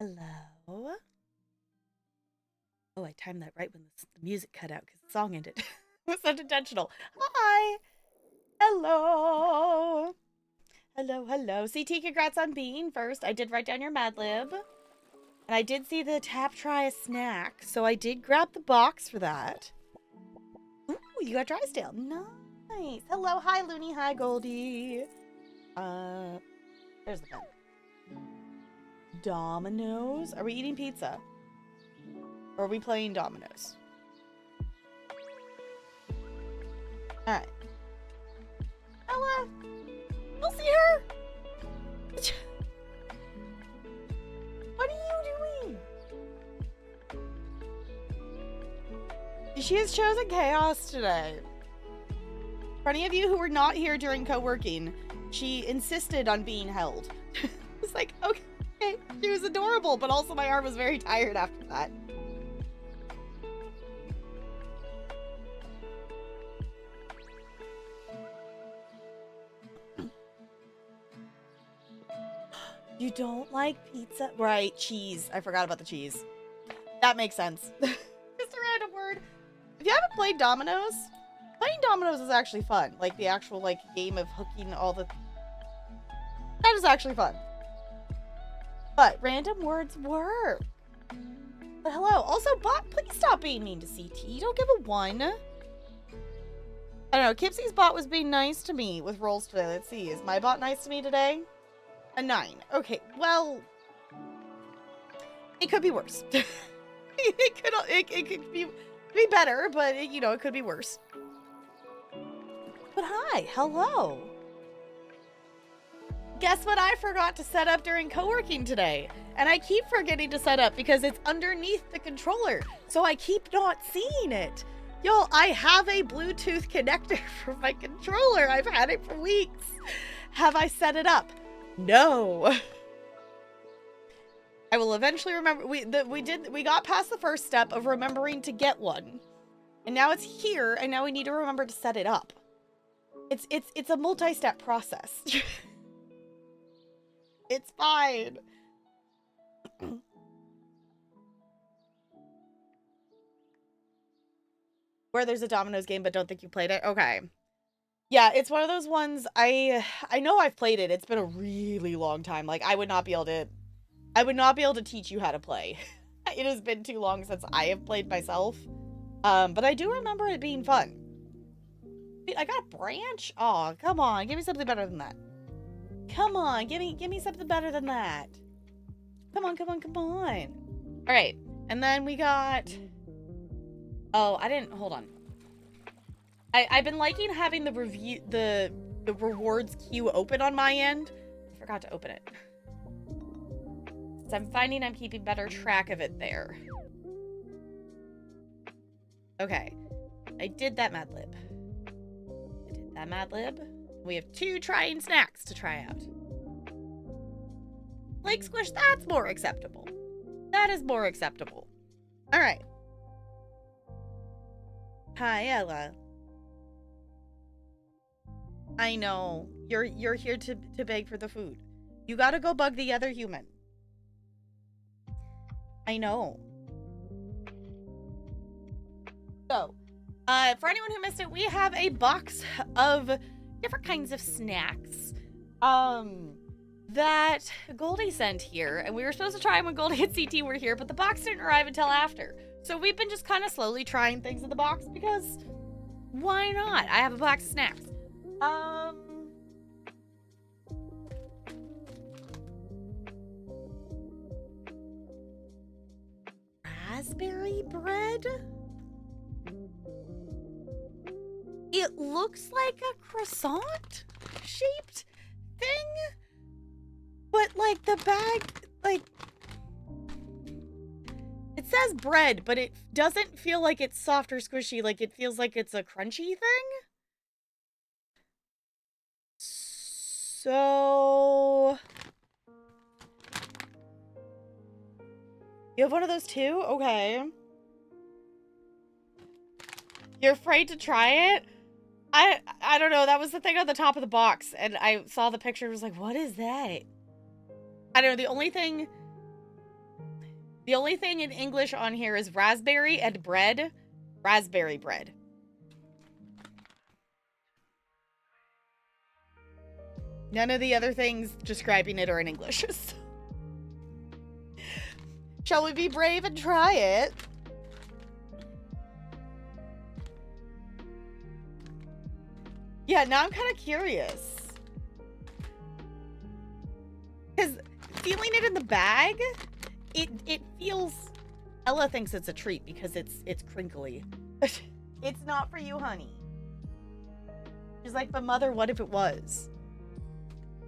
Hello. Oh, I timed that right when the music cut out because the song ended. It was not intentional. Hi. Hello. Hello, hello. CT, congrats on being first. I did write down your Mad Lib. And I did see the tap try a snack. So I did grab the box for that. Ooh, you got Drysdale. Nice. Hello, hi, Looney. Hi, Goldie. There's the pen. Dominoes? Are we eating pizza? Or are we playing dominoes? Alright. Ella! You'll see her! What are you doing? She has chosen chaos today. For any of you who were not here during co-working, she insisted on being held. It's like, okay. She was adorable, but also my arm was very tired after that. You don't like pizza? Right, cheese. I forgot about the cheese. That makes sense. Just a random word. If you haven't played dominoes, playing dominoes is actually fun. Like the actual game of hooking all the... That is actually fun. But random words work. But hello. Also, bot, please stop being mean to CT. Don't give a 1. I don't know. Kipsy's bot was being nice to me with rolls today. Let's see. Is my bot nice to me today? A 9. Okay. Well, it could be worse. it could be better, but it could be worse. But hi. Hello. Guess what I forgot to set up during co-working today? And I keep forgetting to set up because it's underneath the controller. So I keep not seeing it. Y'all, I have a Bluetooth connector for my controller. I've had it for weeks. Have I set it up? No. I will eventually remember. We got past the first step of remembering to get one. And now it's here, and now we need to remember to set it up. It's a multi-step process. It's fine. Where there's a Domino's game, but don't think you played it. Okay. Yeah, it's one of those ones. I know I've played it. It's been a really long time. Like I would not be able to teach you how to play. It has been too long since I have played myself. But I do remember it being fun. I got a branch? Oh, come on. Give me something better than that. Come on, give me something better than that. Come on. All right, and then we got... Oh, hold on. I've been liking having the rewards queue open on my end. I forgot to open it. So I'm finding I'm keeping better track of it there. Okay, I did that Mad Lib. We have 2 trying snacks to try out. Lake Squish, that's more acceptable. That is more acceptable. All right. Hi, Ella. I know. You're here to beg for the food. You gotta go bug the other human. I know. So, for anyone who missed it, we have a box of different kinds of snacks that Goldie sent here, and we were supposed to try them when Goldie and CT were here, but the box didn't arrive until after. So we've been just kind of slowly trying things in the box because why not? I have a box of snacks. Raspberry bread? It looks like a croissant shaped thing, but like the bag, like it says bread, but it doesn't feel like it's soft or squishy. Like it feels like it's a crunchy thing. So you have one of those too? Okay. You're afraid to try it? I don't know. That was the thing on the top of the box, and I saw the picture and was like, what is that? I don't know. The only thing The only thing in English on here is raspberry and bread. Raspberry bread. None of the other things describing it are in English. Shall we be brave and try it? Yeah, now I'm kind of curious. Because feeling it in the bag, it feels... Ella thinks it's a treat because it's crinkly. It's not for you, honey. She's like, but mother, what if it was?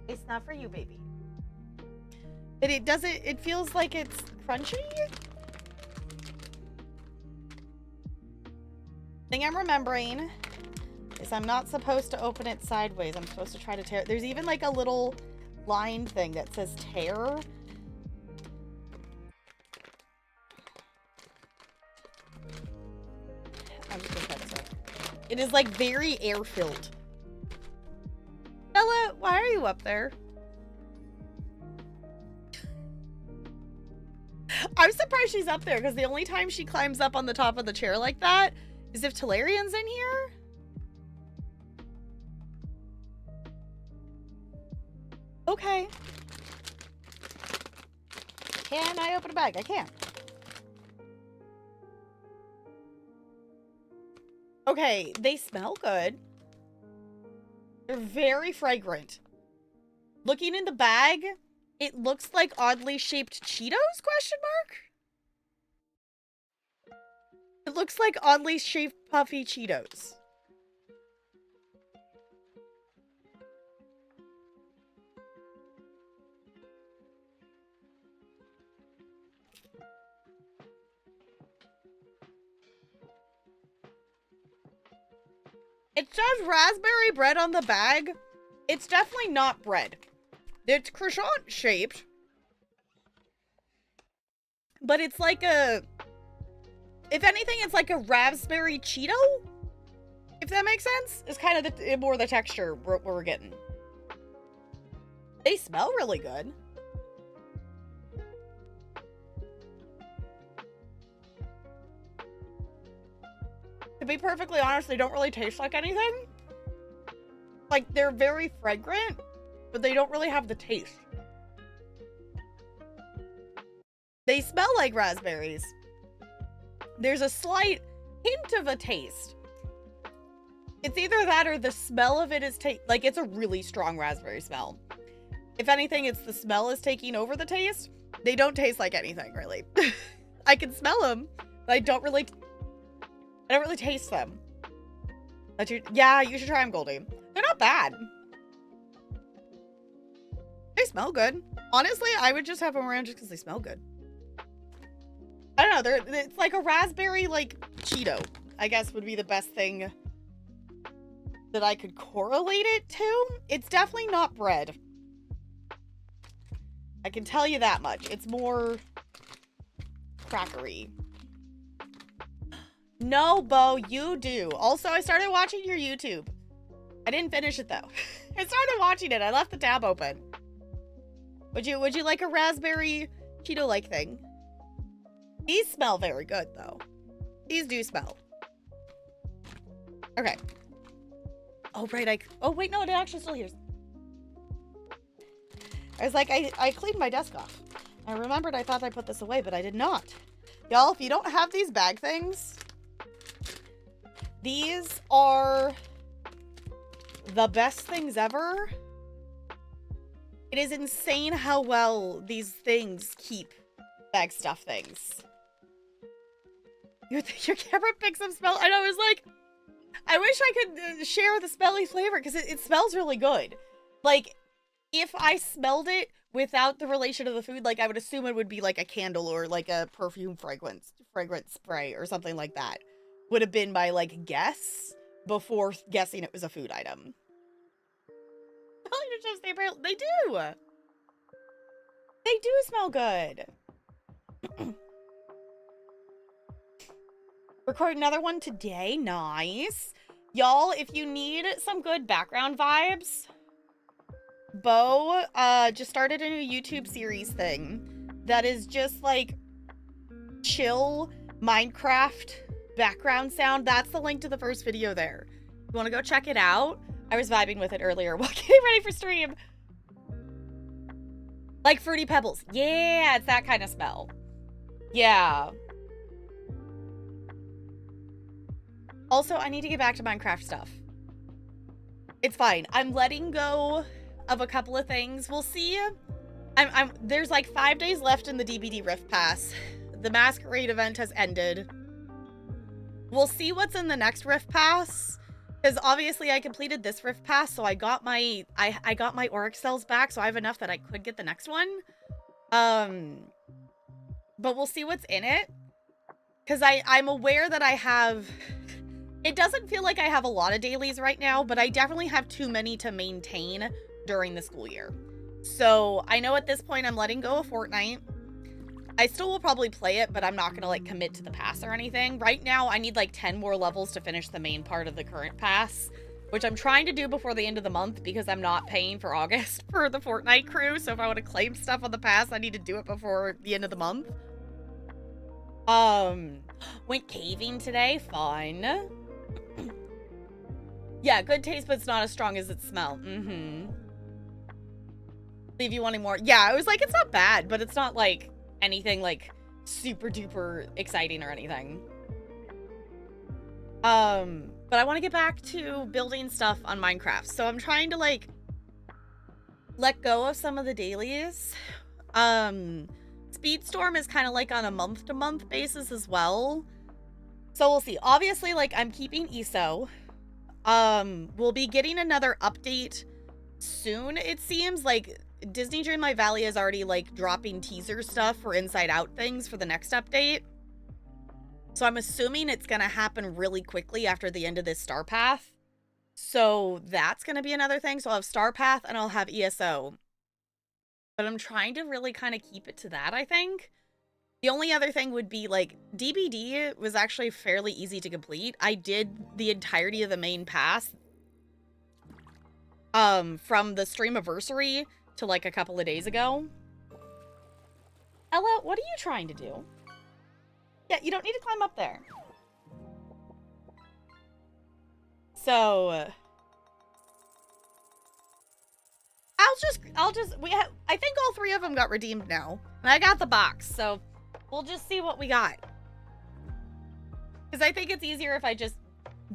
It's not for you, baby. But it doesn't... It feels like it's crunchy? Thing I'm remembering is I'm not supposed to open it sideways. I'm supposed to try to tear it. There's even like a little line thing that says tear. I'm just gonna try this out. It is like very air-filled. Bella, why are you up there? I'm surprised she's up there because the only time she climbs up on the top of the chair like that is if Talarian's in here. Okay. Can I open a bag? I can't. Okay, they smell good. They're very fragrant. Looking in the bag, it looks like oddly shaped Cheetos, question mark? It looks like oddly shaped puffy Cheetos. It says raspberry bread on the bag. It's definitely not bread. It's croissant shaped. But it's like a... If anything, it's like a raspberry Cheeto? If that makes sense? It's kind of more the texture we're getting. They smell really good. To be perfectly honest, they don't really taste like anything. Like, they're very fragrant, but they don't really have the taste. They smell like raspberries. There's a slight hint of a taste. It's either that or the smell of it is like, it's a really strong raspberry smell. If anything, it's the smell is taking over the taste. They don't taste like anything, really. I can smell them, but I don't really taste them. Yeah, you should try them, Goldie. They're not bad. They smell good. Honestly, I would just have them around just because they smell good. I don't know. It's like a raspberry, like, Cheeto, I guess would be the best thing that I could correlate it to. It's definitely not bread. I can tell you that much. It's more crackery. No, Bo, you do. Also, I started watching your YouTube. I didn't finish it, though. I started watching it. I left the tab open. Would you like a raspberry Cheeto-like thing? These smell very good, though. These do smell. Okay. Oh, right. Oh, wait, no, it actually still here's. I was like, I cleaned my desk off. I remembered I thought I put this away, but I did not. Y'all, if you don't have these bag things, these are the best things ever. It is insane how well these things keep bag stuff things. Your camera picks up smell. I know, it was like, I wish I could share the smelly flavor because it smells really good. Like, if I smelled it without the relation of the food, like, I would assume it would be like a candle or like a perfume fragrance spray or something like that. Would have been my, like, guess before guessing it was a food item. They do! They do smell good. Record another one today. Nice. Y'all, if you need some good background vibes, Bo just started a new YouTube series thing that is just, like, chill Minecraft background sound. That's the link to the first video there. You want to go check it out? I was vibing with it earlier while getting ready for stream. Like Fruity Pebbles. Yeah, it's that kind of smell. Yeah. Also, I need to get back to Minecraft stuff. It's fine. I'm letting go of a couple of things. We'll see. There's like 5 days left in the DBD Rift Pass. The Masquerade event has ended. We'll see what's in the next Rift Pass. Because obviously I completed this Rift Pass, so I got my Auric cells back, so I have enough that I could get the next one. But we'll see what's in it. Because I'm aware that I have... It doesn't feel like I have a lot of dailies right now, but I definitely have too many to maintain during the school year. So I know at this point I'm letting go of Fortnite. I still will probably play it, but I'm not going to like commit to the pass or anything. Right now, I need like 10 more levels to finish the main part of the current pass, which I'm trying to do before the end of the month because I'm not paying for August for the Fortnite crew. So if I want to claim stuff on the pass, I need to do it before the end of the month. Went caving today. Fun. Yeah, good taste, but it's not as strong as it smell. Leave you wanting more. Yeah, I was like, it's not bad, but it's not like anything like super duper exciting or anything. But I want to get back to building stuff on Minecraft. So I'm trying to like let go of some of the dailies. Speedstorm is kind of like on a month-to-month basis as well. So we'll see. Obviously, like I'm keeping ESO. We'll be getting another update soon, it seems. Like Disney Dreamlight Valley is already like dropping teaser stuff for Inside Out things for the next update. So I'm assuming it's going to happen really quickly after the end of this Star Path. So that's going to be another thing. So I'll have Star Path and I'll have ESO. But I'm trying to really kind of keep it to that, I think. The only other thing would be like DBD was actually fairly easy to complete. I did the entirety of the main pass from the Streamiversary to like a couple of days ago. Ella, what are you trying to do? Yeah, you don't need to climb up there. So I think all 3 of them got redeemed now. And I got the box, so we'll just see what we got. Because I think it's easier if I just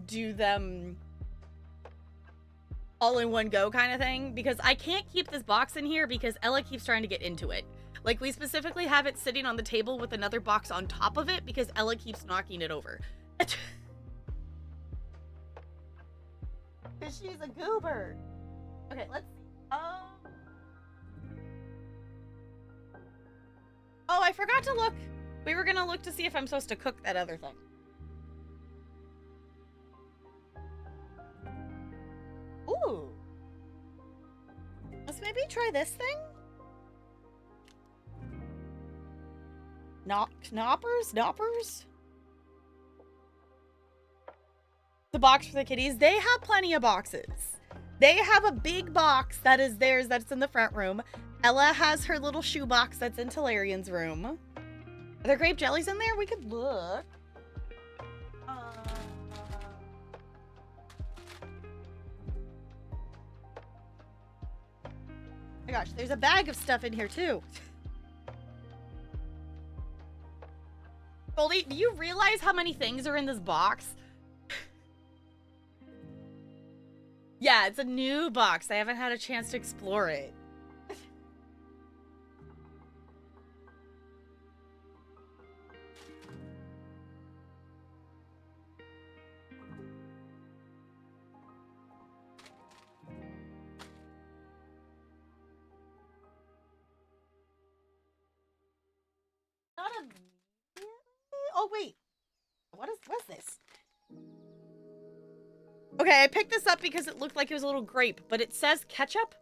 do them all in one go kind of thing. Because I can't keep this box in here because Ella keeps trying to get into it. Like, we specifically have it sitting on the table with another box on top of it because Ella keeps knocking it over. Because she's a goober. Okay, let's see. Oh, I forgot to look. We were gonna look to see if I'm supposed to cook that other thing. Ooh. Let's maybe try this thing? Knoppers? The box for the kitties. They have plenty of boxes. They have a big box that is theirs that's in the front room. Ella has her little shoe box that's in Talarian's room. Are there grape jellies in there? We could look. Oh my gosh, there's a bag of stuff in here too. Goldie, do you realize how many things are in this box? Yeah, it's a new box. I haven't had a chance to explore it. Not a... Oh, wait. What's this? Okay, I picked this up because it looked like it was a little grape, but it says ketchup?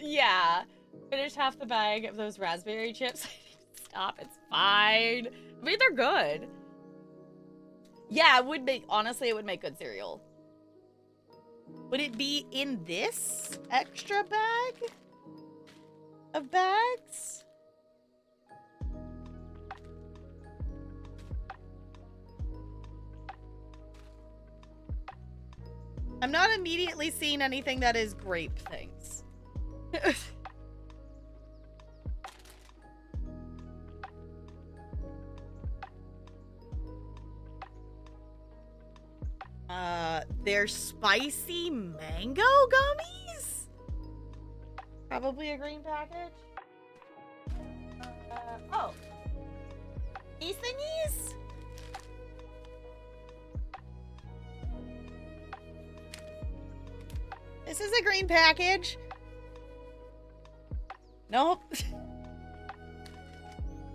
Yeah. Finished half the bag of those raspberry chips. Stop, it's fine. I mean, they're good. Yeah, it would make, honestly, it would make good cereal. Would it be in this extra bag? of bags. I'm not immediately seeing anything that is grape things. They're spicy mango gummies? Probably a green package. Oh. These thingies? This is a green package. Nope.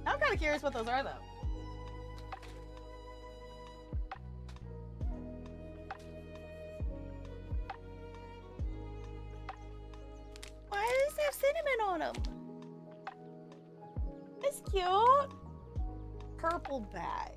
I'm kind of curious what those are, though. Why does it have cinnamon on them? It's cute. Purple bag.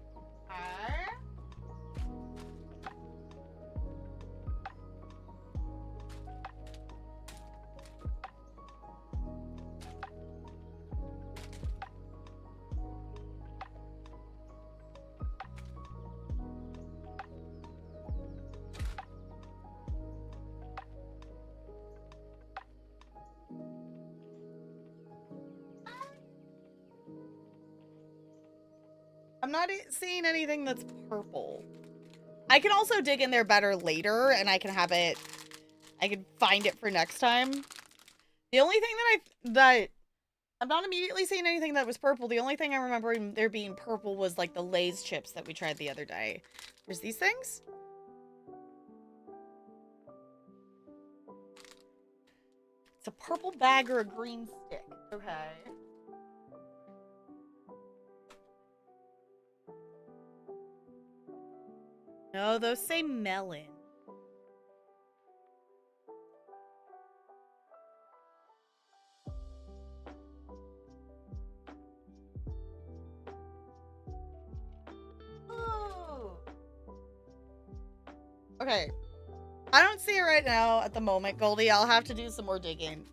I'm not seeing anything that's purple. I can also dig in there better later, and I can have it. I can find it for next time. The only thing that I'm not immediately seeing anything that was purple. The only thing I remember there being purple was like the Lay's chips that we tried the other day. There's these things. It's a purple bag or a green stick. Okay. No, those say melon. Ooh. Okay. I don't see it right now at the moment, Goldie. I'll have to do some more digging.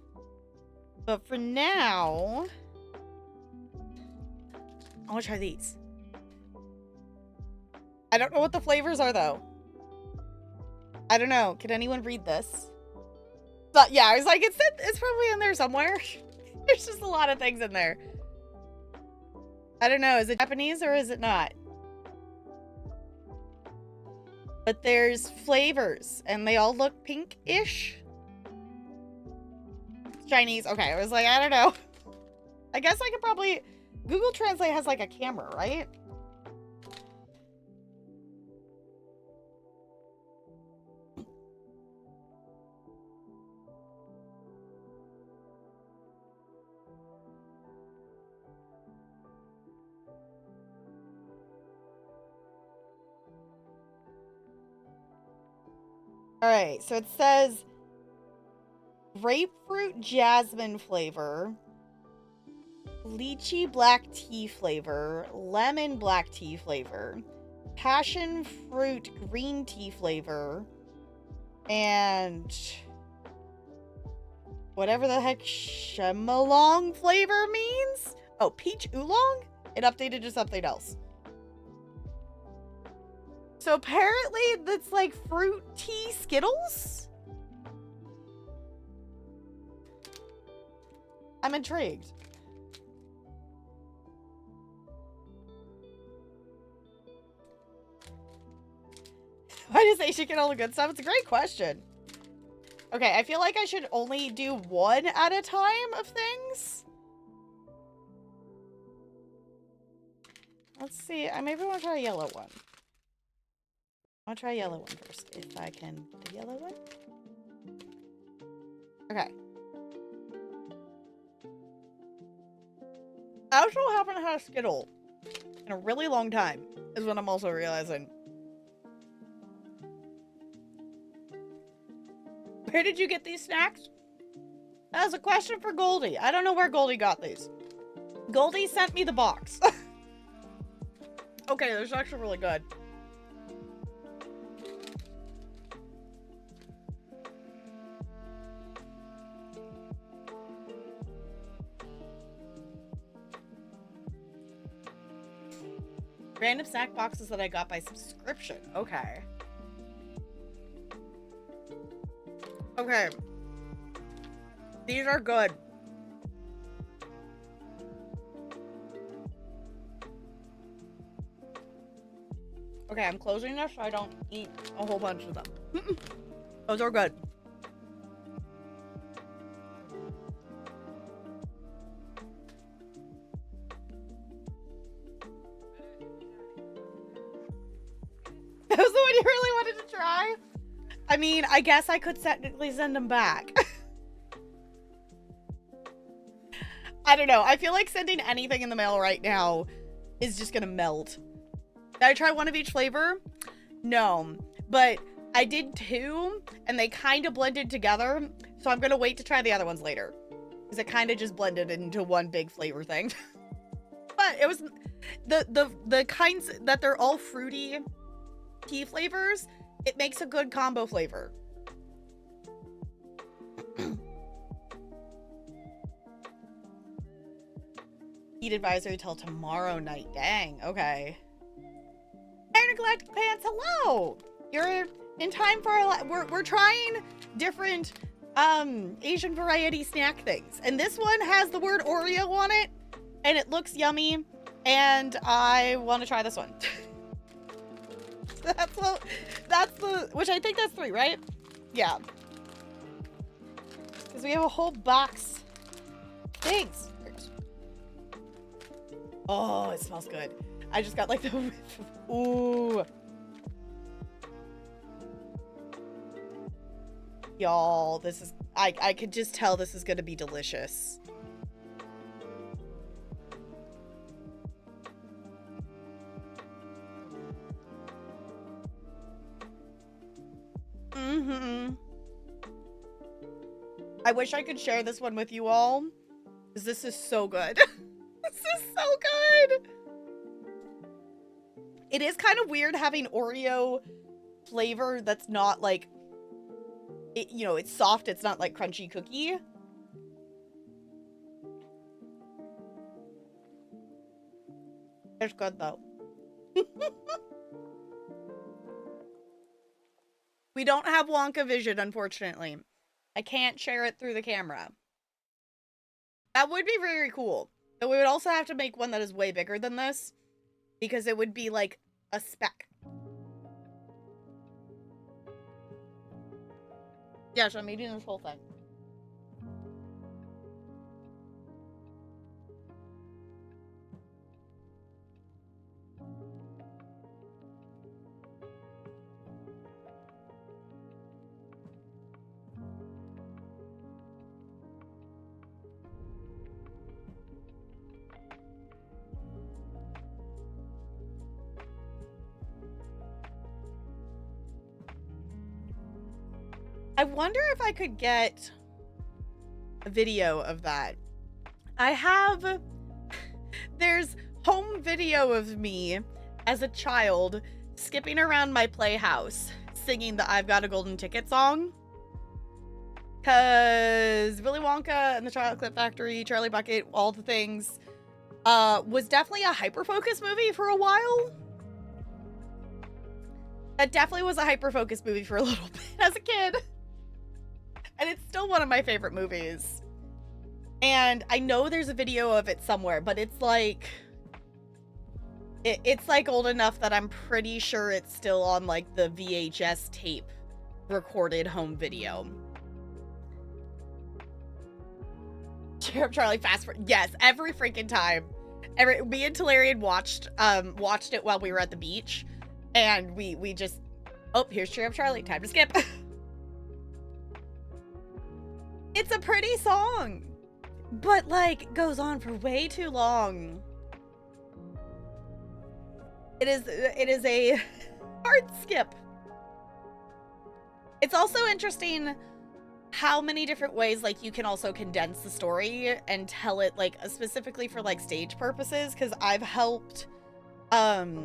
But for now, I want to try these. I don't know what the flavors are, though. I don't know. Can anyone read this? But yeah, I was like, it's probably in there somewhere. There's just a lot of things in there. I don't know. Is it Japanese or is it not? But there's flavors, and they all look pink-ish. Chinese. Okay, I was like, I don't know. I guess I could probably... Google Translate has, like, a camera, right? Alright, so it says grapefruit jasmine flavor, lychee black tea flavor, lemon black tea flavor, passion fruit green tea flavor, and whatever the heck Shemalong flavor means? Oh, peach oolong? It updated to something else. So apparently that's like fruit tea Skittles? I'm intrigued. Why does Aisha get all the good stuff? It's a great question. Okay, I feel like I should only do one at a time of things. Let's see. I maybe want to try a yellow one. I'll try a yellow one first, if I can. The yellow one? Okay. I also haven't had a Skittle in a really long time, is what I'm also realizing. Where did you get these snacks? That was a question for Goldie. I don't know where Goldie got these. Goldie sent me the box. Okay, they're actually really good. Random snack boxes that I got by subscription. Okay. Okay. These are good. Okay, I'm closing this so I don't eat a whole bunch of them. Those are good. That was the one you really wanted to try? I mean, I guess I could technically send them back. I don't know. I feel like sending anything in the mail right now is just gonna melt. Did I try one of each flavor? No, but I did two, and they kind of blended together, so I'm gonna wait to try the other ones later, because it kind of just blended into one big flavor thing. But it was the kinds that they're all fruity tea flavors. It makes a good combo flavor. Heat advisory till tomorrow night. Dang, okay. Intergalactic Pants, hello! You're in time for we're trying different Asian variety snack things. And this one has the word Oreo on it, and it looks yummy, and I want to try this one. That's the, which I think that's 3, right? Yeah. Because we have a whole box. Thanks. Oh, it smells good. I just got like the whiff. Ooh. Y'all, this is, I could just tell this is gonna be delicious. I wish I could share this one with you all, because this is so good. This is so good. It is kind of weird having Oreo flavor that's not like, it, you know, it's soft, it's not like crunchy cookie. It's good though. We don't have Wonka vision, unfortunately. I can't share it through the camera. That would be very cool. But we would also have to make one that is way bigger than this, because it would be like a speck. Yeah, so I'm eating this whole thing. I wonder if I could get a video of that. I have, there's home video of me as a child skipping around my playhouse singing the I've Got a Golden Ticket song. Cause Willy Wonka and the Chocolate Factory, Charlie Bucket, all the things, was definitely a hyper-focus movie for a while. That definitely was a hyper-focus movie for a little bit as a kid. And it's still one of my favorite movies. And I know there's a video of it somewhere, but it's like, it's like old enough that I'm pretty sure it's still on like the VHS tape recorded home video. Cheer Up Charlie, fast forward. Yes, every freaking time. Me and Talarian watched it while we were at the beach, and we just, oh, here's Cheer Up Charlie, time to skip. It's a pretty song, but like goes on for way too long. It is a hard skip. It's also interesting how many different ways like you can also condense the story and tell it like specifically for like stage purposes, because I've helped I've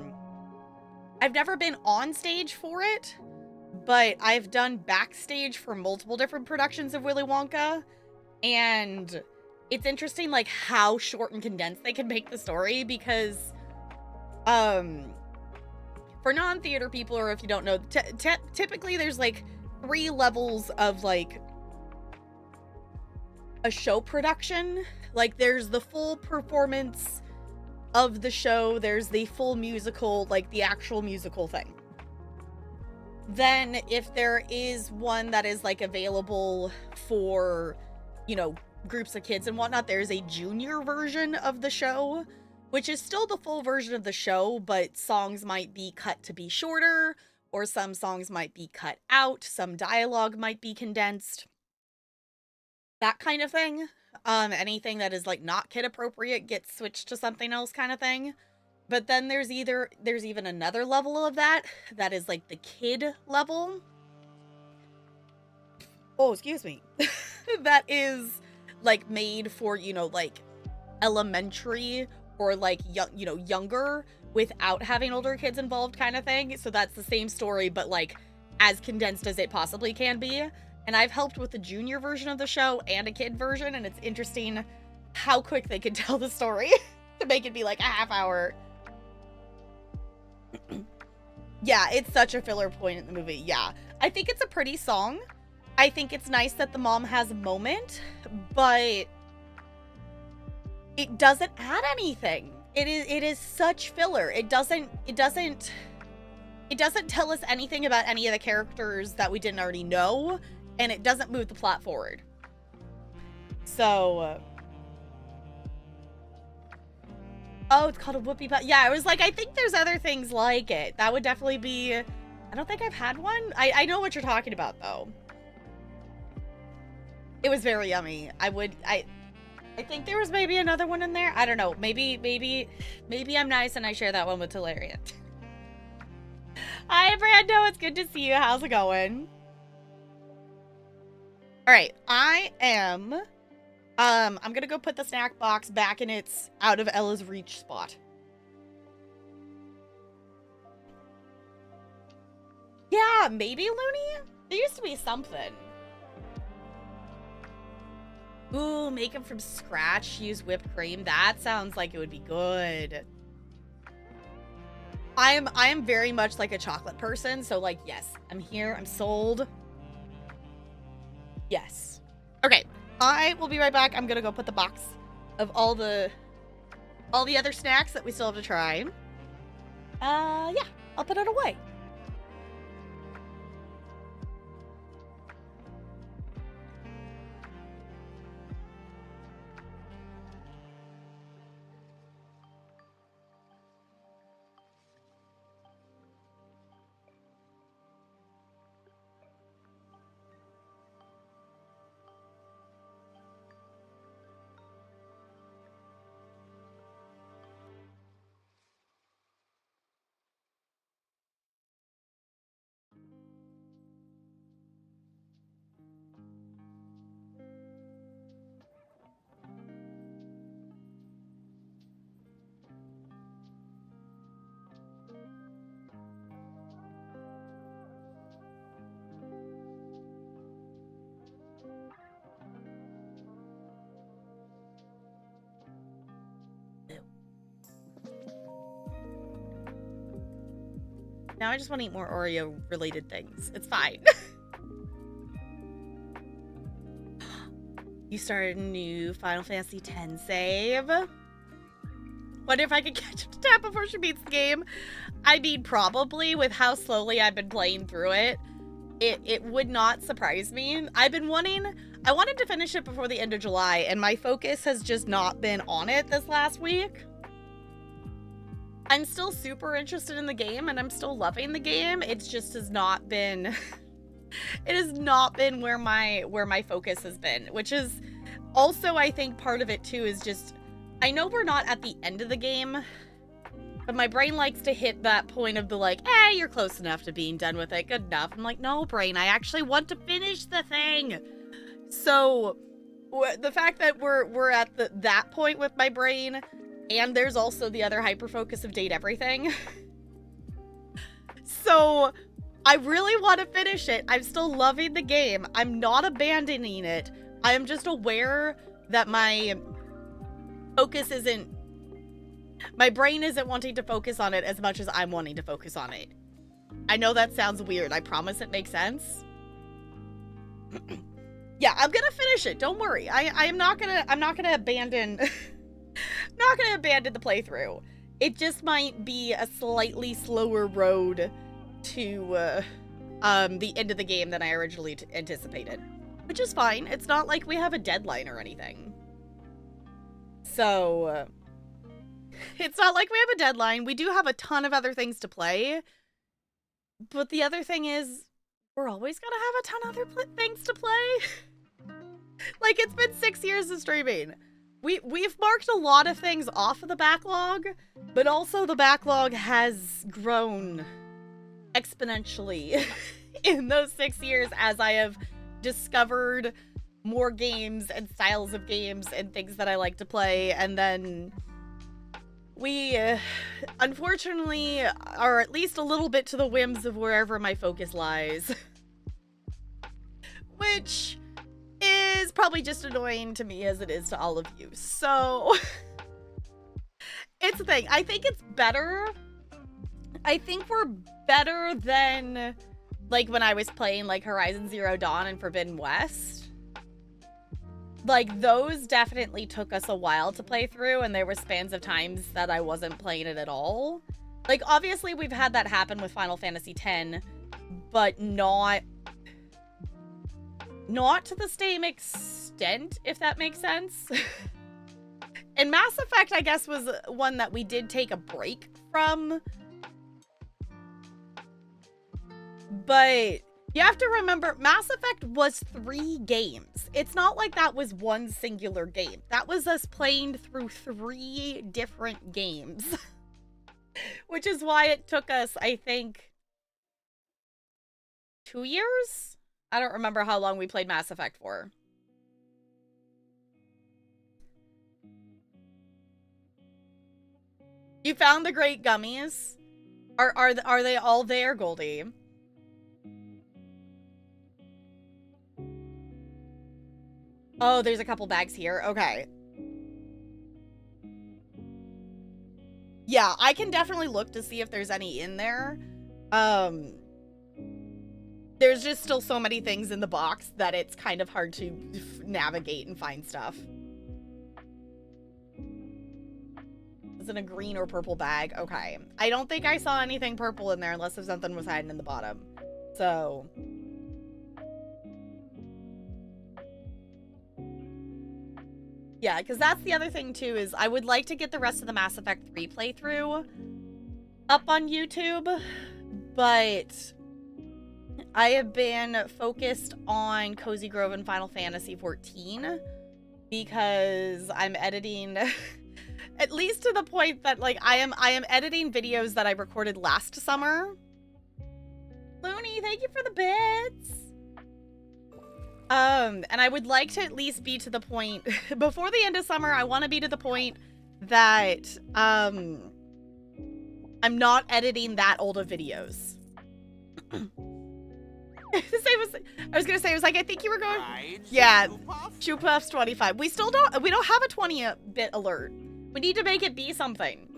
never been on stage for it, but I've done backstage for multiple different productions of Willy Wonka, and it's interesting like how short and condensed they can make the story, because for non-theater people, or if you don't know, typically there's like 3 levels of like a show production. Like there's the full performance of the show, there's the full musical, like the actual musical thing. Then if there is one that is like available for, you know, groups of kids and whatnot, there's a junior version of the show, which is still the full version of the show, but songs might be cut to be shorter, or some songs might be cut out, some dialogue might be condensed, that kind of thing. Anything that is like not kid appropriate gets switched to something else, kind of thing. But then there's even another level of that is like the kid level. Oh, excuse me. That is like made for, you know, like elementary or like young, you know, younger, without having older kids involved, kind of thing. So that's the same story, but like as condensed as it possibly can be. And I've helped with the junior version of the show and a kid version, and it's interesting how quick they can tell the story to make it be like a half hour. Yeah, it's such a filler point in the movie. Yeah, I think it's a pretty song. I think it's nice that the mom has a moment, but it doesn't add anything. It is such filler. It doesn't tell us anything about any of the characters that we didn't already know, and it doesn't move the plot forward. So oh, it's called a whoopie pie. Yeah, I was like, I think there's other things like it. That would definitely be... I don't think I've had one. I know what you're talking about, though. It was very yummy. I think there was maybe another one in there. I don't know. Maybe I'm nice and I share that one with Talarian. Hi, Brando. It's good to see you. How's it going? All right. I'm gonna go put the snack box back in its out of Ella's reach spot. Yeah, maybe, Looney? There used to be something. Ooh, make them from scratch, use whipped cream. That sounds like it would be good. I am very much like a chocolate person, so like, yes, I'm here, I'm sold. Yes. Okay. I will be right back. I'm gonna go put the box of all the other snacks that we still have to try. Yeah, I'll put it away. Now I just want to eat more Oreo-related things. It's fine. You started a new Final Fantasy X save. Wonder if I could catch up to Tap before she beats the game. I mean, probably, with how slowly I've been playing through it. It would not surprise me. I wanted to finish it before the end of July, and my focus has just not been on it this last week. I'm still super interested in the game, and I'm still loving the game. It just has not been... it has not been where my focus has been, which is also, I think, part of it, too, is just... I know we're not at the end of the game, but my brain likes to hit that point of the, like, you're close enough to being done with it. Good enough. I'm like, no, brain, I actually want to finish the thing. So, the fact that we're at that point with my brain... And there's also the other hyper-focus of date everything. So, I really want to finish it. I'm still loving the game. I'm not abandoning it. I am just aware that my focus isn't My brain isn't wanting to focus on it as much as I'm wanting to focus on it. I know that sounds weird. I promise it makes sense. Yeah, I'm gonna finish it. Don't worry. I'm not gonna abandon not gonna abandon the playthrough. It just might be a slightly slower road to the end of the game than I originally anticipated. Which is fine. It's not like we have a deadline or anything. So it's not like we have a deadline. We do have a ton of other things to play. But the other thing is, we're always gonna have a ton of other things to play. Like, it's been 6 years of streaming. We've marked a lot of things off of the backlog, but also the backlog has grown exponentially in those 6 years as I have discovered more games and styles of games and things that I like to play, and then we unfortunately are at least a little bit to the whims of wherever my focus lies. Which is probably just annoying to me as it is to all of you. So it's the thing. I think it's better. I think we're better than like when I was playing like Horizon Zero Dawn and Forbidden West. Like, those definitely took us a while to play through, and there were spans of times that I wasn't playing it at all. Like, obviously, we've had that happen with Final Fantasy X, but not to the same extent, if that makes sense. And Mass Effect, I guess, was one that we did take a break from. But you have to remember, Mass Effect was 3 games. It's not like that was one singular game. That was us playing through 3 different games. Which is why it took us, I think, 2 years? I don't remember how long we played Mass Effect for. You found the great gummies? Are they all there, Goldie? Oh, there's a couple bags here. Okay. Yeah, I can definitely look to see if there's any in there. There's just still so many things in the box that it's kind of hard to navigate and find stuff. Is it a green or purple bag? Okay. I don't think I saw anything purple in there unless if something was hiding in the bottom. So yeah, because that's the other thing, too, is I would like to get the rest of the Mass Effect 3 playthrough up on YouTube, but I have been focused on Cozy Grove and Final Fantasy XIV because I'm editing, at least to the point that, like, I am editing videos that I recorded last summer. Looney, thank you for the bits! And I would like to at least be to the point, before the end of summer, I want to be to the point that, I'm not editing that old of videos. I was gonna say, it was like, I think you were going, yeah, Shoepuff's 25. We don't have a 20-bit alert. We need to make it be something.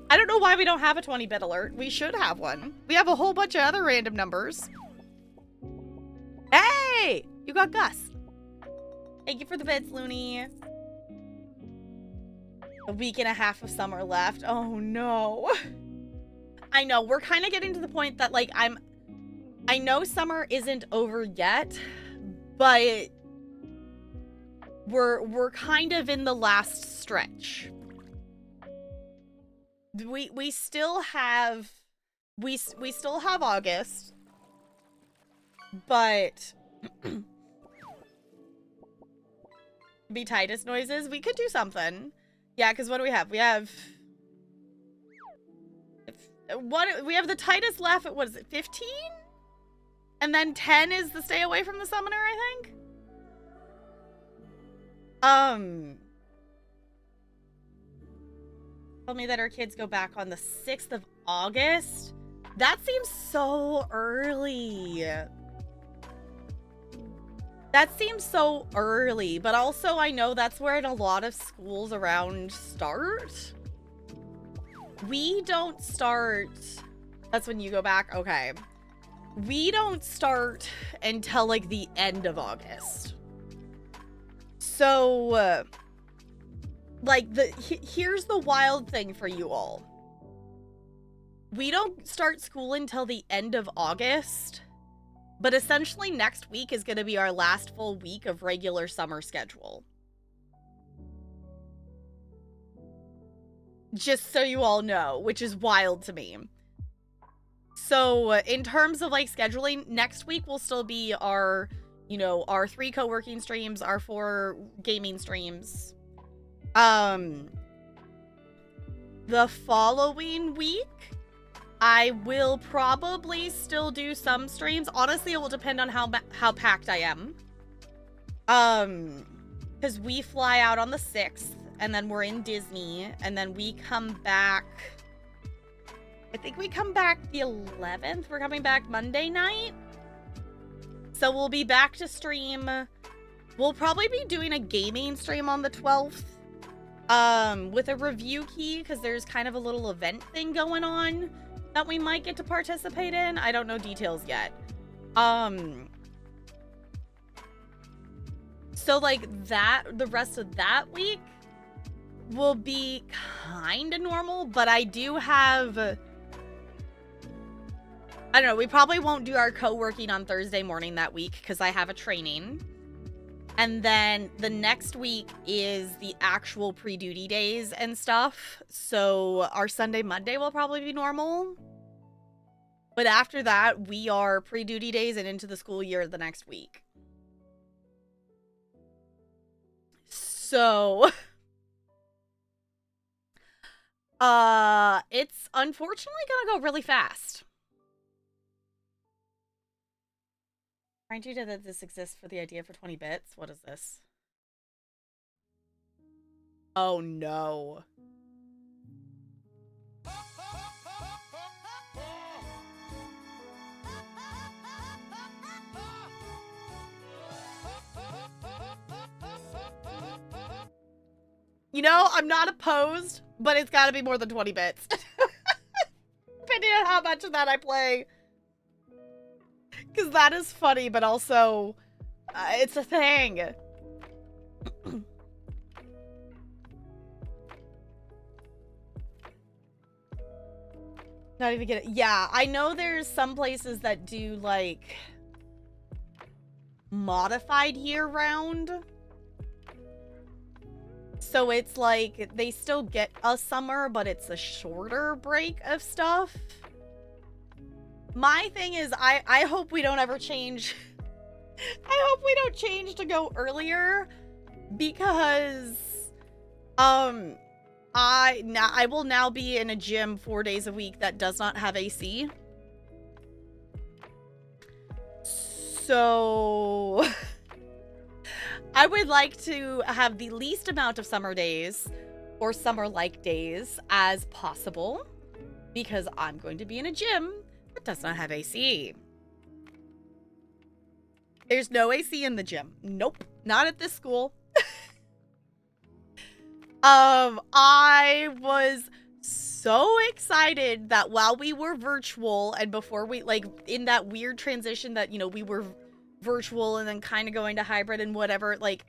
I don't know why we don't have a 20-bit alert. We should have one. We have a whole bunch of other random numbers. Hey! You got Gus. Thank you for the bits, Looney. A week and a half of summer left. Oh, no. I know. We're kind of getting to the point that, like, I know summer isn't over yet, but we're kind of in the last stretch. We still have August, but be Titus noises. We could do something. Yeah, because what do we have? We have the Titus laugh at, what is it, 15? And then 10 is the stay away from the summoner, I think. Told me that our kids go back on the 6th of August. That seems so early. That seems so early, but also I know that's where a lot of schools around start. We don't start... That's when you go back? Okay. We don't start until, like, the end of August. So, like, here's the wild thing for you all. We don't start school until the end of August, but essentially next week is going to be our last full week of regular summer schedule. Just so you all know, which is wild to me. So, in terms of, like, scheduling, next week will still be our, you know, our 3 co-working streams, our 4 gaming streams. The following week, I will probably still do some streams. Honestly, it will depend on how packed I am. Because we fly out on the 6th, and then we're in Disney, and then we come back... I think we come back the 11th. We're coming back Monday night. So we'll be back to stream. We'll probably be doing a gaming stream on the 12th. With a review key, because there's kind of a little event thing going on that we might get to participate in. I don't know details yet. So like that, the rest of that week will be kind of normal, but I do have... I don't know, we probably won't do our co-working on Thursday morning that week because I have a training. And then the next week is the actual pre-duty days and stuff. So our Sunday, Monday will probably be normal. But after that, we are pre-duty days and into the school year the next week. So... it's unfortunately gonna go really fast. Remind you that this exists for the idea for 20 bits. What is this? Oh no. You know, I'm not opposed, but it's gotta be more than 20 bits. Depending on how much of that I play. Because that is funny, but also, it's a thing. Not even get it. Yeah, I know there's some places that do, like, modified year-round. So it's like, they still get a summer, but it's a shorter break of stuff. My thing is, I hope we don't ever change. I hope we don't change to go earlier, because I will now be in a gym 4 days a week that does not have AC. So I would like to have the least amount of summer days or summer-like days as possible, because I'm going to be in a gym that does not have AC. There's no AC in the gym. Nope. Not at this school. I was so excited that while we were virtual and before we, like, in that weird transition that, you know, we were virtual and then kind of going to hybrid and whatever, like,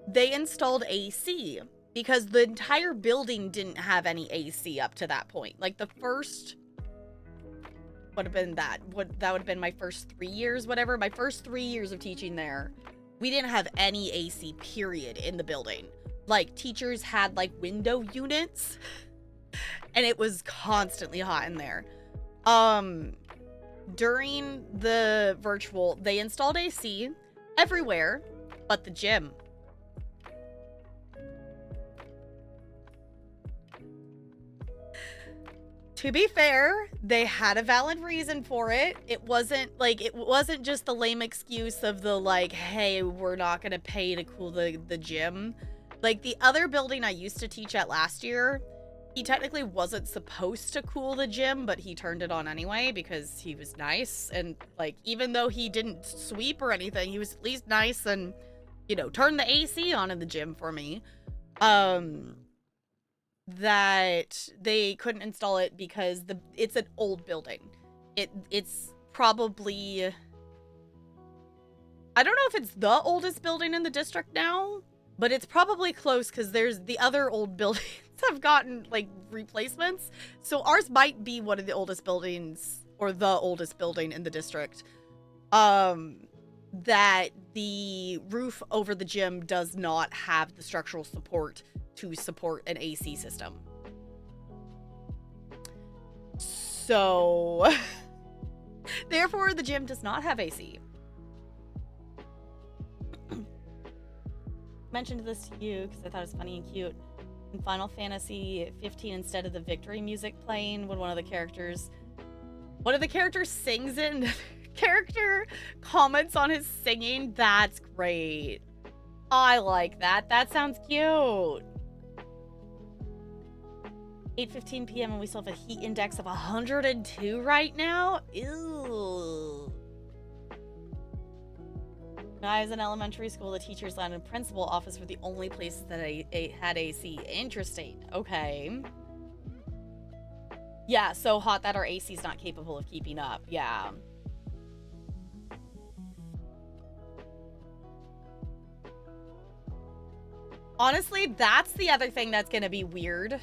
they installed AC because the entire building didn't have any AC up to that point. Like, the first... would have been that would have been my first 3 years, whatever. My first 3 years of teaching there, we didn't have any AC, period, in the building. Like, teachers had, like, window units, and it was constantly hot in there. During the virtual, they installed AC everywhere but the gym. To be fair, they had a valid reason for it. It wasn't just the lame excuse of the, like, hey, we're not gonna pay to cool the gym. Like, the other building I used to teach at last year, he technically wasn't supposed to cool the gym, but he turned it on anyway because he was nice. And, like, even though he didn't sweep or anything, he was at least nice and, you know, turned the AC on in the gym for me. that they couldn't install it because it's an old building. It's probably, I don't know if it's the oldest building in the district now, but it's probably close because there's the other old buildings have gotten like replacements. So ours might be one of the oldest buildings or the oldest building in the district. That the roof over the gym does not have the structural support to support an AC system. So, therefore, the gym does not have AC. Mentioned this to you because I thought it was funny and cute. In Final Fantasy 15, instead of the victory music playing, when one of the characters sings it and the character comments on his singing, that's great. I like that. That sounds cute. 8:15 p.m. and we still have a heat index of 102 right now. Ew. When I was in elementary school, the teacher's lounge and principal office were the only places that I had AC. Interesting. Okay. Yeah, so hot that our AC's not capable of keeping up. Yeah. Honestly, that's the other thing that's gonna be weird.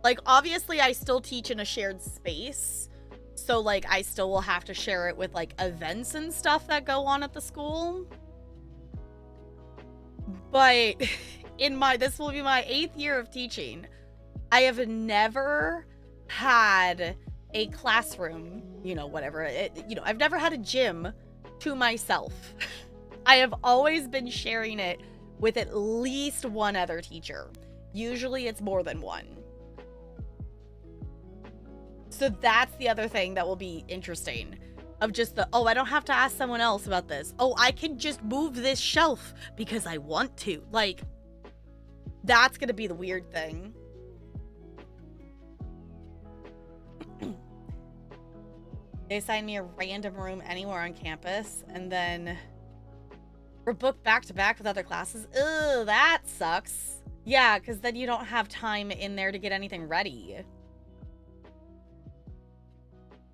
Like, obviously, I still teach in a shared space. So, like, I still will have to share it with, like, events and stuff that go on at the school. But this will be my 8th year of teaching. I have never had a classroom, whatever. I've never had a gym to myself. I have always been sharing it with at least one other teacher. Usually it's more than one. So that's the other thing that will be interesting. Of just I don't have to ask someone else about this. Oh, I can just move this shelf because I want to. Like, that's gonna be the weird thing. They assigned me a random room anywhere on campus, and then we're booked back to back with other classes. Ugh, that sucks. Yeah, because then you don't have time in there to get anything ready.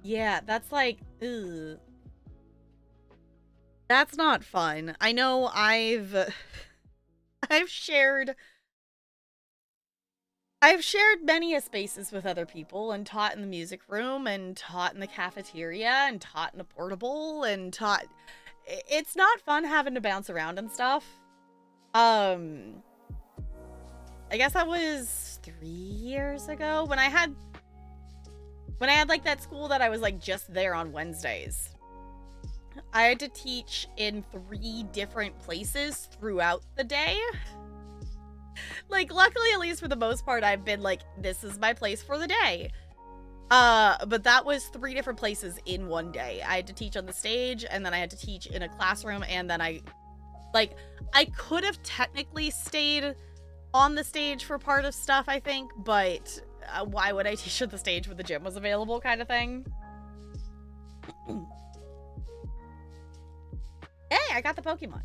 Yeah, that's like, ugh. That's not fun. I know I've shared many a spaces with other people and taught in the music room and taught in the cafeteria and taught in a portable and taught. It's not fun having to bounce around and stuff. I guess that was 3 years ago when I had like that school that I was like just there on Wednesdays. I had to teach in 3 different places throughout the day. Like, luckily, at least for the most part, I've been like, this is my place for the day. But that was 3 different places in one day. I had to teach on the stage, and then I had to teach in a classroom, and then I could have technically stayed on the stage for part of stuff, I think, but why would I teach at the stage when the gym was available, kind of thing? Hey, I got the Pokemon.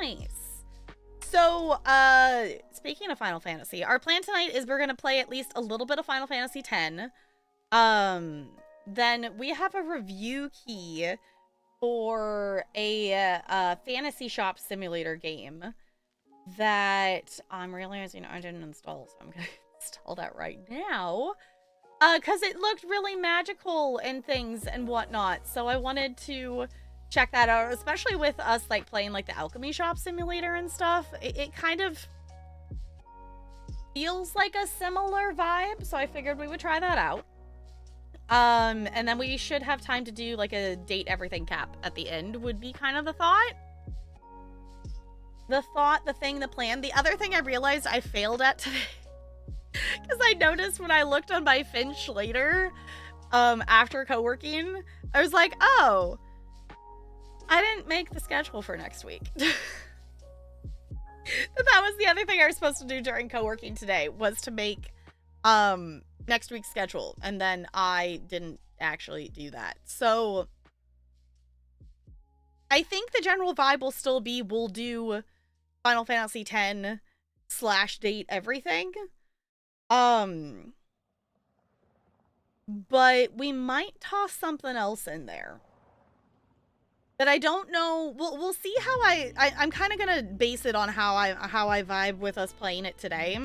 Nice. So, speaking of Final Fantasy, our plan tonight is we're gonna play at least a little bit of Final Fantasy X. Then we have a review key for a Fantasy Shop Simulator game that I'm realizing I didn't install, so I'm gonna install that right now. Because it looked really magical and things and whatnot, so I wanted to check that out, especially with us like playing like the Alchemy Shop Simulator and stuff. It kind of feels like a similar vibe, so I figured we would try that out. And then we should have time to do like a date everything cap at the end would be kind of the thought. The thing, the plan. The other thing I realized I failed at today, because I noticed when I looked on my Finch later, after co-working, I was like, oh, I didn't make the schedule for next week. That was the other thing I was supposed to do during co-working today, was to make next week's schedule, and then I didn't actually do that. So I think the general vibe will still be we'll do Final Fantasy X / date everything. But we might toss something else in there that I don't know. We'll see how I'm kind of gonna base it on how I vibe with us playing it today.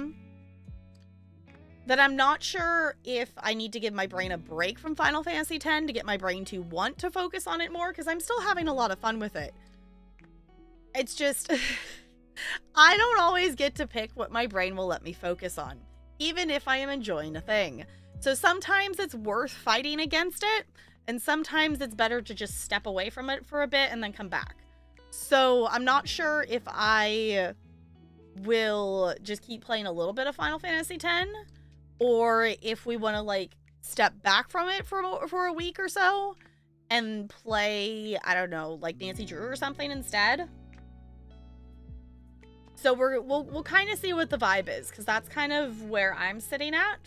That I'm not sure if I need to give my brain a break from Final Fantasy X to get my brain to want to focus on it more, because I'm still having a lot of fun with it. It's just I don't always get to pick what my brain will let me focus on, even if I am enjoying a thing. So sometimes it's worth fighting against it, and sometimes it's better to just step away from it for a bit and then come back. So I'm not sure if I will just keep playing a little bit of Final Fantasy X, or if we want to like step back from it for a week or so and play, I don't know, like Nancy Drew or something instead. So we'll kind of see what the vibe is, because that's kind of where I'm sitting at.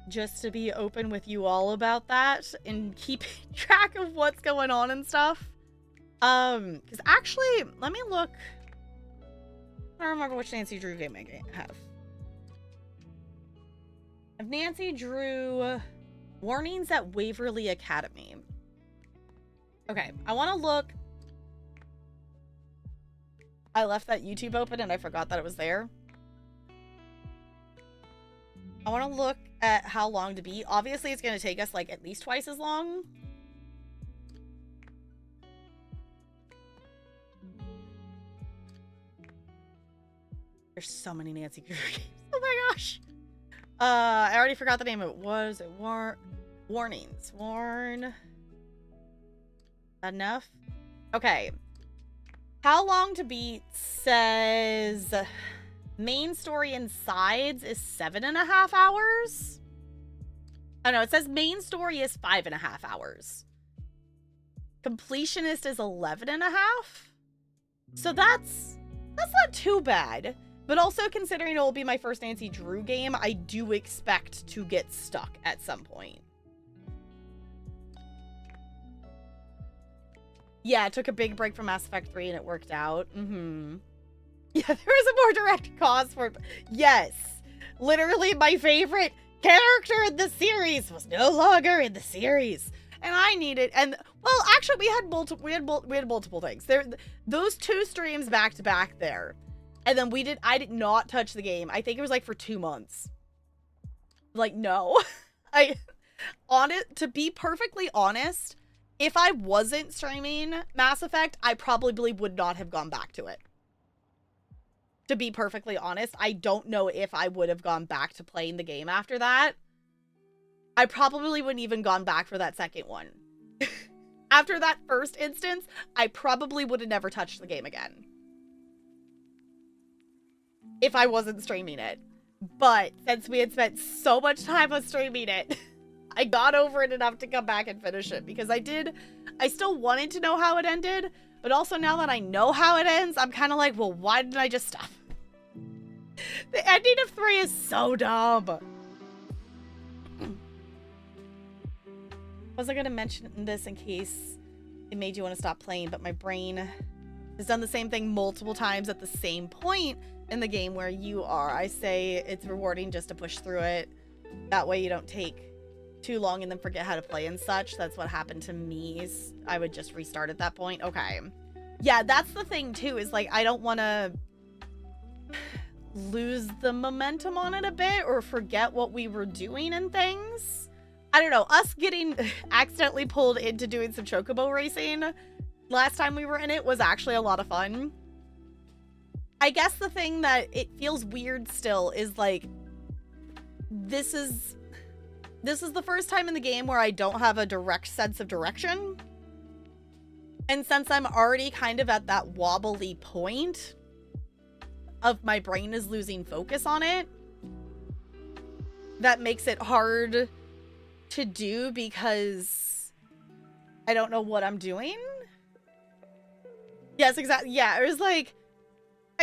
Just to be open with you all about that and keeping track of what's going on and stuff. Because actually, let me look. I don't remember which Nancy Drew game I have. I have Nancy Drew Warnings at Waverly Academy. Okay, I want to look. I left that YouTube open and I forgot that it was there. I want to look at how long to beat. Obviously, it's going to take us like at least twice as long. There's so many Nancy Drew games. Oh my gosh. I already forgot the name of it. Was it Warnings? Warn. Enough? Okay. How long to beat says main story and sides is 7.5 hours. I don't know. It says main story is 5.5 hours. Completionist is 11.5. So that's not too bad. But also, considering it will be my first Nancy Drew game, I do expect to get stuck at some point. Yeah, it took a big break from Mass Effect 3 and it worked out. Yeah, there was a more direct cause for it. Yes. Literally, my favorite character in the series was no longer in the series. And I needed, and well, actually we had multiple things. Those 2 streams back to back there. And then I did not touch the game. I think it was like for 2 months. Like, no. To be perfectly honest, if I wasn't streaming Mass Effect, I probably would not have gone back to it. To be perfectly honest, I don't know if I would have gone back to playing the game after that. I probably wouldn't even gone back for that second one. After that first instance, I probably would have never touched the game again. If I wasn't streaming it. But since we had spent so much time on streaming it, I got over it enough to come back and finish it, because I still wanted to know how it ended, but also now that I know how it ends, I'm kind of like, well, why didn't I just stop? The ending of 3 is so dumb. Wasn't gonna mention this in case it made you want to stop playing, but my brain has done the same thing multiple times at the same point in the game where you are. I say it's rewarding just to push through it. That way you don't take too long and then forget how to play and such. That's what happened to me. I would just restart at that point. Okay. Yeah, that's the thing too, is like, I don't want to lose the momentum on it a bit or forget what we were doing and things. I don't know. Us getting accidentally pulled into doing some chocobo racing last time we were in it was actually a lot of fun. I guess the thing that it feels weird still is like, this is the first time in the game where I don't have a direct sense of direction. And since I'm already kind of at that wobbly point of my brain is losing focus on it, that makes it hard to do because I don't know what I'm doing. Yes, exactly. Yeah, it was like,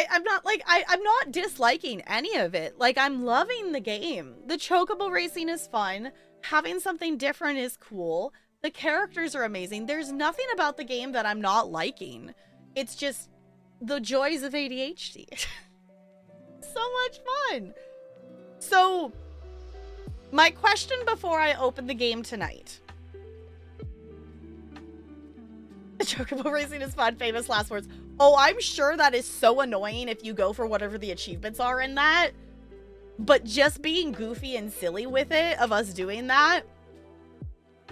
I'm not disliking any of it. Like, I'm loving the game. The chocobo racing is fun. Having something different is cool. The characters are amazing. There's nothing about the game that I'm not liking. It's just the joys of ADHD. so much fun. So, my question before I open the game tonight. Chocobo racing is fun, famous last words. Oh, I'm sure that is so annoying if you go for whatever the achievements are in that. But just being goofy and silly with it, of us doing that,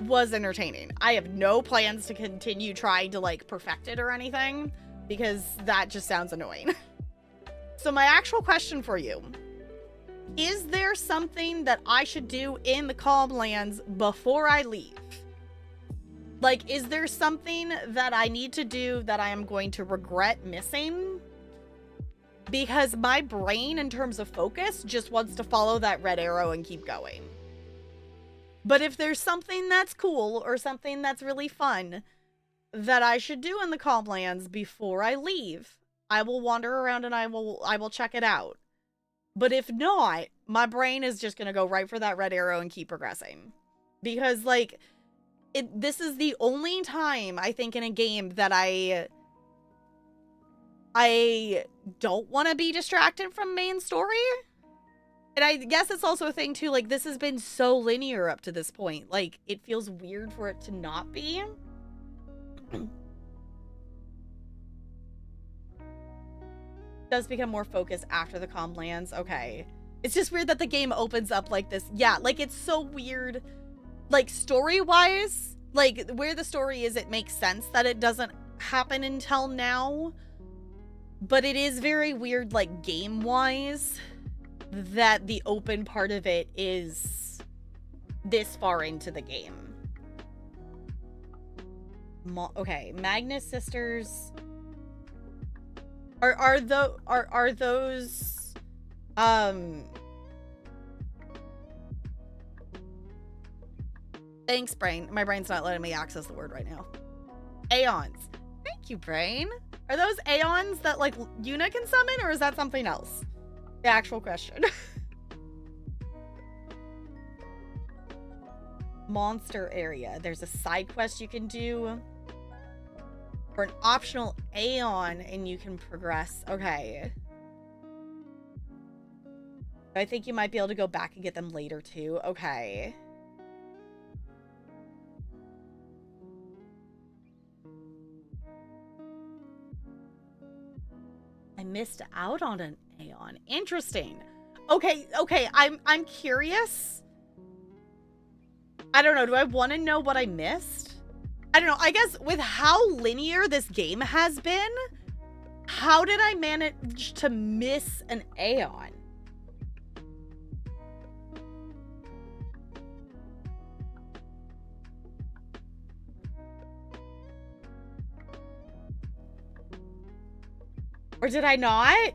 was entertaining. I have no plans to continue trying to, like, perfect it or anything, because that just sounds annoying. So my actual question for you, is there something that I should do in the Calm Lands before I leave? Like, is there something that I need to do that I am going to regret missing? Because my brain, in terms of focus, just wants to follow that red arrow and keep going. But if there's something that's cool or something that's really fun that I should do in the Calm Lands before I leave, I will wander around and I will check it out. But if not, my brain is just going to go right for that red arrow and keep progressing. Because, like, this is the only time, I think, in a game that I don't want to be distracted from main story. And I guess it's also a thing, too, like, this has been so linear up to this point. Like, it feels weird for it to not be. Does become more focused after the Calm Lands. Okay. It's just weird that the game opens up like this. Yeah, like, it's so weird. Like, story-wise, like, where the story is, it makes sense that it doesn't happen until now. But it is very weird, like, game-wise, that the open part of it is this far into the game. Okay, Magnus Sisters. Are those Thanks, brain. My brain's not letting me access the word right now. Aeons. Thank you, brain. Are those Aeons that, like, Yuna can summon, or is that something else? The actual question. Monster area. There's a side quest you can do for an optional Aeon, and you can progress. Okay. I think you might be able to go back and get them later, too. Okay. I missed out on an Aeon. Interesting. Okay, I'm curious. I don't know. Do I want to know what I missed? I don't know. I guess with how linear this game has been, how did I manage to miss an Aeon? Or did I not?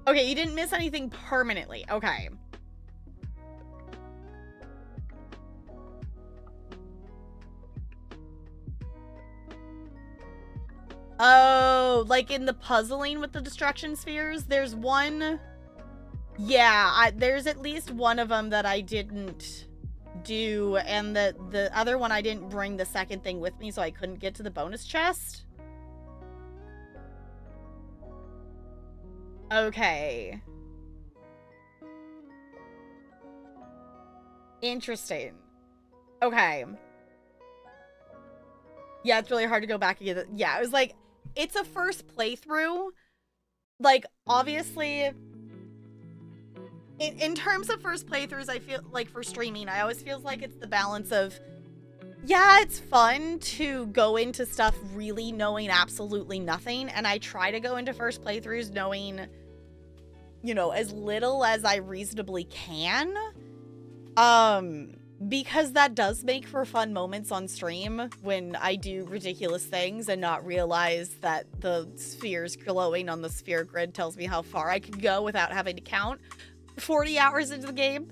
Okay, you didn't miss anything permanently. Okay. Oh, like in the puzzling with the destruction spheres, there's one. Yeah, there's at least one of them that I didn't do, and the other one I didn't bring the second thing with me, so I couldn't get to the bonus chest. Okay. Interesting. Okay. Yeah, it's really hard to go back and get it. Yeah, it was like, it's a first playthrough. Like, obviously, in terms of first playthroughs, I feel like for streaming, I always feel like it's the balance of, yeah, it's fun to go into stuff really knowing absolutely nothing. And I try to go into first playthroughs knowing, you know, as little as I reasonably can. Because that does make for fun moments on stream when I do ridiculous things and not realize that the spheres glowing on the sphere grid tells me how far I could go without having to count 40 hours into the game.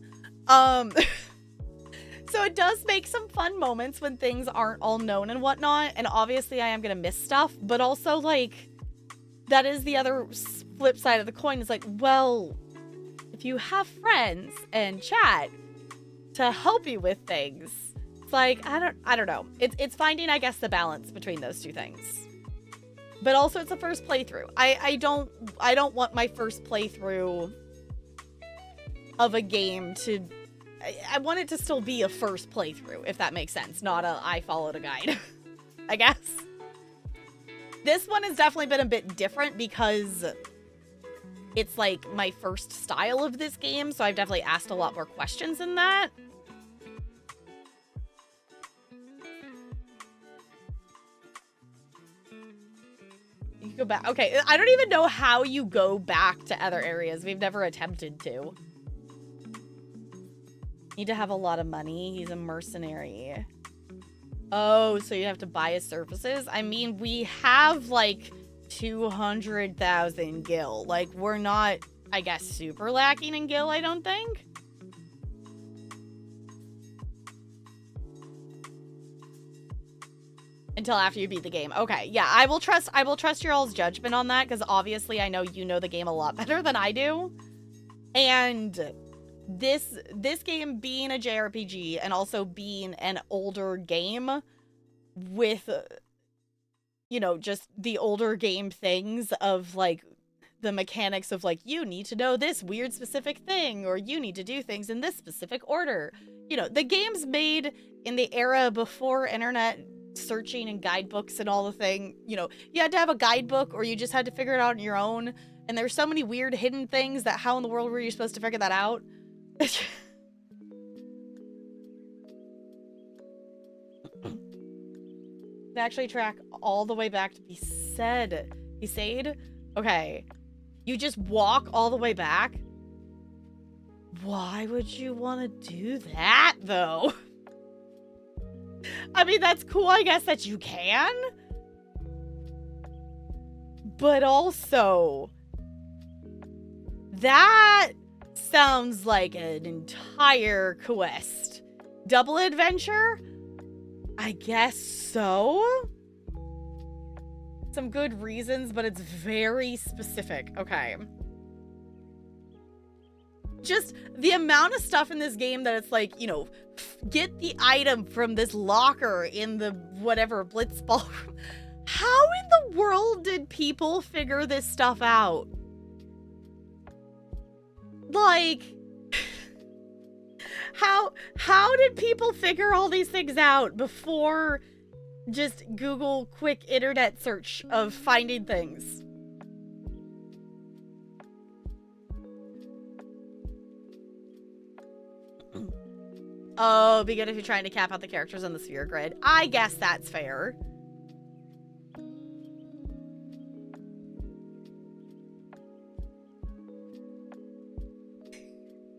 So it does make some fun moments when things aren't all known and whatnot. And obviously I am going to miss stuff, but also, like, that is the other flip side of the coin. Is like, well, if you have friends and chat to help you with things, it's like, I don't know. It's finding, I guess, the balance between those two things. But also it's a first playthrough. I don't want my first playthrough of a game to... I want it to still be a first playthrough, if that makes sense. Not a I followed a guide, I guess. This one has definitely been a bit different because it's like my first style of this game, so I've definitely asked a lot more questions in that. You go back. Okay, I don't even know how you go back to other areas. We've never attempted to. Need to have a lot of money. He's a mercenary. Oh, so you have to buy his services? I mean, we have like 200,000 gil. Like, we're not, I guess, super lacking in gil, I don't think. Until after you beat the game. Okay, yeah, I will trust your all's judgment on that, because obviously I know you know the game a lot better than I do. And this game being a JRPG and also being an older game with, you know, just the older game things of, like, the mechanics of, like, you need to know this weird specific thing, or you need to do things in this specific order. You know, the game's made in the era before internet searching and guidebooks and all the thing. You know, you had to have a guidebook or you just had to figure it out on your own. And there's so many weird hidden things that how in the world were you supposed to figure that out? Actually track all the way back to Besaid. Okay. You just walk all the way back? Why would you want to do that, though? I mean, that's cool, I guess, that you can. But also, that sounds like an entire quest. Double adventure? I guess so. Some good reasons, but it's very specific. Okay. Just the amount of stuff in this game that it's like, you know, get the item from this locker in the whatever Blitzball. How in the world did people figure this stuff out? Like, how did people figure all these things out before just Google quick internet search of finding things? Oh, be good if you're trying to cap out the characters on the sphere grid. I guess that's fair.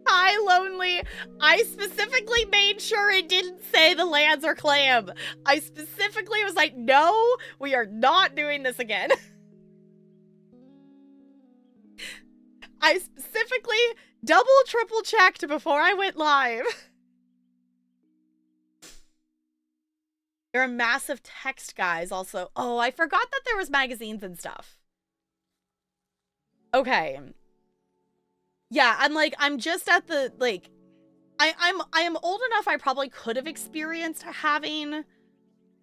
Hi, Lonely. I specifically made sure it didn't say the lands are clam. I specifically was like, no, we are not doing this again. I specifically double, triple checked before I went live. There are massive text guys also. Oh, I forgot that there was magazines and stuff. Okay. Yeah, I'm just at the, like, I am old enough I probably could have experienced having,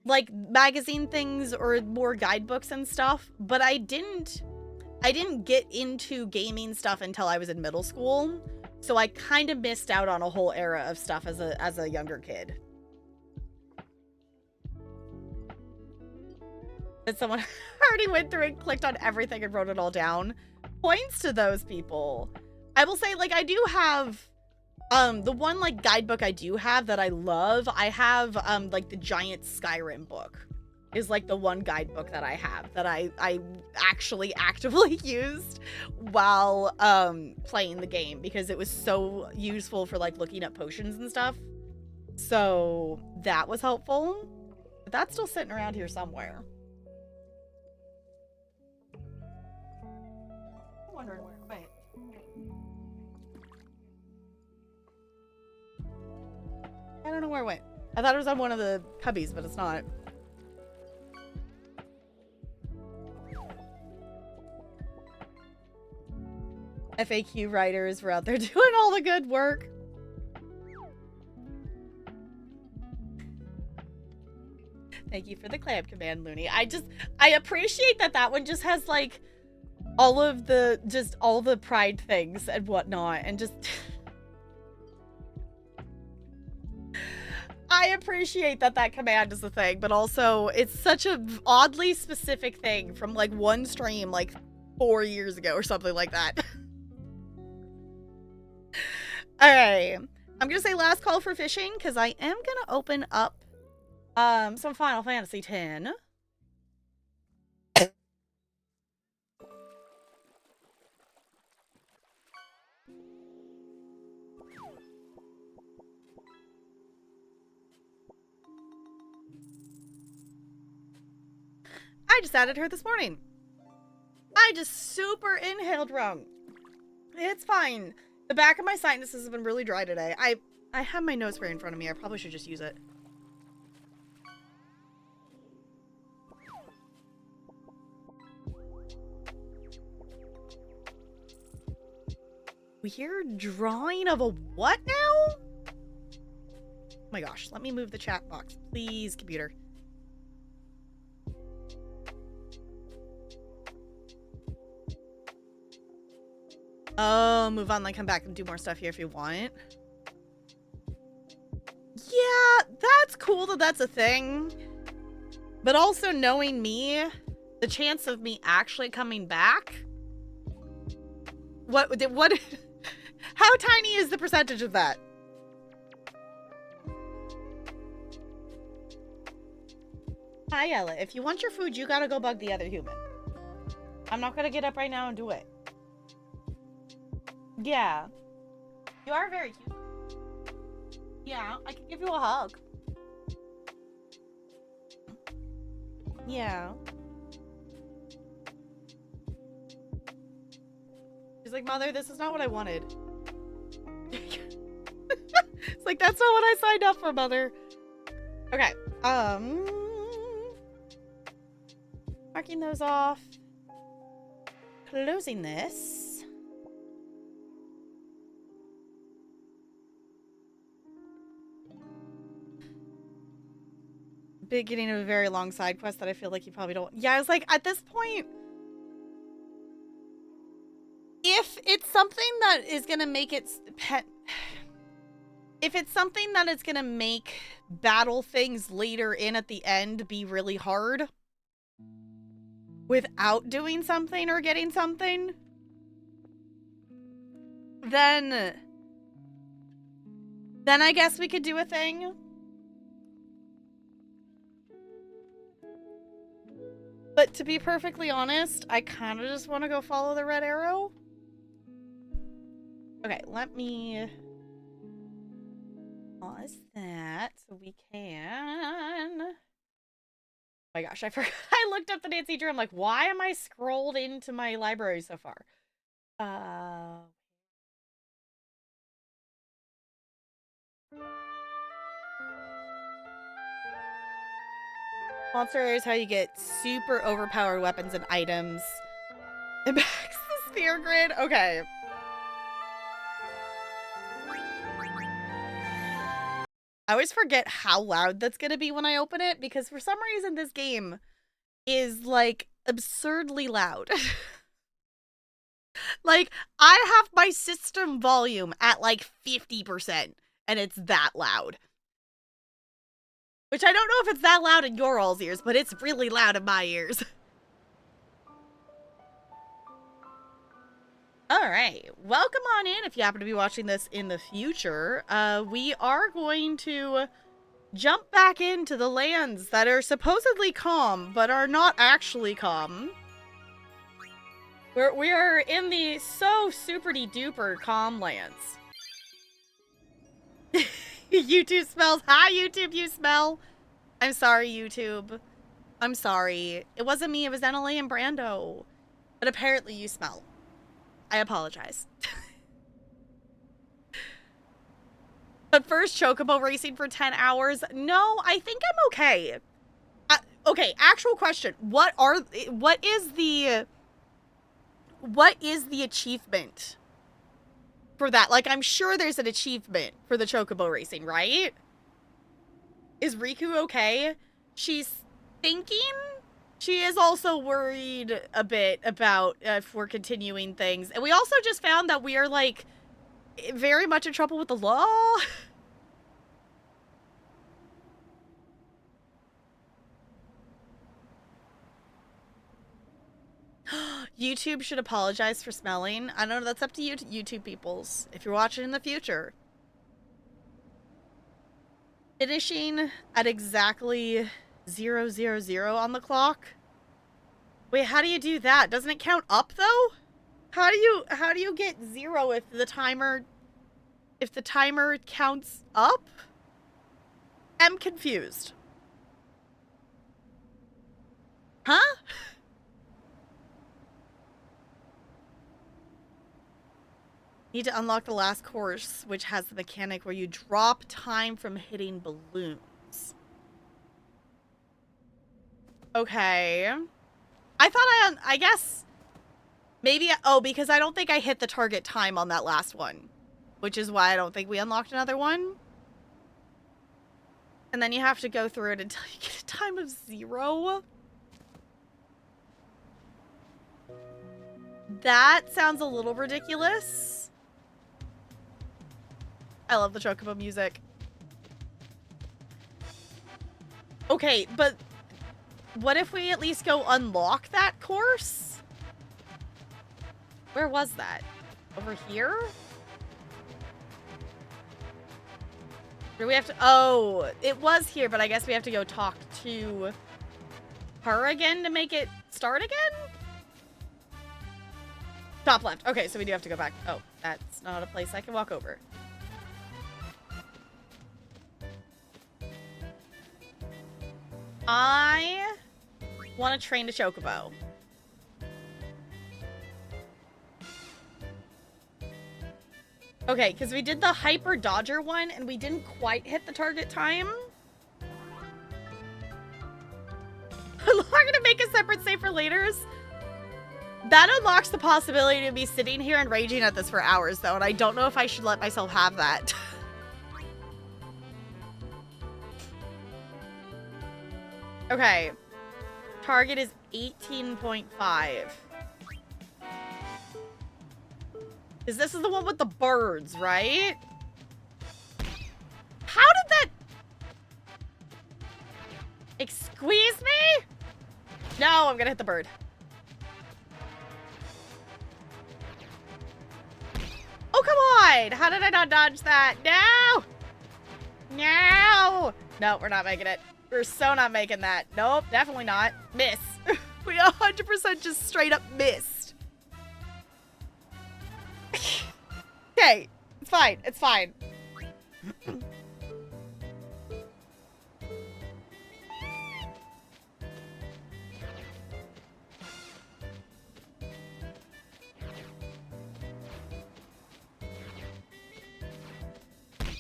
like, magazine things or more guidebooks and stuff, but I didn't get into gaming stuff until I was in middle school, so I kind of missed out on a whole era of stuff as a younger kid. That someone already went through and clicked on everything and wrote it all down. Points to those people. I will say, like, I do have, the one, like, guidebook I do have that I love, I have, like, the giant Skyrim book is, like, the one guidebook that I have that I actually actively used while, playing the game because it was so useful for, like, looking up potions and stuff. So, that was helpful. But that's still sitting around here somewhere. I'm wondering where it went. I don't know where it went. I thought it was on one of the cubbies, but it's not. FAQ writers were out there doing all the good work. Thank you for the clam command, Looney. I appreciate that one just has, like, all the pride things and whatnot, and just... I appreciate that command is a thing, but also, it's such a oddly specific thing from, like, one stream, like, 4 years ago or something like that. Alright. I'm gonna say last call for fishing, because I am gonna open up some Final Fantasy X. I just added her this morning. I just super inhaled wrong. It's fine. The back of my sinuses have been really dry today. I have my nose spray in front of me. I probably should just use it. Weird drawing of a what now? Oh my gosh, let me move the chat box. Please, computer. Oh, move on, then come back and do more stuff here if you want. Yeah, that's cool that that's a thing. But also knowing me, the chance of me actually coming back... What, how tiny is the percentage of that? Hi, Ella. If you want your food, you gotta go bug the other human. I'm not gonna get up right now and do it. Yeah. You are very cute. Yeah, I can give you a hug. Yeah. She's like, Mother, this is not what I wanted. It's like, that's not what I signed up for, Mother. Okay. Marking those off. Closing this. Beginning of a very long side quest that I feel like you probably don't... Yeah, I was like, at this point... If it's something that is gonna make it... If it's something that is gonna make battle things later in at the end be really hard... without doing something or getting something... Then I guess we could do a thing. But to be perfectly honest, I kind of just want to go follow the red arrow. Okay, let me pause that so we can... Oh my gosh, I forgot. I looked up the Nancy Drew. I'm like, why am I scrolled into my library so far? Monster Area is how you get super overpowered weapons and items. It backs the sphere grid? Okay. I always forget how loud that's gonna be when I open it, because for some reason this game is, like, absurdly loud. Like, I have my system volume at, like, 50%, and it's that loud. Which I don't know if it's that loud in your all's ears, but it's really loud in my ears. Alright, welcome on in if you happen to be watching this in the future. We are going to jump back into the lands that are supposedly calm, but are not actually calm. We are in the so super-de-duper calm lands. YouTube smells. Hi, YouTube, you smell. I'm sorry, YouTube. I'm sorry. It wasn't me, it was NLA and Brando. But apparently you smell. I apologize. But first, Chocobo racing for 10 hours? No, I think I'm okay. Okay, actual question. What is the achievement for that? Like, I'm sure there's an achievement for the Chocobo racing, right? Is Riku okay? She's thinking she is also worried a bit about if we're continuing things. And we also just found that we are, like, very much in trouble with the law. YouTube should apologize for smelling. I don't know, that's up to you, YouTube peoples, if you're watching in the future. Finishing at exactly 0:00 on the clock. Wait, how do you do that? Doesn't it count up though? How do you get 0 if the timer counts up? I'm confused. Huh? Need to unlock the last course, which has the mechanic where you drop time from hitting balloons. Okay. I thought I guess maybe, oh, because I don't think I hit the target time on that last one, which is why I don't think we unlocked another one. And then you have to go through it until you get a time of 0. That sounds a little ridiculous. I love the Chocobo music. Okay, but what if we at least go unlock that course? Where was that? Over here? Do we have to... Oh, it was here, but I guess we have to go talk to her again to make it start again? Top left. Okay, so we do have to go back. Oh, that's not a place I can walk over. I want to train a Chocobo. Okay, because we did the Hyper Dodger one and we didn't quite hit the target time. I'm not going to make a separate save for laters. That unlocks the possibility to be sitting here and raging at this for hours, though, and I don't know if I should let myself have that. Okay. Target is 18.5. Because this is the one with the birds, right? How did that... Squeeze me? No, I'm gonna hit the bird. Oh, come on! How did I not dodge that? No! No! No, we're not making it. We're so not making that. Nope, definitely not. Miss. We 100% just straight up missed. Okay, it's fine. It's fine.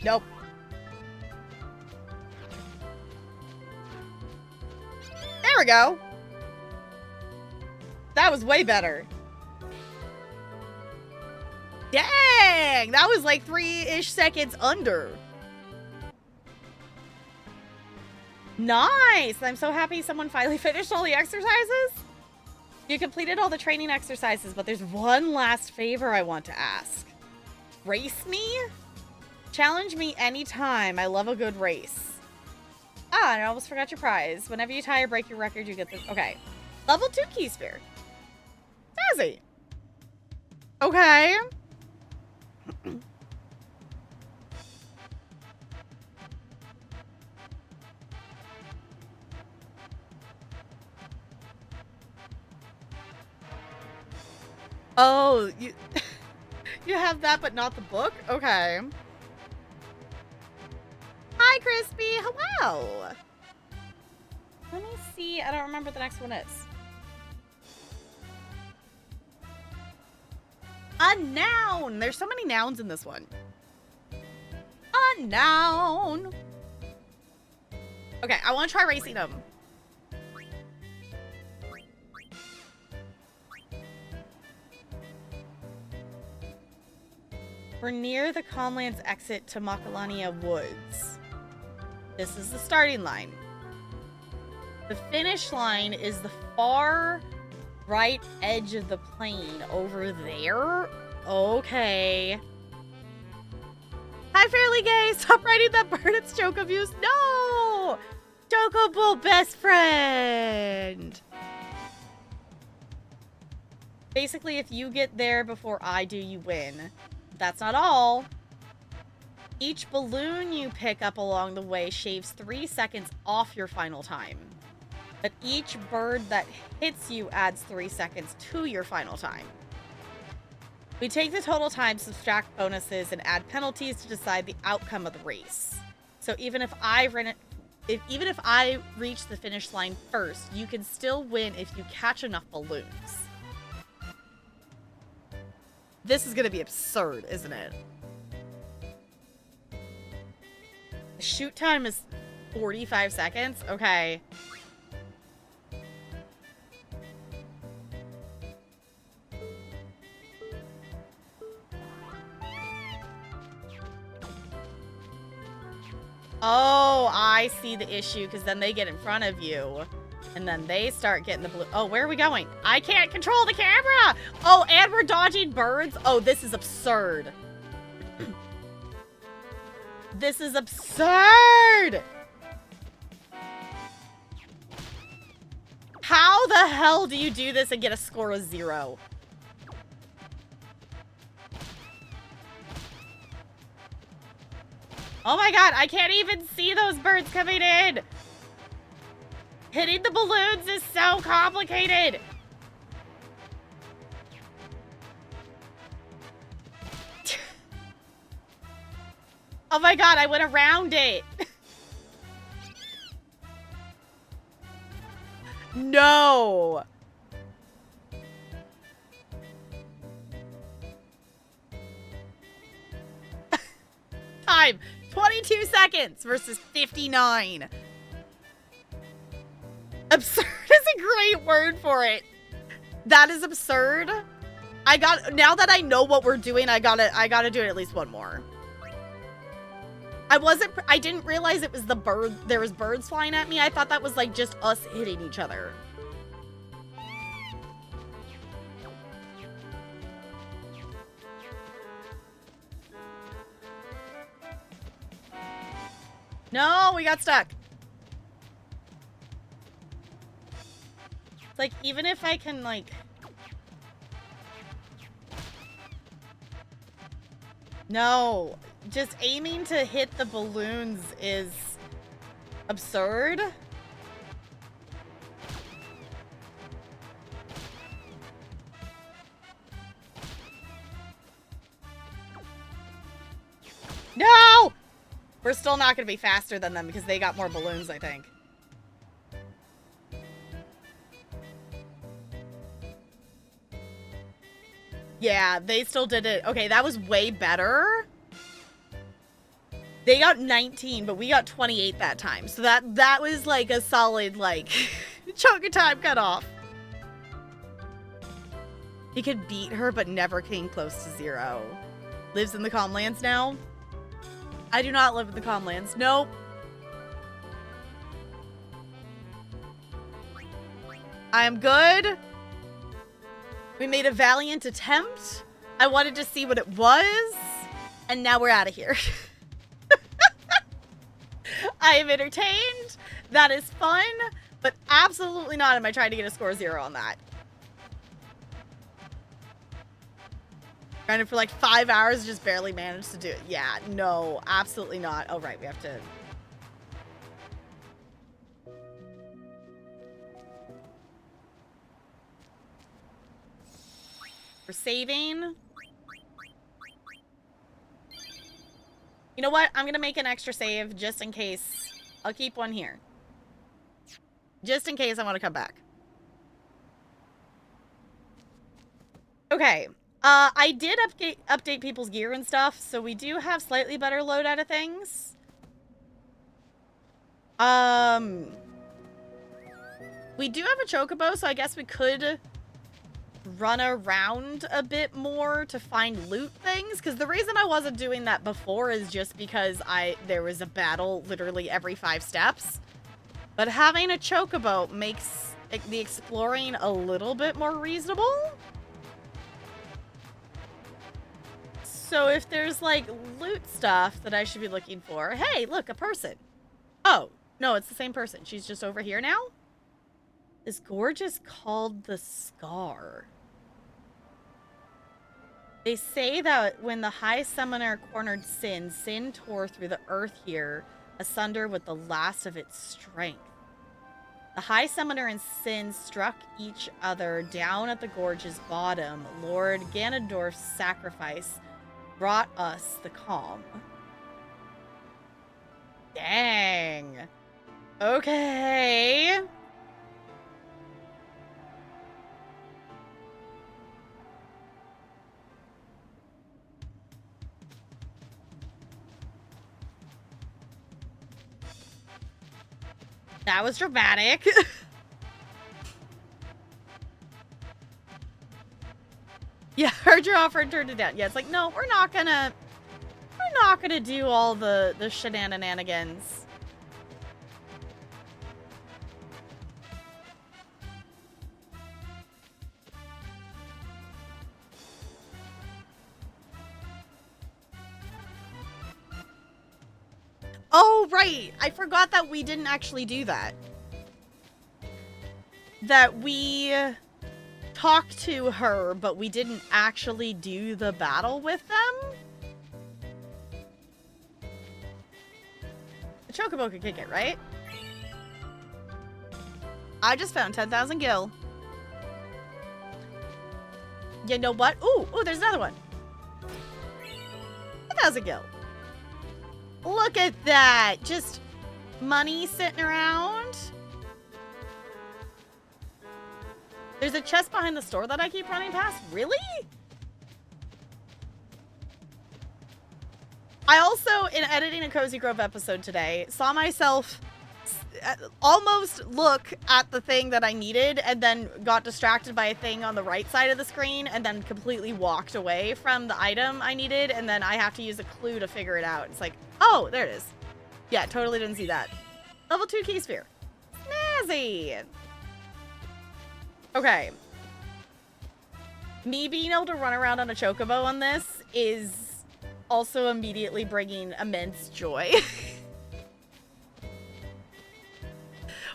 Nope. There we go. That was way better. Dang! That was like 3-ish seconds under. Nice! I'm so happy someone finally finished all the exercises. You completed all the training exercises, but there's one last favor I want to ask. Race me? Challenge me anytime. I love a good race. Ah, and I almost forgot your prize. Whenever you tie or break your record, you get this. Okay. Level 2 key sphere. Snazzy. Okay. Oh, you you have that but not the book? Okay. Hi, Crispy. Hello. Let me see. I don't remember what the next one is. A noun. There's so many nouns in this one. A noun. Okay, I want to try racing them. We're near the Conlands exit to Macalania Woods. This is the starting line. The finish line is the far right edge of the plane over there. Okay. Hi, Fairly Gay. Stop riding that bird. It's Chocobu's. No! Chocobo best friend. Basically, if you get there before I do, you win. That's not all. Each balloon you pick up along the way shaves 3 seconds off your final time. But each bird that hits you adds 3 seconds to your final time. We take the total time, subtract bonuses, and add penalties to decide the outcome of the race. So even if I reach the finish line first, you can still win if you catch enough balloons. This is gonna be absurd, isn't it? The shoot time is 45 seconds? Okay. Oh, I see the issue, because then they get in front of you. And then they start getting the blue. Oh, where are we going? I can't control the camera! Oh, and we're dodging birds? Oh, this is absurd. This is absurd! How the hell do you do this and get a score of 0? Oh my god, I can't even see those birds coming in! Hitting the balloons is so complicated! Oh my god, I went around it! No! Time! 22 seconds versus 59. Absurd is a great word for it. That is absurd. Now that I know what we're doing, I gotta do it at least one more. I didn't realize it was the bird. There was birds flying at me. I thought that was like just us hitting each other. No, we got stuck. It's like, even if I can, like... No. Just aiming to hit the balloons is absurd. No! We're still not going to be faster than them because they got more balloons, I think. Yeah, they still did it. Okay, that was way better. They got 19, but we got 28 that time. So that was like a solid, like, chunk of time cut off. He could beat her, but never came close to 0. Lives in the Calmlands now? I do not live in the Calmlands. Nope. I am good. We made a valiant attempt. I wanted to see what it was. And now we're out of here. I am entertained. That is fun. But absolutely not am I trying to get a score 0 on that. Grinded for like 5 hours, just barely managed to do it. Yeah, no, absolutely not. Oh, right, we have to... We're saving. You know what? I'm gonna make an extra save just in case. I'll keep one here. Just in case I want to come back. Okay. I did update people's gear and stuff, so we do have slightly better loadout of things. We do have a chocobo, so I guess we could run around a bit more to find loot things, because the reason I wasn't doing that before is just because there was a battle literally every 5 steps. But having a chocobo makes the exploring a little bit more reasonable. So if there's, like, loot stuff that I should be looking for... Hey, look, a person. Oh, no, it's the same person. She's just over here now? This gorge is called the Scar. They say that when the High Summoner cornered Sin, Sin tore through the earth here, asunder with the last of its strength. The High Summoner and Sin struck each other down at the gorge's bottom. Lord Ganondorf's sacrifice brought us the calm. Dang. Okay. That was dramatic. Yeah, heard your offer and turned it down. Yeah, it's like, no, we're not gonna do all the shenanigans. Oh, right. I forgot that we didn't actually do that. That we talked to her, but we didn't actually do the battle with them. The chocobo could kick it, right? I just found 10,000 gil. You know what? Ooh, there's another one. 10,000 gil. Look at that. Just money sitting around. There's a chest behind the store that I keep running past. Really? I also, in editing a Cozy Grove episode today, saw myself almost look at the thing that I needed and then got distracted by a thing on the right side of the screen and then completely walked away from the item I needed, and then I have to use a clue to figure it out. It's like, oh, there it is. Yeah, totally didn't see that. Level 2 key sphere. Snazzy! Okay. Me being able to run around on a chocobo on this is also immediately bringing immense joy.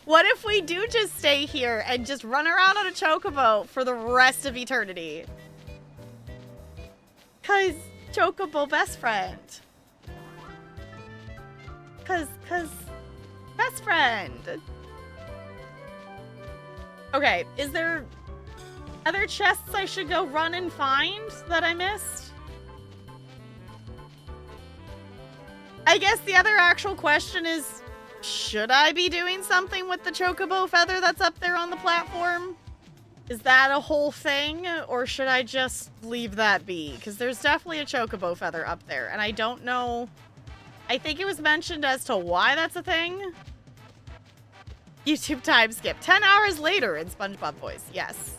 What if we do just stay here and just run around on a chocobo for the rest of eternity? 'Cause chocobo best friend. 'Cause best friend. Okay, is there other chests I should go run and find that I missed? I guess the other actual question is, should I be doing something with the chocobo feather that's up there on the platform? Is that a whole thing, or should I just leave that be? Because there's definitely a chocobo feather up there, and I don't know. I think it was mentioned as to why that's a thing. YouTube time skip. 10 hours later in SpongeBob voice. Yes.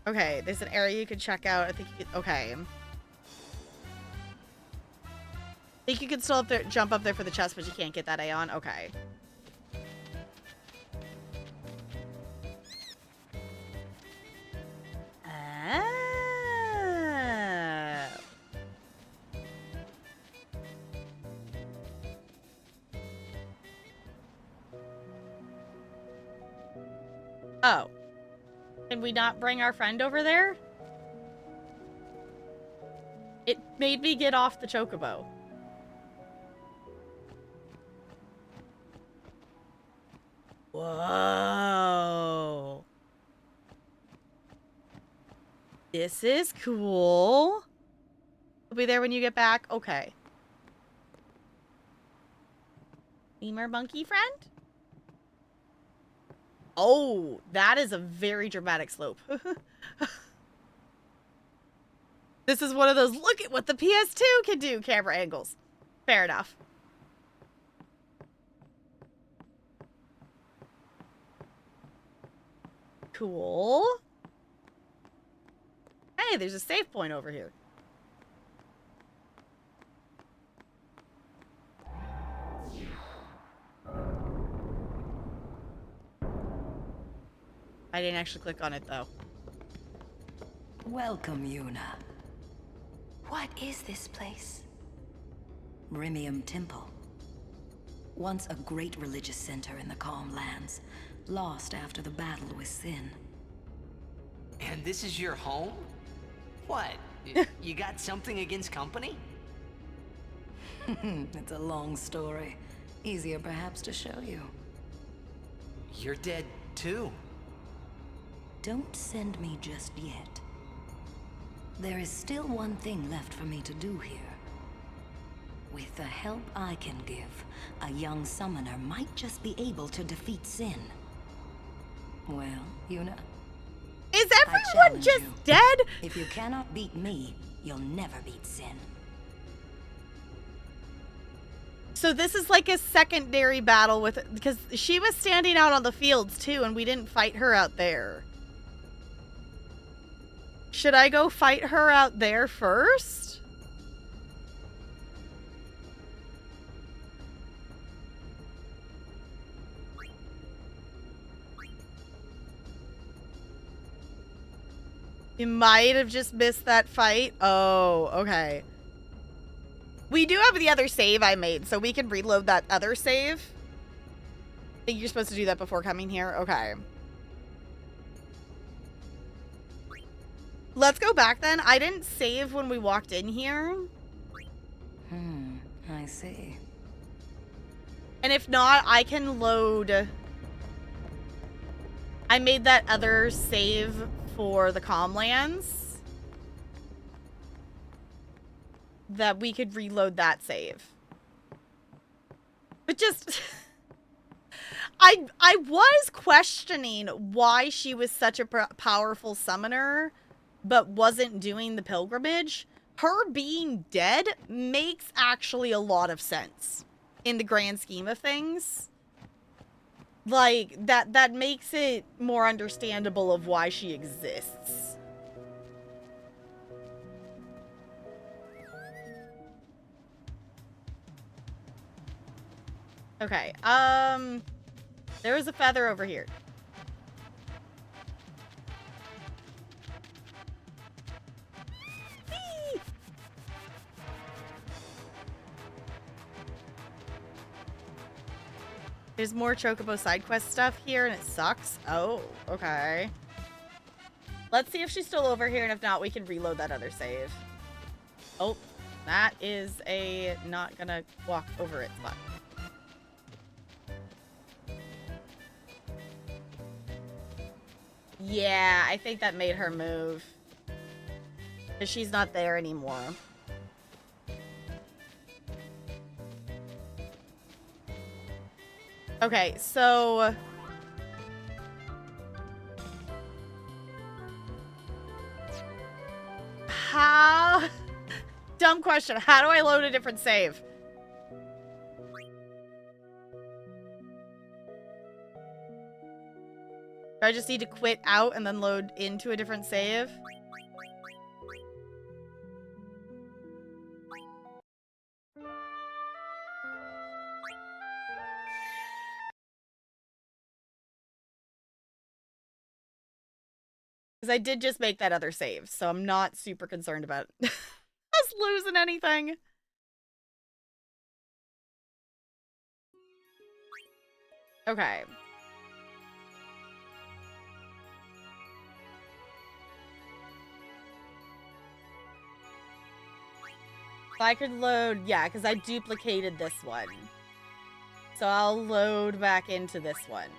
Okay, there's an area you could check out. I think you could, okay. I think you could still up there, jump up there for the chest, but you can't get that Aeon. Okay. Oh. Did we not bring our friend over there? It made me get off the chocobo. Whoa. This is cool. We'll be there when you get back. Okay. Lemur monkey friend? Oh, that is a very dramatic slope. This is one of those, look at what the PS2 can do camera angles. Fair enough. Cool. Hey, there's a save point over here. I didn't actually click on it, though. Welcome, Yuna. What is this place? Rimium Temple. Once a great religious center in the Calm Lands, lost after the battle with Sin. And this is your home? What? You got something against company? It's a long story. Easier perhaps to show you. You're dead too. Don't send me just yet. There is still one thing left for me to do here. With the help I can give, a young summoner might just be able to defeat Sin. Well, Yuna, Is I everyone challenge just you. dead? If you cannot beat me, you'll never beat Sin. So this is like a secondary battle with, because she was standing out on the fields too, and we didn't fight her out there. Should I go fight her out there first? You might have just missed that fight. Oh, okay. We do have the other save I made, so we can reload that other save. I think you're supposed to do that before coming here. Okay. Let's go back then. I didn't save when we walked in here. I see. And if not, I can load... I made that other save for the Calmlands. That we could reload that save. But just... I was questioning why she was such a powerful summoner, but wasn't doing the pilgrimage. Her being dead makes actually a lot of sense in the grand scheme of things. Like, that makes it more understandable of why she exists. Okay, there was a feather over here. Whee! There's more Chocobo side quest stuff here, and it sucks. Oh, okay. Let's see if she's still over here, and if not, we can reload that other save. Oh, that is a not gonna walk over it spot. Yeah, I think that made her move. Because she's not there anymore. Okay, so... How... Dumb question. How do I load a different save? Do I just need to quit out and then load into a different save? Because I did just make that other save, so I'm not super concerned about us losing anything. Okay. If I could load, yeah, because I duplicated this one. So I'll load back into this one.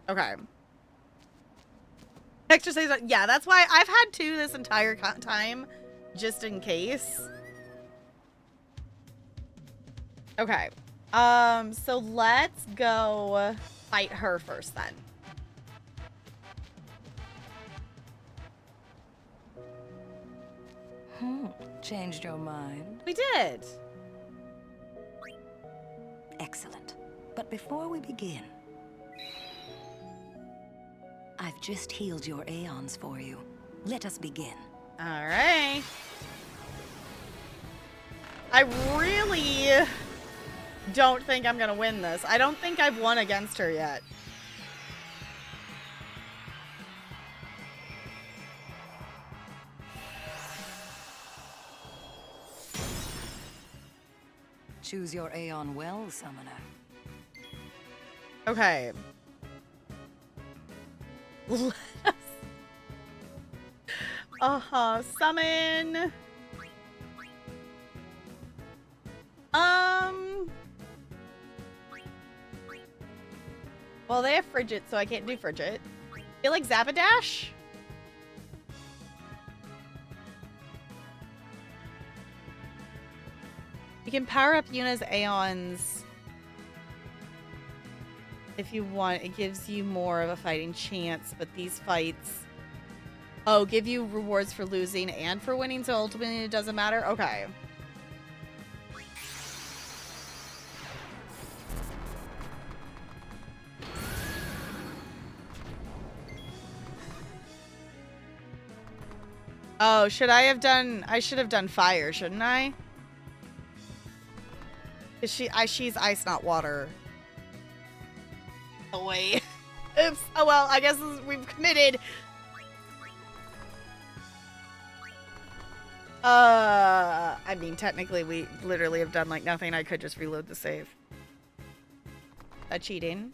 Okay. Exercise, yeah, that's why I've had two this entire time, just in case. Okay. So let's go fight her first then. Changed your mind? We did. Excellent. But before we begin, I've just healed your Aeons for you. Let us begin. All right. I really don't think I'm gonna win this. I don't think I've won against her yet. Choose your Aeon well, summoner. Okay. Let us... Summon... Well, they have Frigid, so I can't do Frigid. I feel like Zapadash? You can power up Yuna's Aeons if you want. It gives you more of a fighting chance, but these fights... Oh, give you rewards for losing and for winning, so ultimately it doesn't matter? Okay. Oh, should I have done... I should have done fire, shouldn't I? Is she's ice, not water. Oh, wait. Oops. Oh, well, I guess we've committed. I mean, technically, we literally have done, like, nothing. I could just reload the save. Cheating.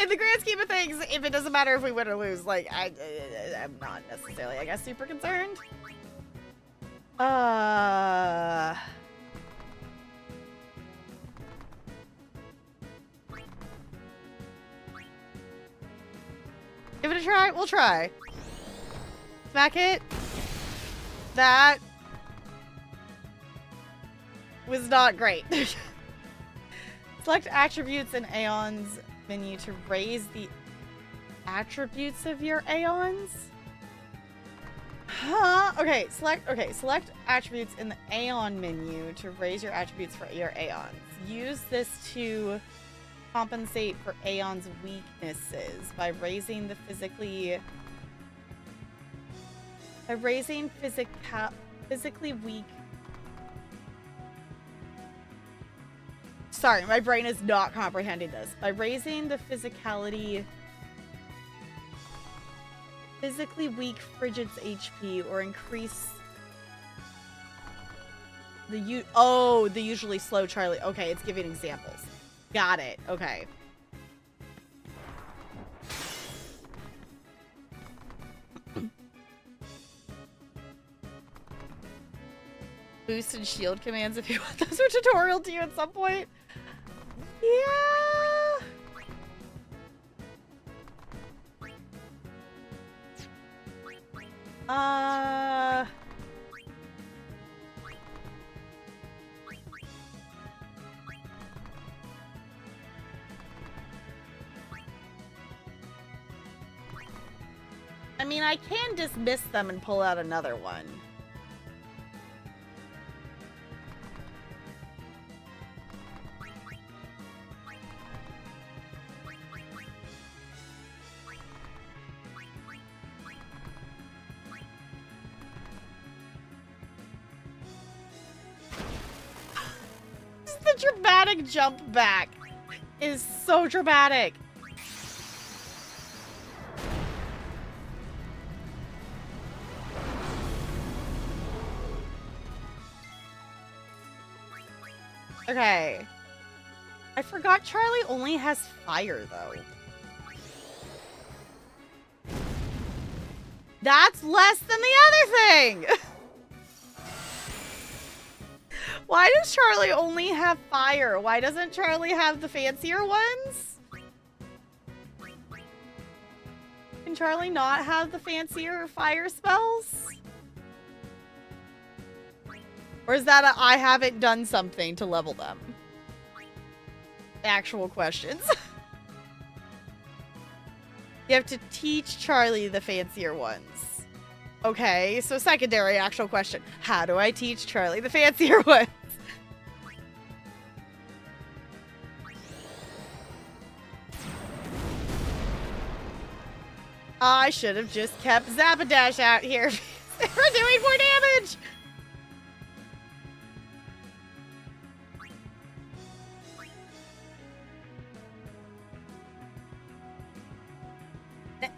In the grand scheme of things, if it doesn't matter if we win or lose, like, I'm not necessarily, I guess, super concerned. Give it a try. We'll try. Smack it. That was not great. Select attributes in Aeon's menu to raise the attributes of your Aeons. Huh? Okay, select attributes in the Aeon menu to raise your attributes for your Aeons. Use this to compensate for Aeon's weaknesses by raising the physically weak. Sorry, my brain is not comprehending this. By raising the physically weak Frigid's HP or increase the usually slow Charlie. Okay, it's giving examples. Got it. Okay. Boost and shield commands if you want those are tutorial to you at some point. Yeah. I mean, I can dismiss them and pull out another one. The dramatic jump back is so dramatic. Okay. I forgot Charlie only has fire, though. That's less than the other thing! Why does Charlie only have fire? Why doesn't Charlie have the fancier ones? Can Charlie not have the fancier fire spells? Or is that I haven't done something to level them? Actual questions. You have to teach Charlie the fancier ones. Okay, so secondary actual question. How do I teach Charlie the fancier ones? I should have just kept Zapadash out here. They were doing more damage.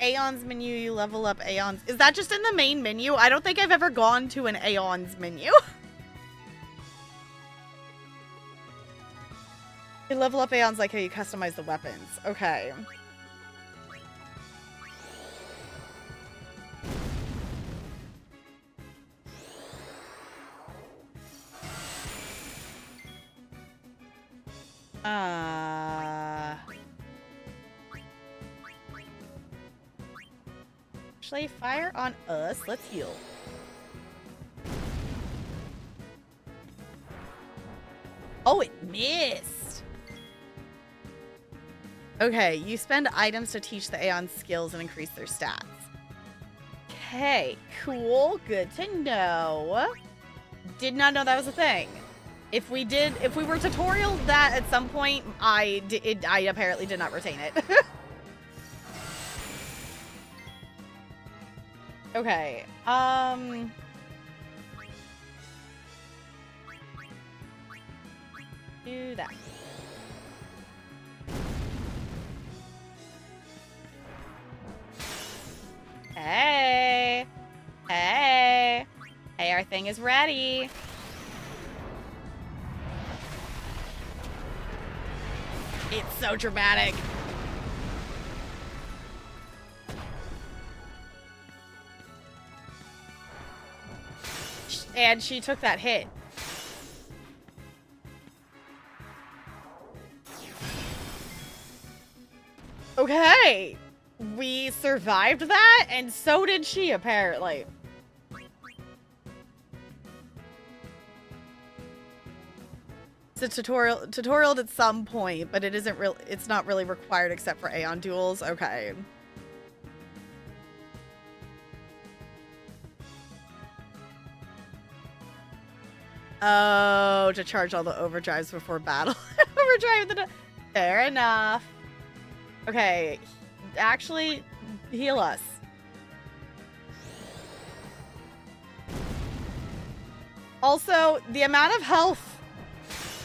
Aeon's menu, you level up Aeon's. Is that just in the main menu? I don't think I've ever gone to an Aeon's menu. You level up Aeon's like how you customize the weapons. Okay. Actually, fire on us. Let's heal. Oh, it missed. Okay, you spend items to teach the Aeon skills and increase their stats. Okay, cool. Good to know. Did not know that was a thing. If we were tutorialed that at some point, I apparently did not retain it. Okay, do that. Hey! Hey! Hey, our thing is ready. It's so dramatic. And she took that hit. Okay. We survived that, and so did she, apparently. It's a tutorialed at some point, but it isn't real. It's not really required except for Aeon duels. Okay. Oh, to charge all the overdrives before battle. Overdrive the... Fair enough. Okay. Actually, heal us. Also, the amount of health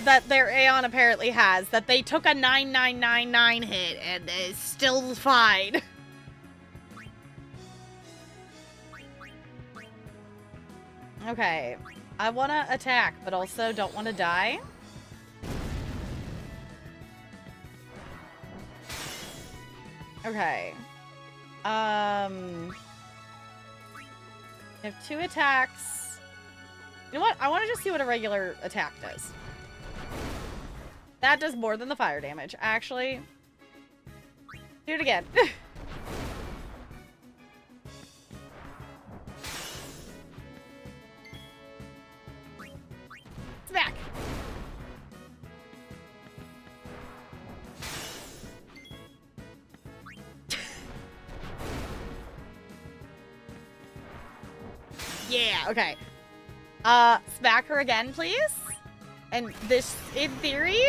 that their Aeon apparently has, that they took a 9999 hit and is still fine. Okay. I want to attack, but also don't want to die. Okay. I have 2 attacks. You know what? I want to just see what a regular attack does. That does more than the fire damage, actually. Do it again. Smack! Yeah, okay. Smack her again, please. And this, in theory...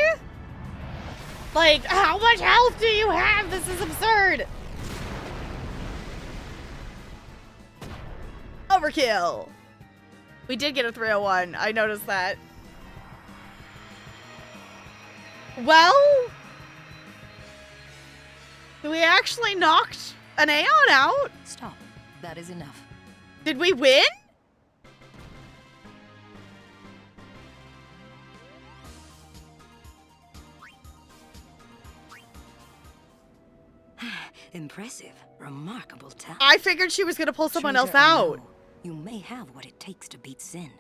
Like, how much health do you have? This is absurd! Overkill! We did get a 301. I noticed that. Well... We actually knocked an Aeon out. Stop. That is enough. Did we win? Impressive. Remarkable talent. I figured she was gonna pull someone else Traitor or out. no, you may have what it takes to beat Sin.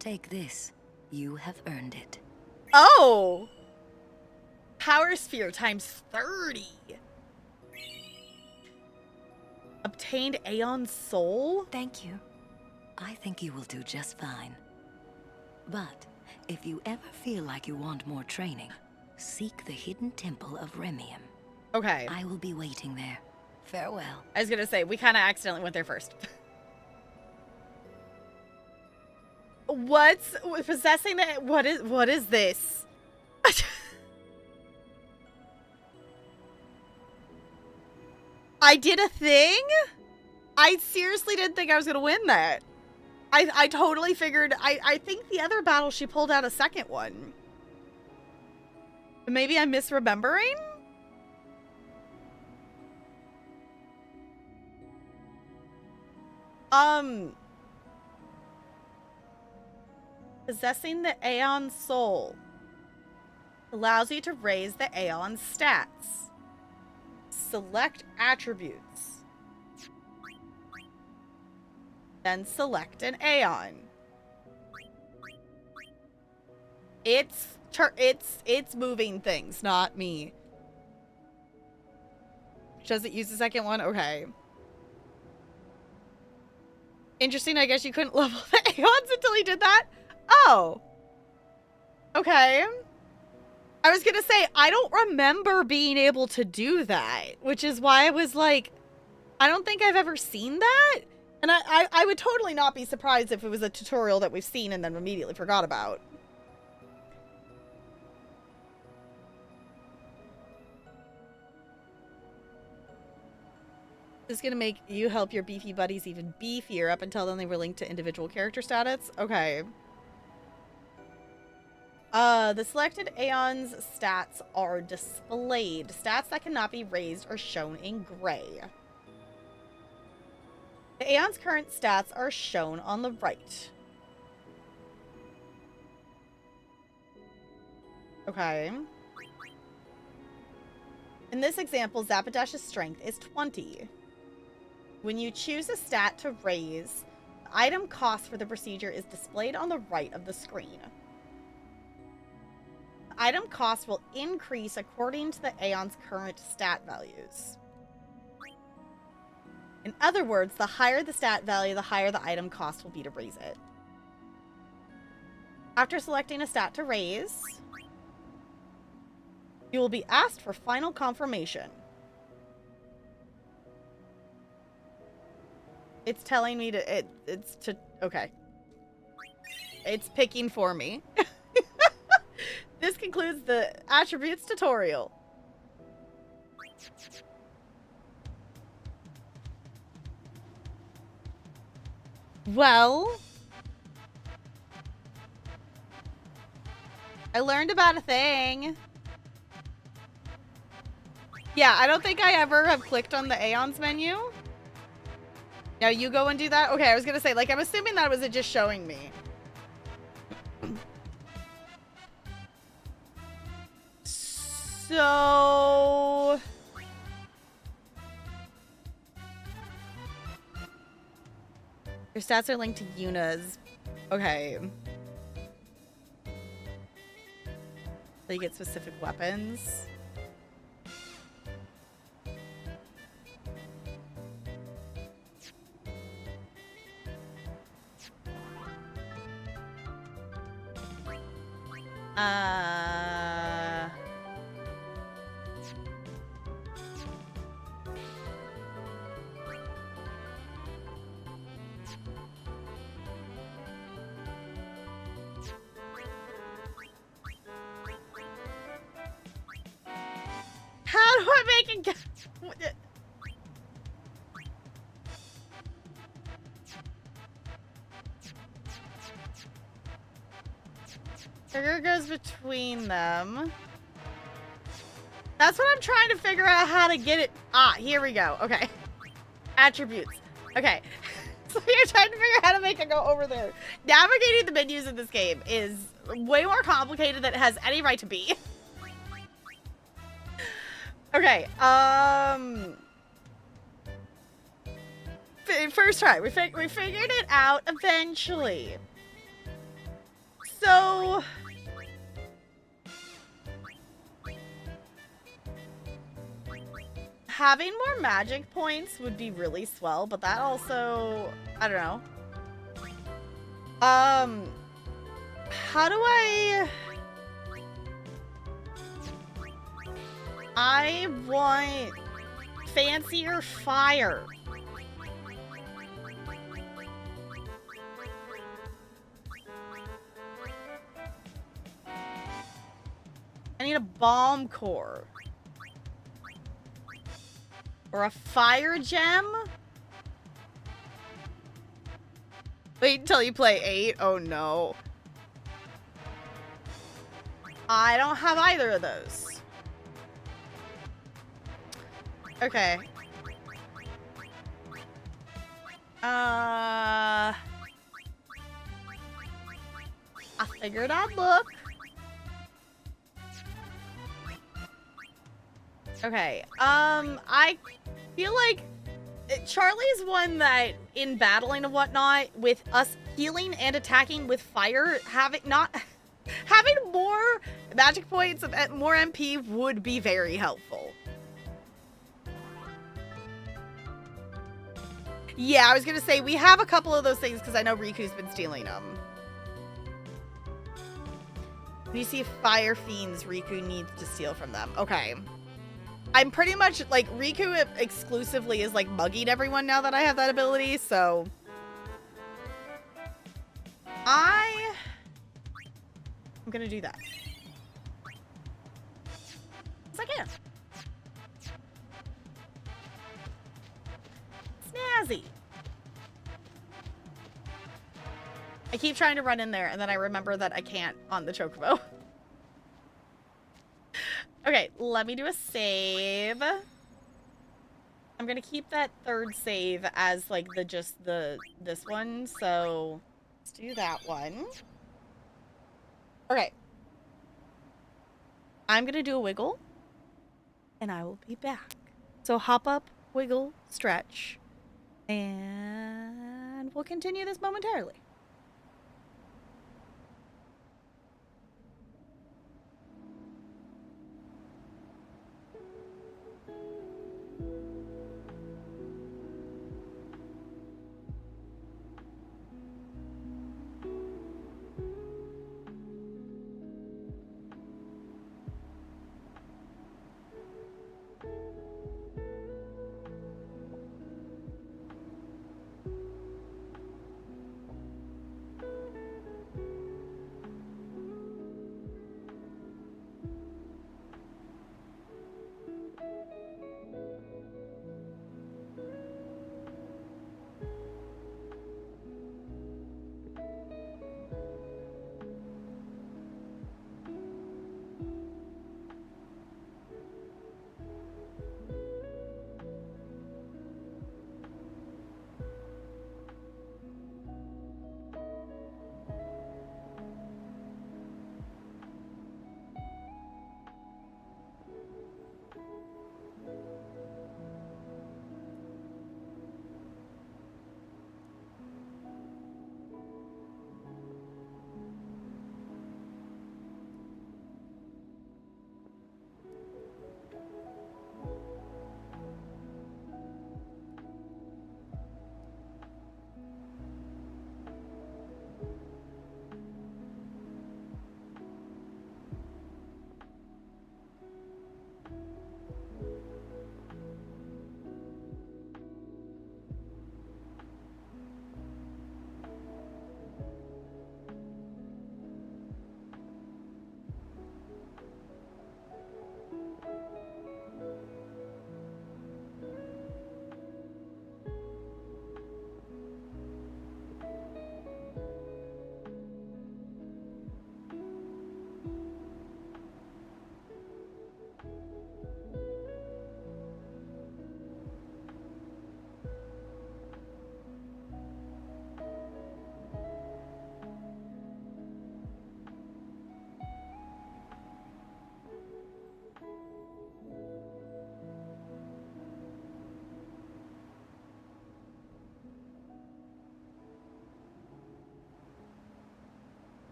Take this. You have earned it. Oh! Power Sphere times 30. Obtained Aeon Soul? Thank you. I think you will do just fine. But if you ever feel like you want more training, seek the hidden temple of Remium. Okay. I will be waiting there. Farewell. I was gonna say, we kind of accidentally went there first. What's possessing the... What is this? I did a thing? I seriously didn't think I was gonna win that. I totally figured... I think the other battle she pulled out a second one. Maybe I'm misremembering? Possessing the Aeon Soul allows you to raise the Aeon stats. Select attributes. Then select an Aeon. It's moving things, not me. Does it use the second one? Okay. Interesting, I guess you couldn't level the Aeons until he did that? Oh. Okay. I was gonna say, I don't remember being able to do that, which is why I was like, I don't think I've ever seen that. And I would totally not be surprised if it was a tutorial that we've seen and then immediately forgot about. This is gonna make you help your beefy buddies even beefier. Up until then, they were linked to individual character stats. Okay. The selected Aeon's stats are displayed. Stats that cannot be raised are shown in gray. The Aeon's current stats are shown on the right. Okay. In this example, Zappadash's strength is 20. When you choose a stat to raise, the item cost for the procedure is displayed on the right of the screen. The item cost will increase according to the Aeon's current stat values. In other words, the higher the stat value, the higher the item cost will be to raise it. After selecting a stat to raise, you will be asked for final confirmation. It's telling me to, okay. It's picking for me. This concludes the attributes tutorial. Well, I learned about a thing. Yeah, I don't think I ever have clicked on the Aeons menu. Now you go and do that? Okay, I was gonna say, like, I'm assuming that was it just showing me. So... your stats are linked to Yuna's. Okay. So you get specific weapons. How do I make it? Trigger goes between them. That's what I'm trying to figure out how to get it. Ah, here we go. Okay. Attributes. Okay. So you're trying to figure out how to make it go over there. Navigating the menus in this game is way more complicated than it has any right to be. Okay, first try. We figured it out eventually. So... having more magic points would be really swell, but that also... I don't know. How do I want fancier fire. I need a bomb core. Or a fire gem? Wait until you play 8? Oh no. I don't have either of those. Okay. I figured I'd look. Okay. I feel like Charlie's one that in battling and whatnot, with us healing and attacking with fire, having more magic points, more MP would be very helpful. Yeah, I was gonna say we have a couple of those things because I know Riku's been stealing them. When you see fire fiends, Riku needs to steal from them. Okay. I'm pretty much, like, Riku exclusively is, like, mugging everyone now that I have that ability, so... I'm gonna do that. Yes, I can. Snazzy. I keep trying to run in there, and then I remember that I can't on the Chocobo. Okay, let me do a save. I'm gonna keep that third save as like this one, so let's do that one. Okay. I'm gonna do a wiggle, and I will be back. So hop up, wiggle, stretch, and we'll continue this momentarily.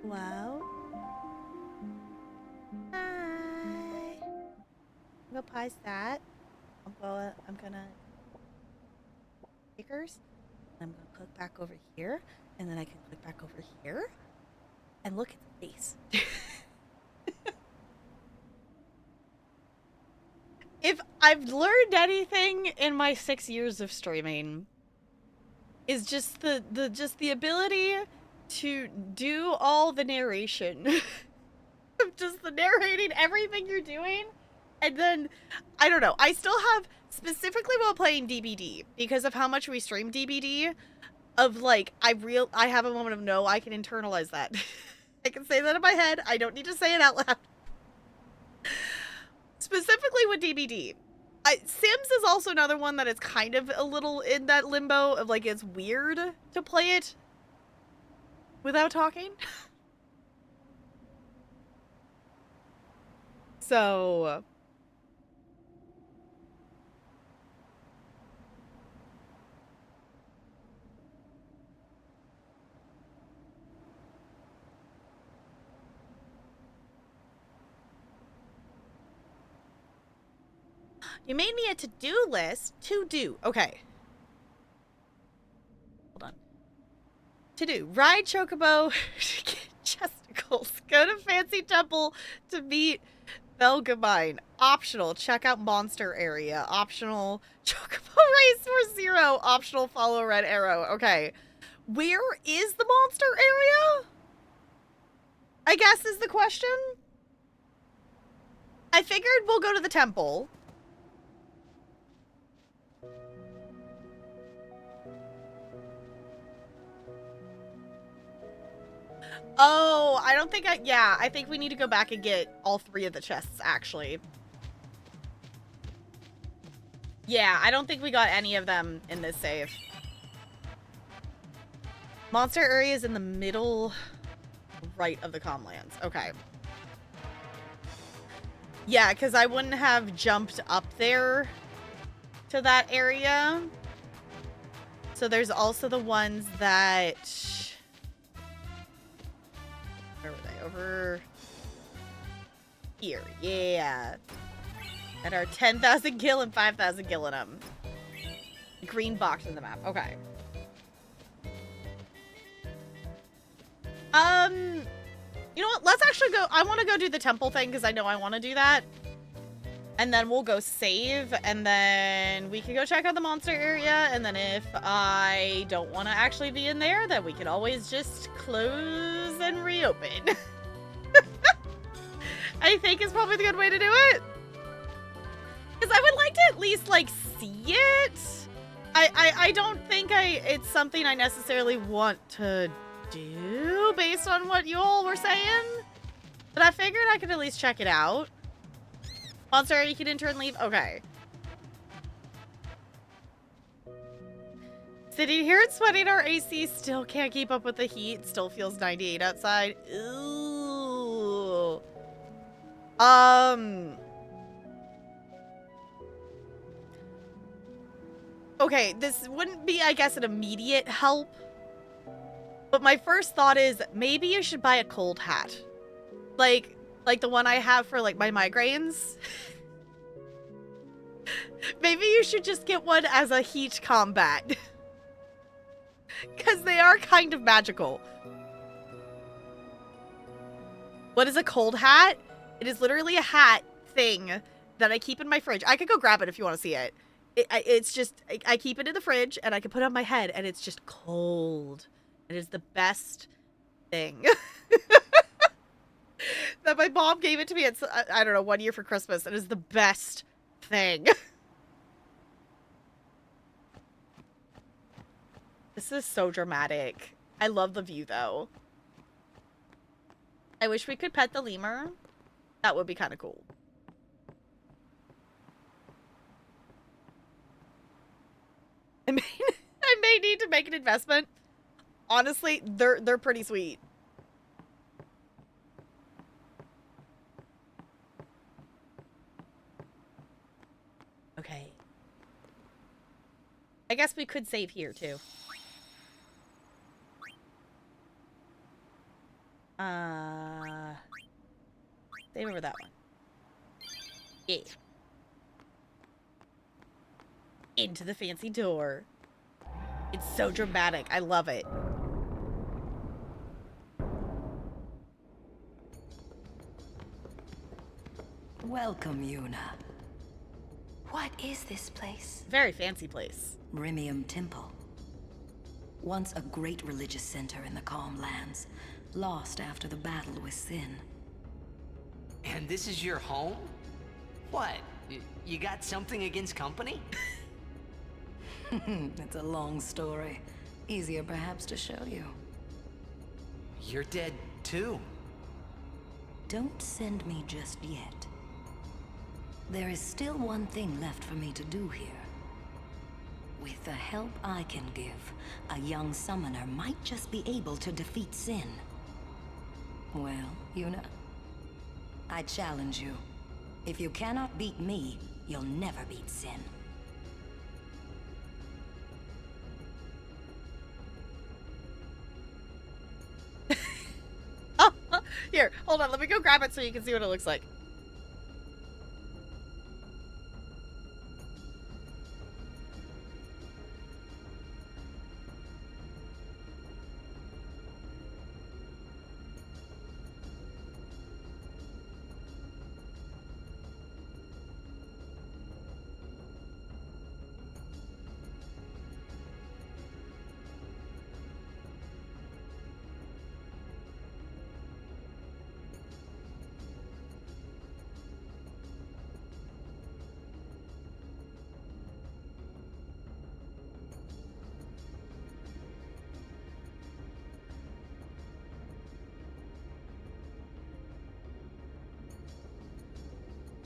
Hello? Hi. I'm gonna pause that. I'm gonna stickers. I'm gonna click back over here, and then I can click back over here and look at the face. If I've learned anything in my 6 years of streaming, is just the ability to do all the narration. Just the narrating everything you're doing. And then, I don't know, I still have, specifically while playing DBD, because of how much we stream DBD, of like, I have a moment of no, I can internalize that. I can say that in my head, I don't need to say it out loud. Specifically with DBD. Sims is also another one that is kind of a little in that limbo of like, it's weird to play it without talking. So... You made me a to-do list. To do. Okay. Hold on. To do. Ride Chocobo to get chesticles. Go to Fancy Temple to meet Belgamine. Optional. Check out Monster Area. Optional. Chocobo Race for 0. Optional. Follow Red Arrow. Okay. Where is the monster area? I guess is the question. I figured we'll go to the temple. Oh, I don't think yeah, I think we need to go back and get all 3 of the chests, actually. Yeah, I don't think we got any of them in this save. Monster area is in the middle right of the Comlands. Okay. Yeah, because I wouldn't have jumped up there to that area. So there's also the ones that... Where were they? Over here. Yeah. That are 10,000 gil and 5,000 gil in them. Green box in the map. Okay. You know what? Let's actually go. I want to go do the temple thing because I know I want to do that. And then we'll go save, and then we can go check out the monster area, and then if I don't want to actually be in there, then we can always just close and reopen. I think is probably the good way to do it. Because I would like to at least, like, see it. I don't think it's something I necessarily want to do based on what you all were saying. But I figured I could at least check it out. Monster, you can enter and leave? Okay. Sitting here and sweating our AC, still can't keep up with the heat. Still feels 98 outside. Ooh. Okay, this wouldn't be, I guess, an immediate help. But my first thought is, maybe you should buy a cold hat. Like the one I have for, like, my migraines. Maybe you should just get one as a heat combat. Because they are kind of magical. What is a cold hat? It is literally a hat thing that I keep in my fridge. I could go grab it if you want to see it. It's just, I keep it in the fridge and I can put it on my head and it's just cold. It is the best thing. That my mom gave it to me at, I don't know, 1 year for Christmas. It is the best thing. This is so dramatic. I love the view, though. I wish we could pet the lemur. That would be kind of cool. I may need to make an investment. Honestly, they're pretty sweet. Okay. I guess we could save here, too. Stay over that one. Yeah. Into the fancy door. It's so dramatic. I love it. Welcome, Yuna. What is this place? Very fancy place. Rimium Temple. Once a great religious center in the Calm Lands, lost after the battle with Sin. And this is your home? What? You got something against company? It's a long story. Easier perhaps to show you. You're dead too. Don't send me just yet. There is still one thing left for me to do here. With the help I can give, a young summoner might just be able to defeat Sin. Well, Yuna, I challenge you. If you cannot beat me, you'll never beat Sin. Here, hold on. Let me go grab it so you can see what it looks like.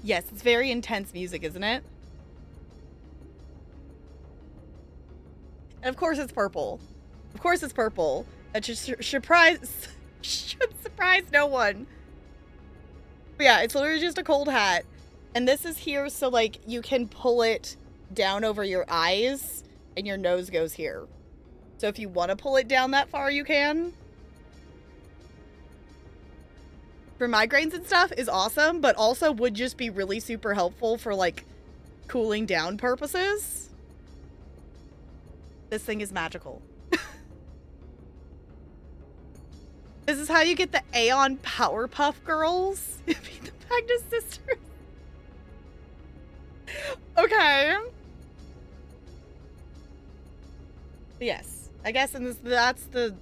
Yes, it's very intense music, isn't it? And of course it's purple. Of course it's purple. That should surprise no one. But yeah, it's literally just a cold hat. And this is here so like you can pull it down over your eyes and your nose goes here. So if you want to pull it down that far, you can. For migraines and stuff is awesome, but also would just be really super helpful for like cooling down purposes. This thing is magical. This is how you get the Aeon Powerpuff Girls. Be the Magnus Sisters. Okay. Yes. I guess that's the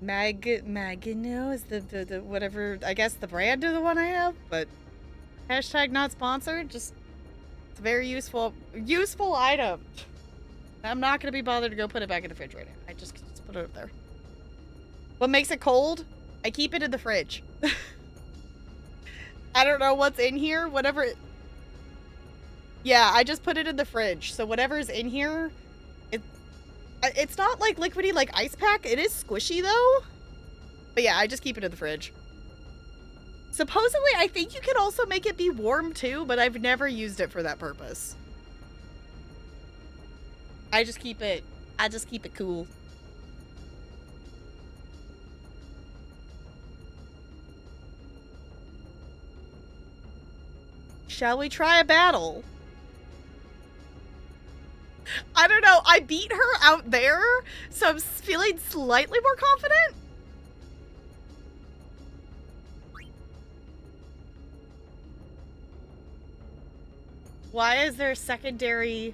Magino is the whatever, I guess the brand of the one I have, but hashtag not sponsored. Just, it's a very useful item. I'm not going to be bothered to go put it back in the fridge right now. I just put it up there. What makes it cold? I keep it in the fridge. I don't know what's in here. Whatever. Yeah, I just put it in the fridge. So whatever's in here, it's not like liquidy like ice pack. It is squishy though. But yeah, I just keep it in the fridge. Supposedly, I think you can also make it be warm too, but I've never used it for that purpose. I just keep it cool. Shall we try a battle? I don't know. I beat her out there, so I'm feeling slightly more confident. Why is there a secondary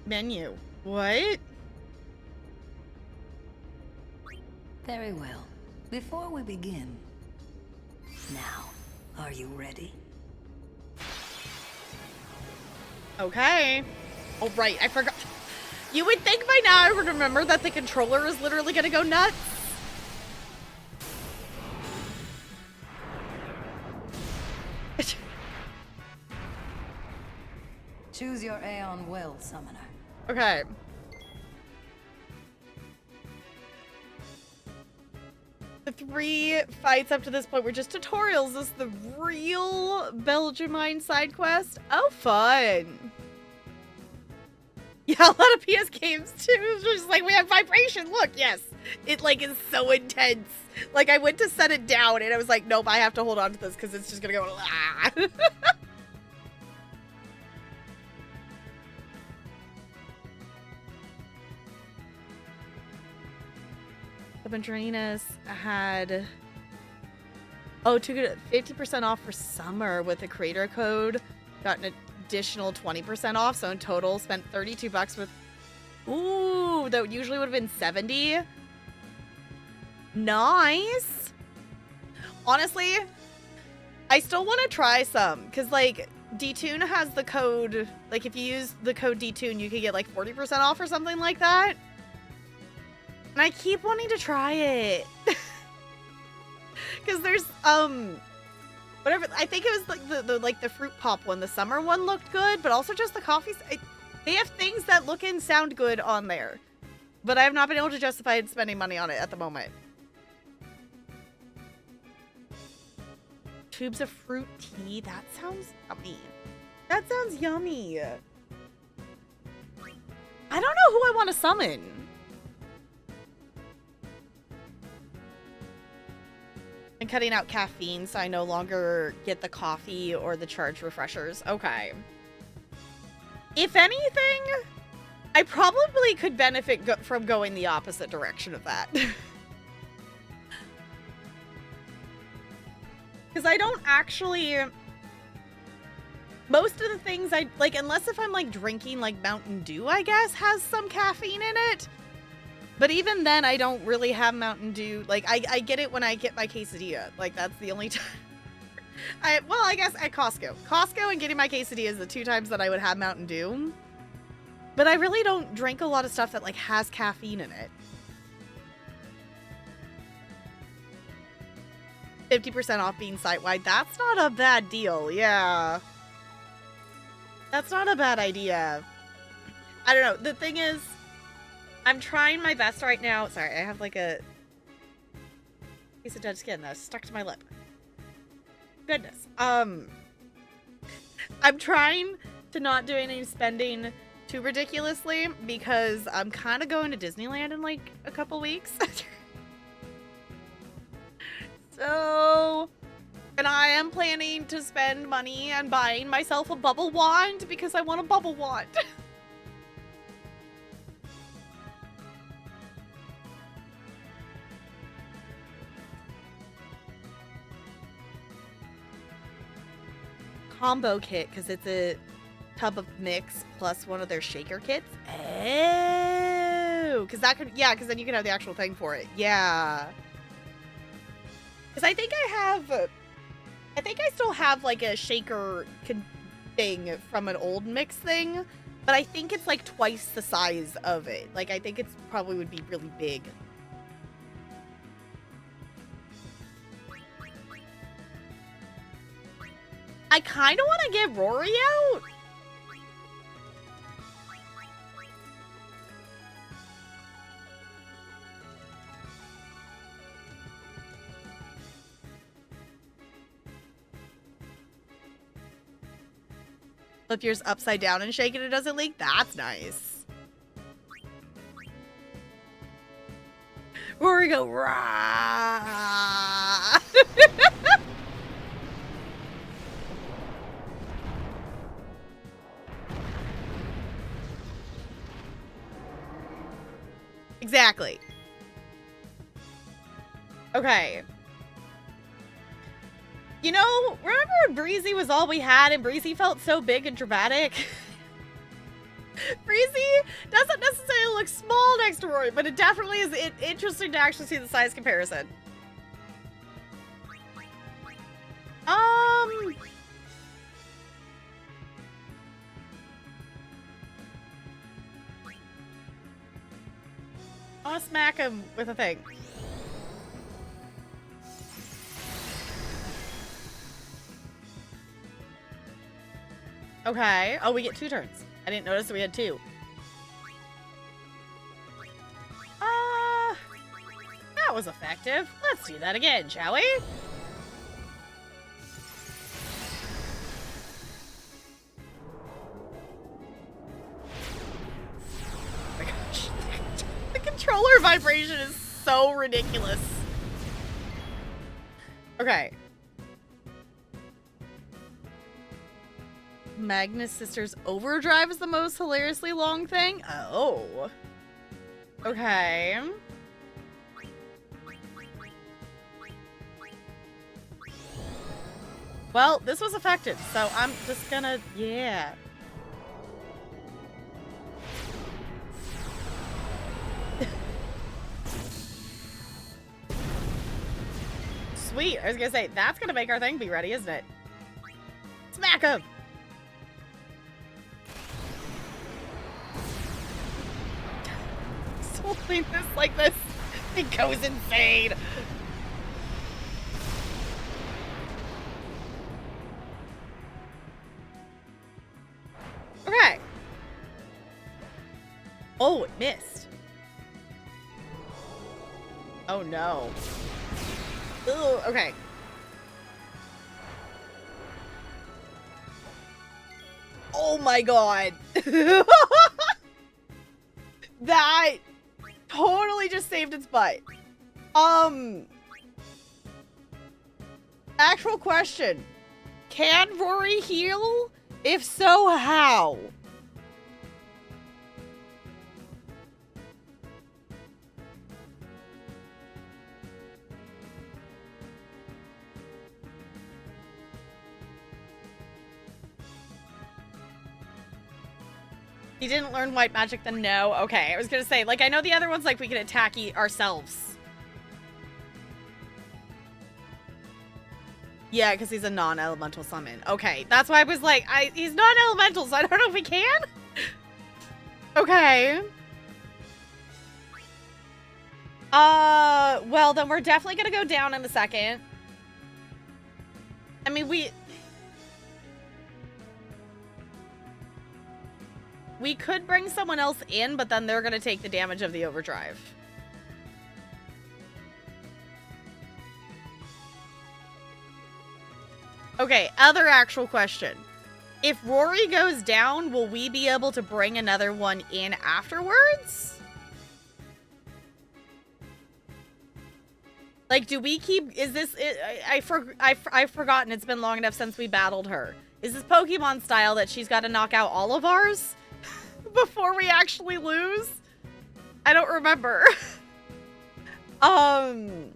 menu? What? Very well. Before we begin, now, are you ready? Okay. Oh, right. I forgot. You would think by now I would remember that the controller is literally gonna go nuts. Choose your Aeon Well, Summoner. Okay. The 3 fights up to this point were just tutorials. This is the real Belgiumine side quest. Oh, fun. Yeah, a lot of PS games too. It's just like, we have vibration. Look, yes. It like is so intense. Like I went to set it down and I was like, nope, I have to hold on to this because it's just gonna go. Ah. The Madrinas had 50% off for summer with a creator code. Got an additional 20% off, so in total spent $32 with. Ooh, that usually would have been 70. Nice. Honestly, I still want to try some because like Detune has the code. Like if you use the code Detune, you could get like 40% off or something like that. And I keep wanting to try it. Because there's whatever, I think it was like the fruit pop one. The summer one looked good, but also just the coffee. They have things that look and sound good on there, but I have not been able to justify spending money on it at the moment. Tubes of fruit tea. That sounds yummy. That sounds yummy. I don't know who I want to summon. I'm cutting out caffeine so I no longer get the coffee or the charged refreshers. Okay. If anything, I probably could benefit from going the opposite direction of that. Because I don't actually... Most of the things I... Like, unless if I'm, like, drinking, like, Mountain Dew, I guess, has some caffeine in it. But even then, I don't really have Mountain Dew. Like, I get it when I get my quesadilla. Like, that's the only time. Well, I guess at Costco. Costco and getting my quesadilla is the 2 times that I would have Mountain Dew. But I really don't drink a lot of stuff that, like, has caffeine in it. 50% off being site-wide. That's not a bad deal. Yeah. That's not a bad idea. I don't know. The thing is, I'm trying my best right now. Sorry, I have like a piece of dead skin that's stuck to my lip. Goodness. I'm trying to not do any spending too ridiculously because I'm kind of going to Disneyland in like a couple weeks. So, and I am planning to spend money on buying myself a bubble wand because I want a bubble wand. Combo kit because it's a tub of mix plus one of their shaker kits. Oh, because that could, yeah, because then you can have the actual thing for it. Yeah. Because I think I still have like a shaker thing from an old mix thing, but I think it's like twice the size of it. Like I think it's probably would be really big. I kind of want to get Rory out. Flip yours upside down and shake it, it doesn't leak. That's nice. Rory go rah. Exactly. Okay. You know, remember when Breezy was all we had and Breezy felt so big and dramatic? Breezy doesn't necessarily look small next to Rory, but it definitely is interesting to actually see the size comparison. I'll smack him with a thing. Okay. Oh, we get 2 turns. I didn't notice that we had 2. That was effective. Let's do that again, shall we? controller vibration is so ridiculous. Okay. Magnus Sisters Overdrive is the most hilariously long thing? Oh. Okay. Well, this was effective, so I'm just gonna, yeah. Sweet, I was gonna say, that's gonna make our thing be ready, isn't it? Smack him! Holding this like this, it goes insane. Okay. Oh, it missed. Oh no. Ooh, okay. Oh my god. That totally just saved its butt. Actual question. Can Rory heal? If so, how? He didn't learn white magic, then no. Okay, I was gonna say, like, I know the other ones, like, we can attack ourselves. Yeah, because he's a non-elemental summon. Okay, that's why I was like, he's non-elemental, so I don't know if we can. Okay. Well, then we're definitely gonna go down in a second. I mean, we could bring someone else in, but then they're gonna take the damage of the overdrive. Okay, other actual question. If Rory goes down, will we be able to bring another one in afterwards? Like, do we keep... Is this... I've forgotten. It's been long enough since we battled her. Is this Pokemon style that she's got to knock out all of ours before we actually lose? I don't remember. Because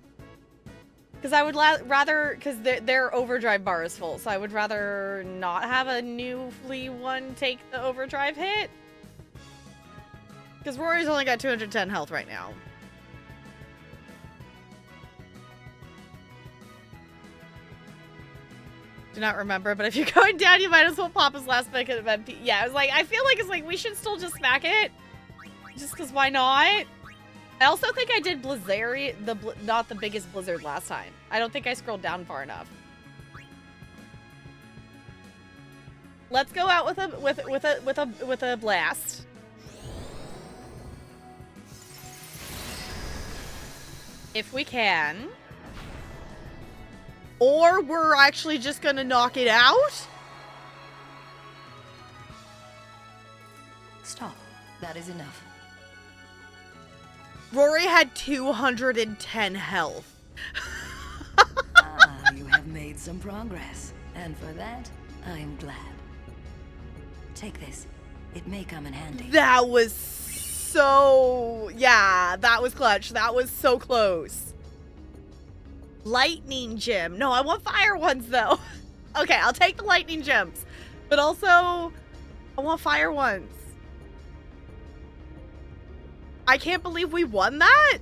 I would rather... Because their overdrive bar is full, so I would rather not have a newly one take the overdrive hit. Because Rory's only got 210 health right now. Do not remember, but if you're going down, you might as well pop his last pick of MP. Yeah, I was like, I feel like it's like we should still just smack it. Just because why not? I also think I did Blizzari, not the biggest blizzard last time. I don't think I scrolled down far enough. Let's go out with a blast. If we can. Or we're actually just gonna knock it out? Stop. That is enough. Rory had 210 health. You have made some progress. And for that, I am glad. Take this. It may come in handy. That was so... Yeah, that was clutch. That was so close. Lightning gem. No, I want fire ones, though. Okay, I'll take the lightning gems. But also, I want fire ones. I can't believe we won that.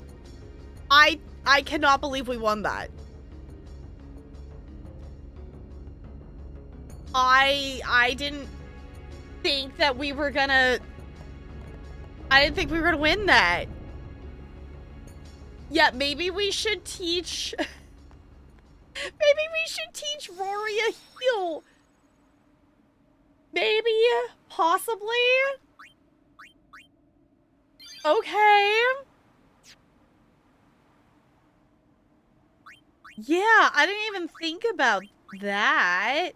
I cannot believe we won that. I didn't think that we were gonna... I didn't think we were gonna win that. Yeah, maybe we should teach... Maybe we should teach Rory a heal. Maybe, possibly. Okay. Yeah, I didn't even think about that.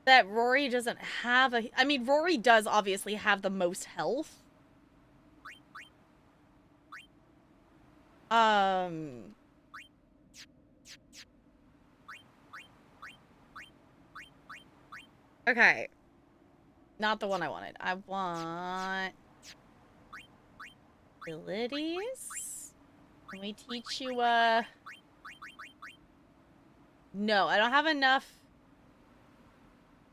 That Rory doesn't have a... I mean, Rory does obviously have the most health. Um. Okay. Not the one I wanted. I want abilities. Can we teach you No, I don't have enough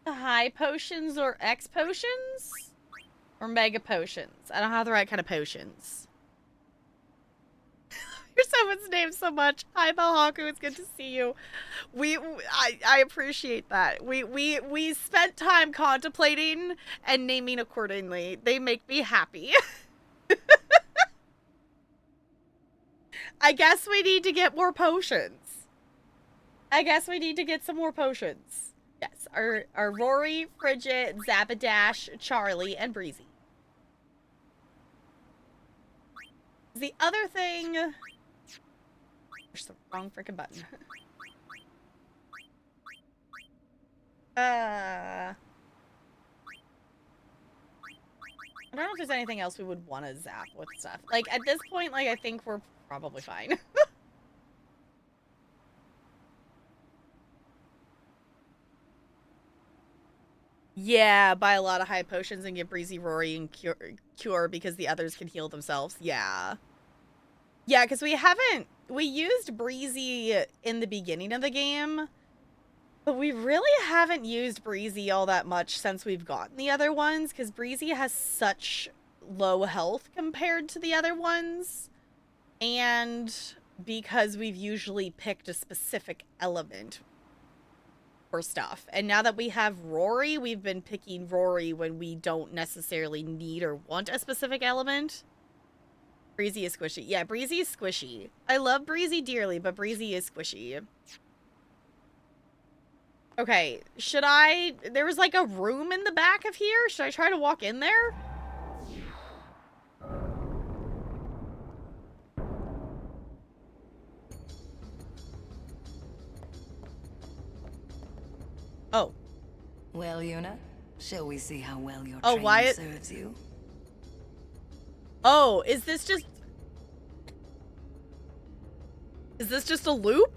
high potions or X potions or mega potions. I don't have the right kind of potions. Your someone's name so much. Hi, Belhaku. It's good to see you. I appreciate that. We spent time contemplating and naming accordingly. They make me happy. I guess we need to get more potions. I guess we need to get some more potions. Yes, our Rory, Frigid, Zabadash, Charlie, and Breezy. The other thing... Push the wrong freaking button. I don't know if there's anything else we would want to zap with stuff. Like, at this point, like, I think we're probably fine. Yeah, buy a lot of high potions and get Breezy, Rory, and cure because the others can heal themselves. Yeah. Yeah, because we used Breezy in the beginning of the game, but we really haven't used Breezy all that much since we've gotten the other ones, because Breezy has such low health compared to the other ones, and because we've usually picked a specific element for stuff. And now that we have Rory, we've been picking Rory when we don't necessarily need or want a specific element. Breezy is squishy. Yeah, Breezy is squishy. I love Breezy dearly, but Breezy is squishy. Okay, should I... There was like a room in the back of here. Should I try to walk in there? Oh. Well, Yuna, shall we see how well your Oh, training serves you? Oh, is this just... Is this just a loop?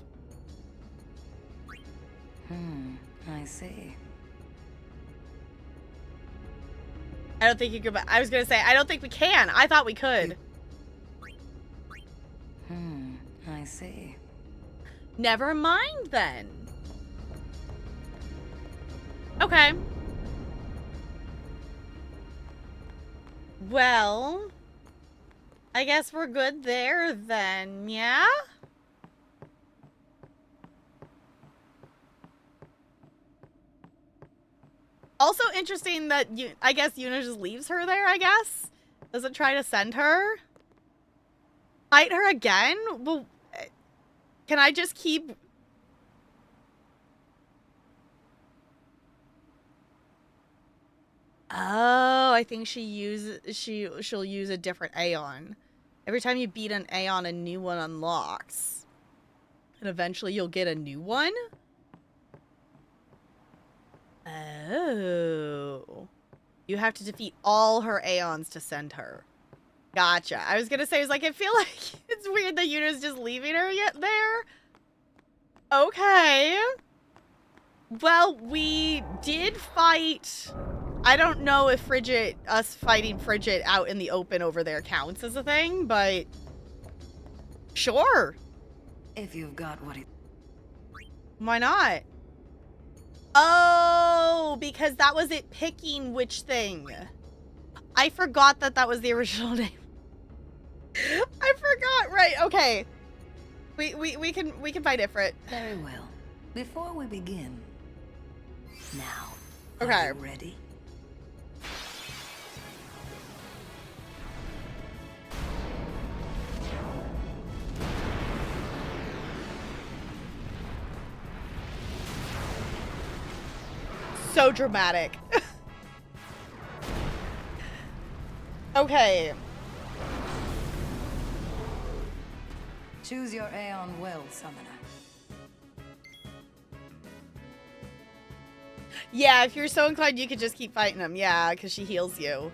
I see. I don't think you could... I was gonna say, I don't think we can. I thought we could. I see. Never mind, then. Okay. Well... I guess we're good there, then, yeah? Also interesting that I guess Yuna just leaves her there, I guess? Doesn't try to send her? Fight her again? Well, can I just keep... Oh, I think she'll use a different Aeon. Every time you beat an Aeon, a new one unlocks. And eventually you'll get a new one? Oh. You have to defeat all her Aeons to send her. Gotcha. I was gonna say, I feel like it's weird that Yuna's just leaving her yet there. Okay. Well, we did fight... I don't know if us fighting Frigid out in the open over there counts as a thing, but... Sure. If you've got what it... Why not? Oh, because that was it picking which thing. I forgot that was the original name. I forgot, right, okay. We can fight Ifrit. Very well. Before we begin... Now, okay. Are you ready? So dramatic. Okay. Choose your Aeon well, Summoner. Yeah, if you're so inclined, you could just keep fighting him. Yeah, because she heals you.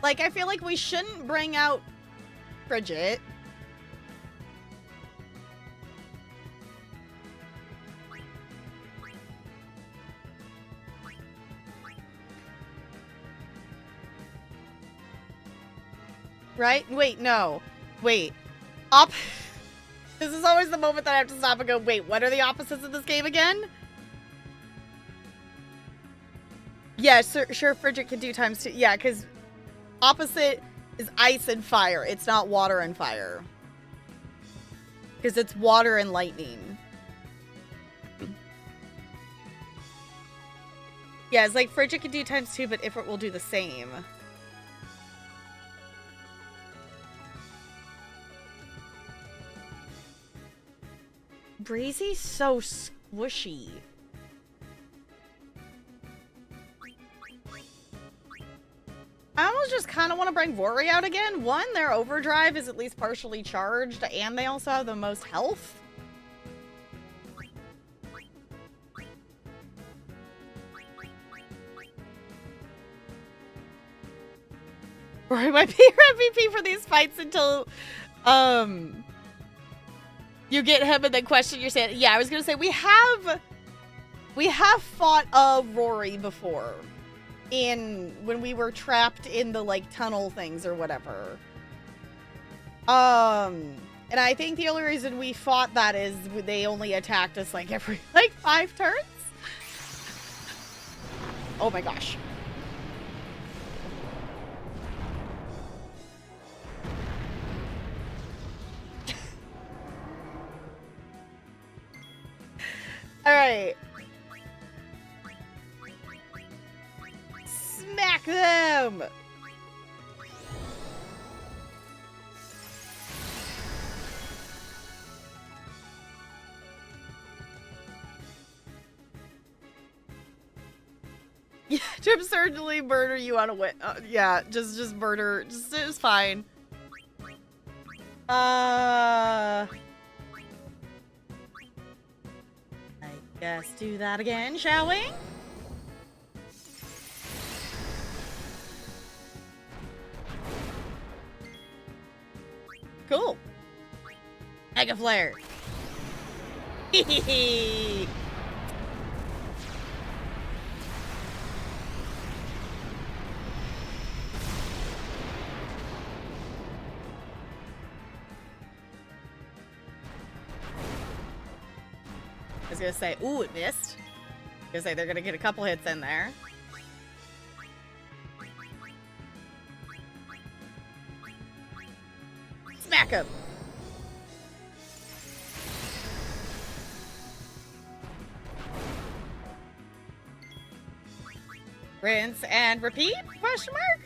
Like, I feel like we shouldn't bring out Bridget. Right? Wait, no. Wait. This is always the moment that I have to stop and go, wait, what are the opposites of this game again? Yeah, sure, Frederick can do ×2. Yeah, because opposite is ice and fire. It's not water and fire. Because it's water and lightning. Yeah, it's like Frederick can do ×2, but Ifrit will do the same. Breezy's so squishy. I almost just kind of want to bring Rory out again. One, their overdrive is at least partially charged, and they also have the most health. Rory might be your MVP for these fights until, you get him and then question your sanity. Yeah, I was gonna say we have fought Rory before, when we were trapped in the like tunnel things or whatever. And I think the only reason we fought that is they only attacked us like every like 5 turns. Oh my gosh. All right. Smack them. Yeah, to absurdly murder you on a win. Yeah, just murder. It's fine. I guess do that again, shall we? Cool. Mega Flare. Hehehe. I was gonna say, ooh, it missed. I was gonna say they're gonna get a couple hits in there. Smack him. Rinse and repeat? Question mark?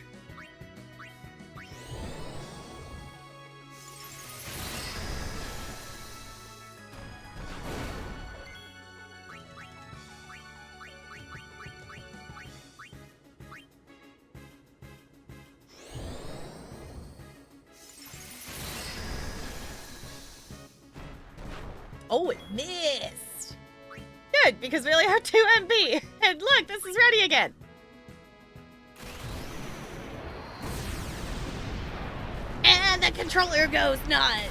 Oh, it missed. Good, because we only have 2 MP. And look, this is ready again. And the controller goes nuts.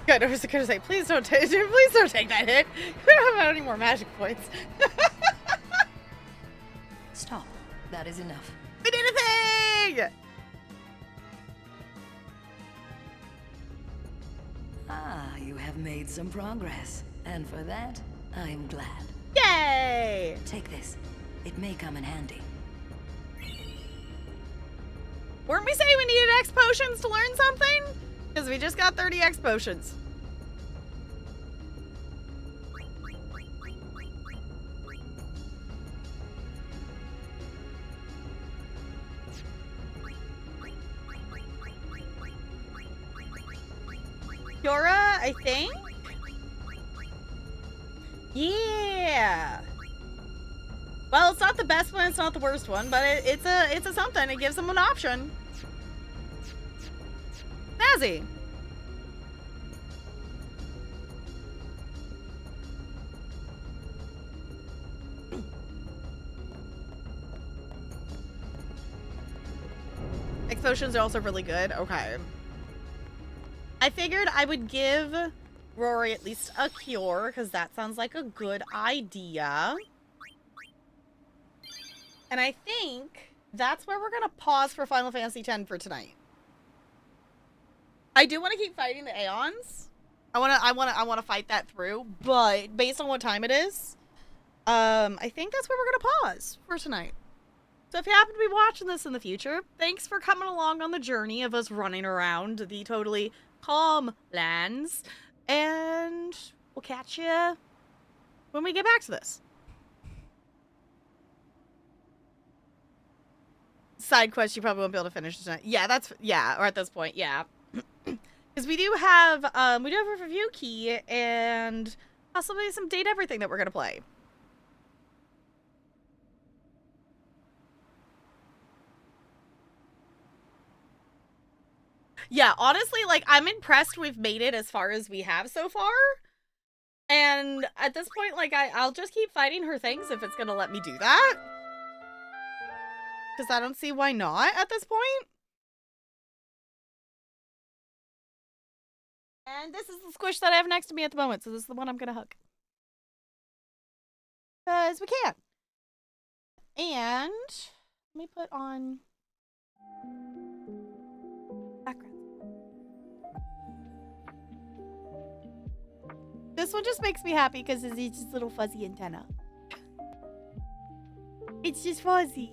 Good, I was gonna say, please don't take that hit. We don't have any more magic points. Stop. That is enough. We did a thing! Ah, you have made some progress. And for that, I'm glad. Yay! Take this. It may come in handy. Weren't we saying we needed X potions to learn something? Because we just got 30 X potions. Yora, I think? Yeah. Well, it's not the best one, it's not the worst one, but it's a something. It gives them an option. Snazzy. potions are also really good. Okay. I figured I would give Rory at least a cure, because that sounds like a good idea. And I think that's where we're going to pause for Final Fantasy X for tonight. I do want to keep fighting the Aeons. I want to fight that through, but based on what time it is, I think that's where we're going to pause for tonight. So if you happen to be watching this in the future, thanks for coming along on the journey of us running around the totally calm lands, and we'll catch you when we get back to this. Side quest you probably won't be able to finish tonight. Yeah, or at this point, yeah. Because we do have a review key and possibly some Date Everything that we're gonna play. Yeah, honestly, like, I'm impressed we've made it as far as we have so far. And at this point, like, I'll just keep fighting her things if it's gonna let me do that. Because I don't see why not at this point. And this is the squish that I have next to me at the moment, so this is the one I'm gonna hug. Because we can. And let me put on background. This one just makes me happy because it's just little fuzzy antenna. It's just fuzzy.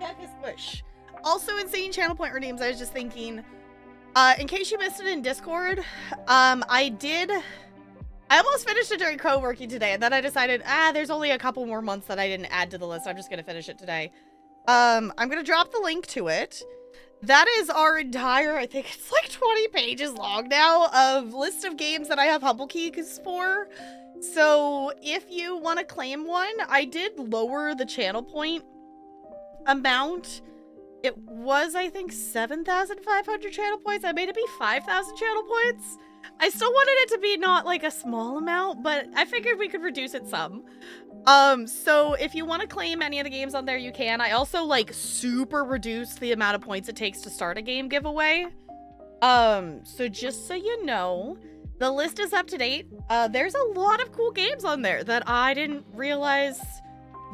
Heck is squish. Also, insane channel point redeems. I was just thinking, in case you missed it in Discord, I almost finished it during co-working today, and then I decided, there's only a couple more months that I didn't add to the list. I'm just gonna finish it today. I'm gonna drop the link to it. That is our entire, I think it's like 20 pages long now, of list of games that I have Humble Keys for. So if you want to claim one, I did lower the channel point amount. It was, I think, 7,500 channel points. I made it be 5,000 channel points. I still wanted it to be not like a small amount, but I figured we could reduce it some. So if you want to claim any of the games on there, you can. I also, like, super reduced the amount of points it takes to start a game giveaway. So just so you know, the list is up to date. There's a lot of cool games on there that I didn't realize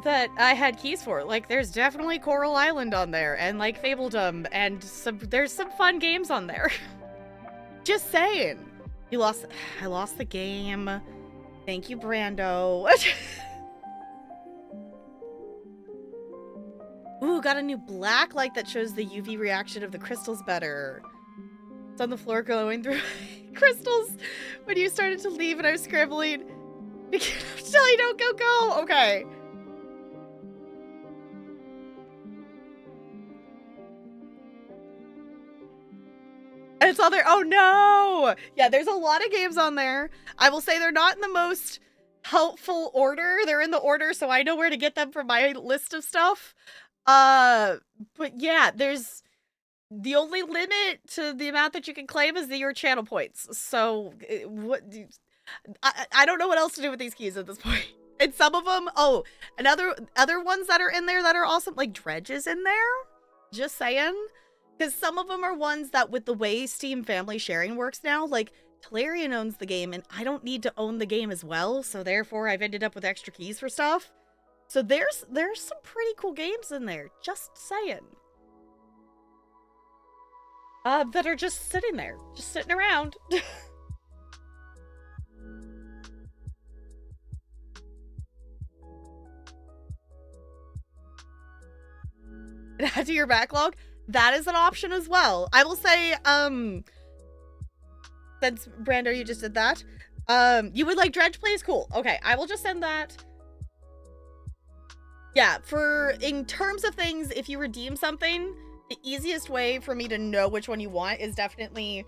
that I had keys for. Like, there's definitely Coral Island on there, and, like, Fabledom, and there's some fun games on there. Just saying. I lost the game. Thank you, Brando. Ooh, got a new black light that shows the UV reaction of the crystals better. It's on the floor glowing through crystals when you started to leave and I was scrambling. Shelly, don't go. Okay. And it's all there. Oh no! Yeah, there's a lot of games on there. I will say they're not in the most helpful order. They're in the order so I know where to get them from my list of stuff. But yeah, there's the only limit to the amount that you can claim is your channel points. So I don't know what else to do with these keys at this point. And some of them, and other ones that are in there that are awesome, like Dredge is in there. Just saying. Because some of them are ones that, with the way Steam family sharing works now, like, Tolarian owns the game, and I don't need to own the game as well, so therefore I've ended up with extra keys for stuff. So there's some pretty cool games in there, just saying. That are just sitting there, just sitting around. Add to your backlog. That is an option as well. I will say, since Brando, you just did that, you would like Dredge plays? Cool. Okay, I will just send that. Yeah, in terms of things, if you redeem something, the easiest way for me to know which one you want is definitely,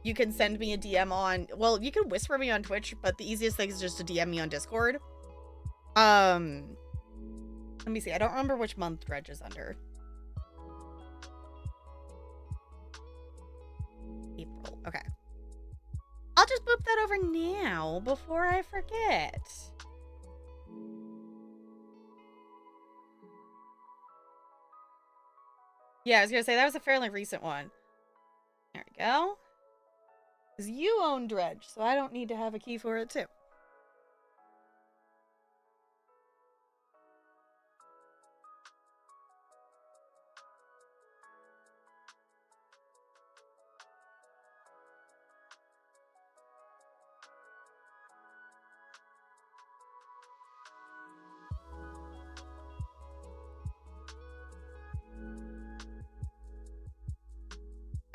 you can send me a DM on, well, you can whisper me on Twitch, but the easiest thing is just to DM me on Discord. Let me see, I don't remember which month Dredge is under. April. Okay. I'll just boop that over now before I forget. Yeah, I was gonna say that was a fairly recent one. There we go. Because you own Dredge, so I don't need to have a key for it too.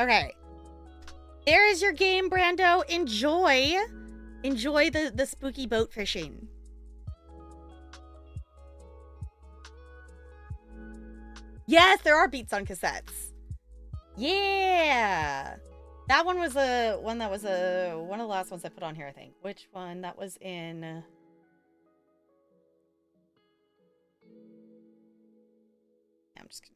Okay. There is your game, Brando. Enjoy. Enjoy the spooky boat fishing. Yes, there are beats on cassettes. Yeah. That one was one of the last ones I put on here, I think. Which one? That was in... I'm just gonna...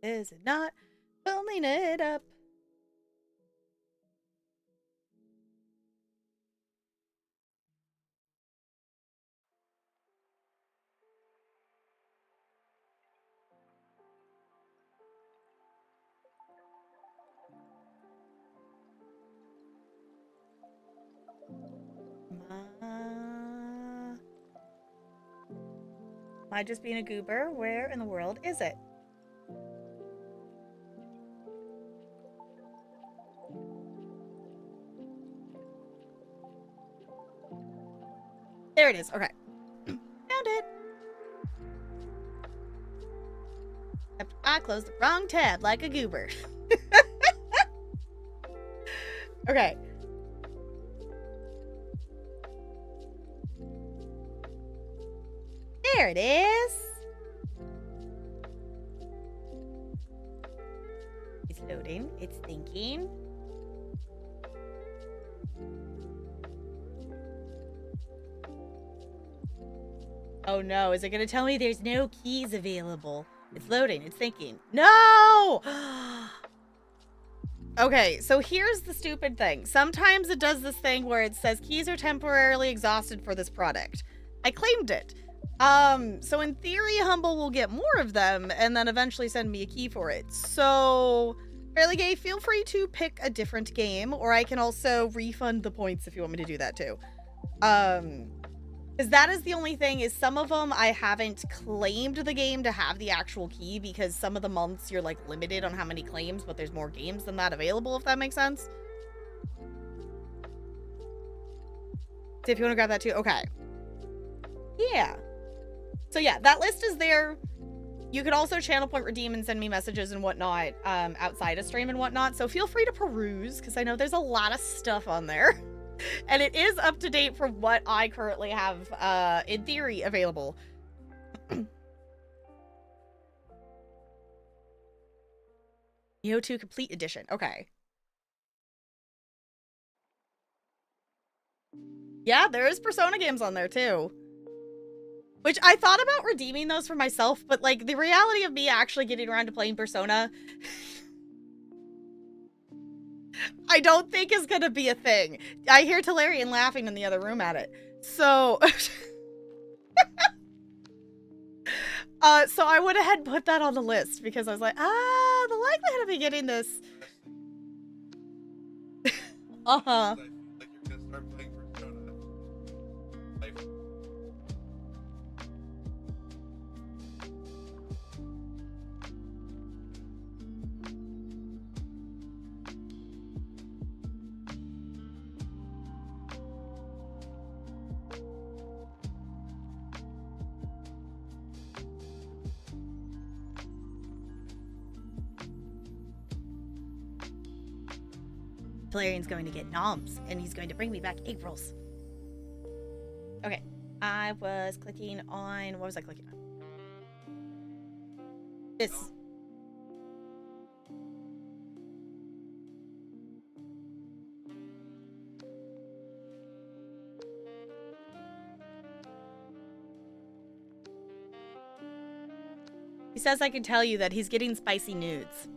Is it not filling it up? Am I just being a goober? Where in the world is it? There it is. Okay. Found it. I closed the wrong tab like a goober. Okay. There it is. It's loading. It's thinking. Oh no, is it going to tell me there's no keys available? It's loading. It's thinking. No! Okay, so here's the stupid thing. Sometimes it does this thing where it says keys are temporarily exhausted for this product. I claimed it. So in theory, Humble will get more of them and then eventually send me a key for it. So, Fairly Gay, feel free to pick a different game, or I can also refund the points if you want me to do that too. Because that is the only thing, is some of them I haven't claimed the game to have the actual key, because some of the months you're like limited on how many claims, but there's more games than that available, if that makes sense. So if you want to grab that too, okay. Yeah. So yeah, that list is there. You could also channel point redeem and send me messages and whatnot outside of stream and whatnot. So feel free to peruse, because I know there's a lot of stuff on there. And it is up to date for what I currently have, in theory, available. Neo 2 Complete Edition. Okay. Yeah, there is Persona games on there, too. Which I thought about redeeming those for myself, but, like, the reality of me actually getting around to playing Persona... I don't think is gonna be a thing. I hear Talarian laughing in the other room at it. So... so I went ahead and put that on the list, because I was like, the likelihood of me getting this... Uh-huh. Like you're gonna start playing Persona. Like, Talarian's going to get noms, and he's going to bring me back April's. Okay, I was clicking on... What was I clicking on? This. He says I can tell you that he's getting spicy nudes.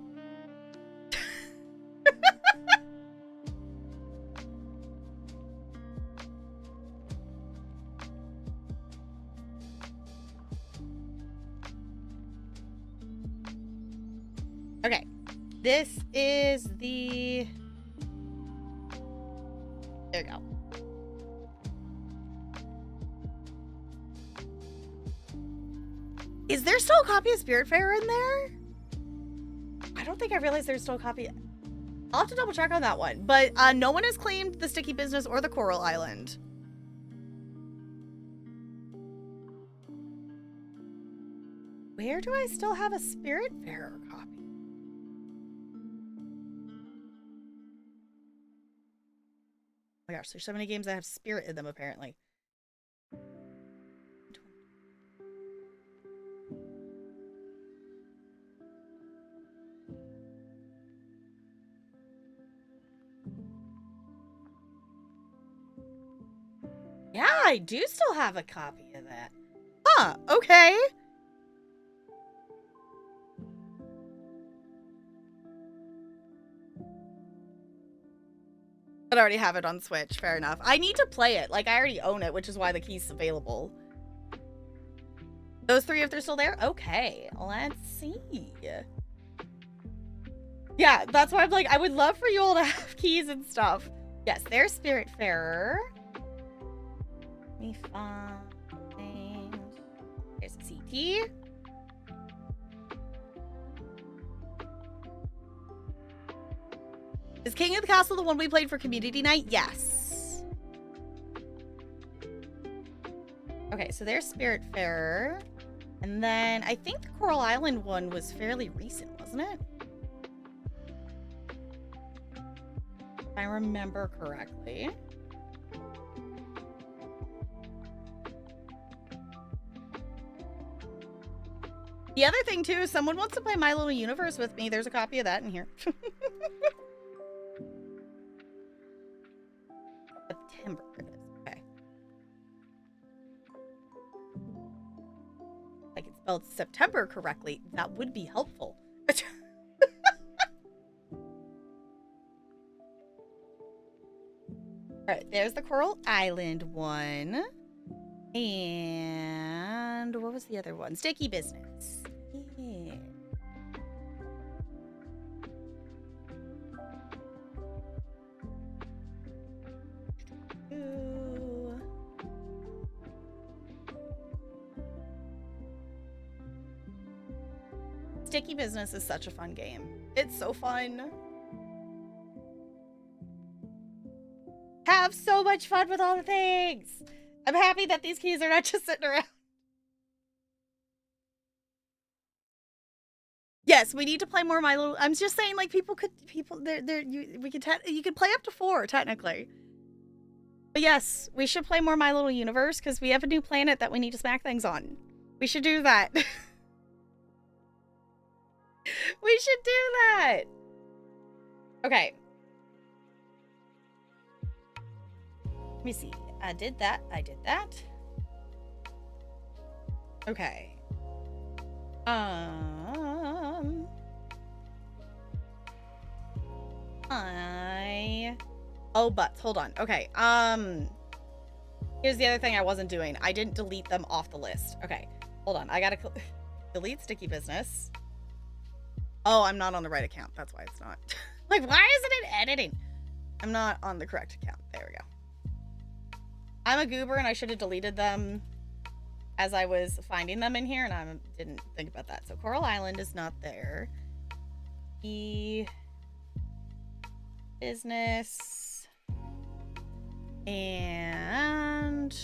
Okay. This is the... There you go. Is there still a copy of Spiritfarer in there? I don't think I realized there's still a copy. I'll have to double check on that one. But no one has claimed the Sticky Business or the Coral Island. Where do I still have a Spiritfarer copy? Oh my gosh, there's so many games that have spirit in them, apparently. Yeah, I do still have a copy of that. Huh, okay. But I already have it on Switch, fair enough. I need to play it. Like, I already own it, which is why the key's available. Those three, if they're still there? Okay, let's see. Yeah, that's why I'm like, I would love for you all to have keys and stuff. Yes, there's Spiritfarer. Let me find... There's a CT. Is King of the Castle the one we played for community night? Yes. Okay, so there's Spiritfarer. And then I think the Coral Island one was fairly recent, wasn't it? If I remember correctly. The other thing, too, is someone wants to play My Little Universe with me. There's a copy of that in here. September it is. Okay. I can spell September correctly. That would be helpful. Alright, there's the Coral Island one. And what was the other one? Sticky Business. Yeah. Ooh. Sticky Business is such a fun game. It's so fun. Have so much fun with all the things. I'm happy that these keys are not just sitting around. Yes, we need to play more My Little. I'm just saying, like, you could play up to 4 technically. But yes, we should play more My Little Universe because we have a new planet that we need to smack things on. We should do that. We should do that. Okay. Let me see. I did that. I did that. Okay. Oh, butts. Hold on. Okay. Here's the other thing I wasn't doing. I didn't delete them off the list. Okay. Hold on. I gotta delete Sticky Business. Oh, I'm not on the right account. That's why it's not. Like, why isn't it editing? I'm not on the correct account. There we go. I'm a goober and I should have deleted them as I was finding them in here, and I didn't think about that. So Coral Island is not there. The business and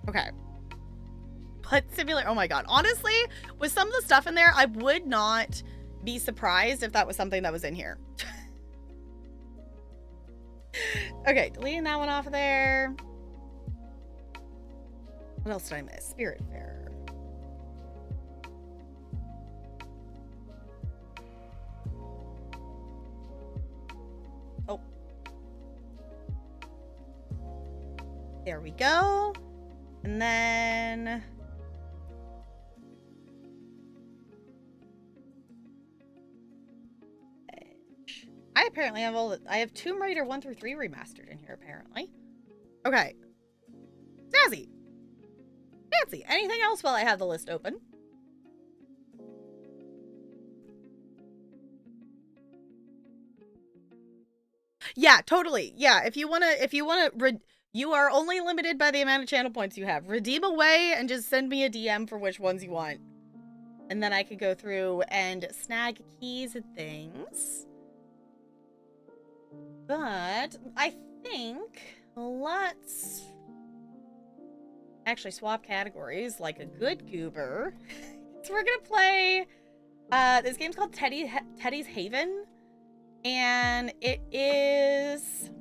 okay. Put simulator. Oh my god. Honestly, with some of the stuff in there, I would not be surprised if that was something that was in here. Okay, deleting that one off of there. What else did I miss? Spiritfarer. Oh. There we go. And then I apparently have I have Tomb Raider 1 through 3 remastered in here, apparently. Okay. Jazzy. Fancy. Anything else while I have the list open? Yeah, totally. Yeah, if you wanna, you are only limited by the amount of channel points you have. Redeem away and just send me a DM for which ones you want. And then I could go through and snag keys and things. But I think let's actually swap categories like a good goober. So we're gonna play this game's called Teddy's Haven. And it is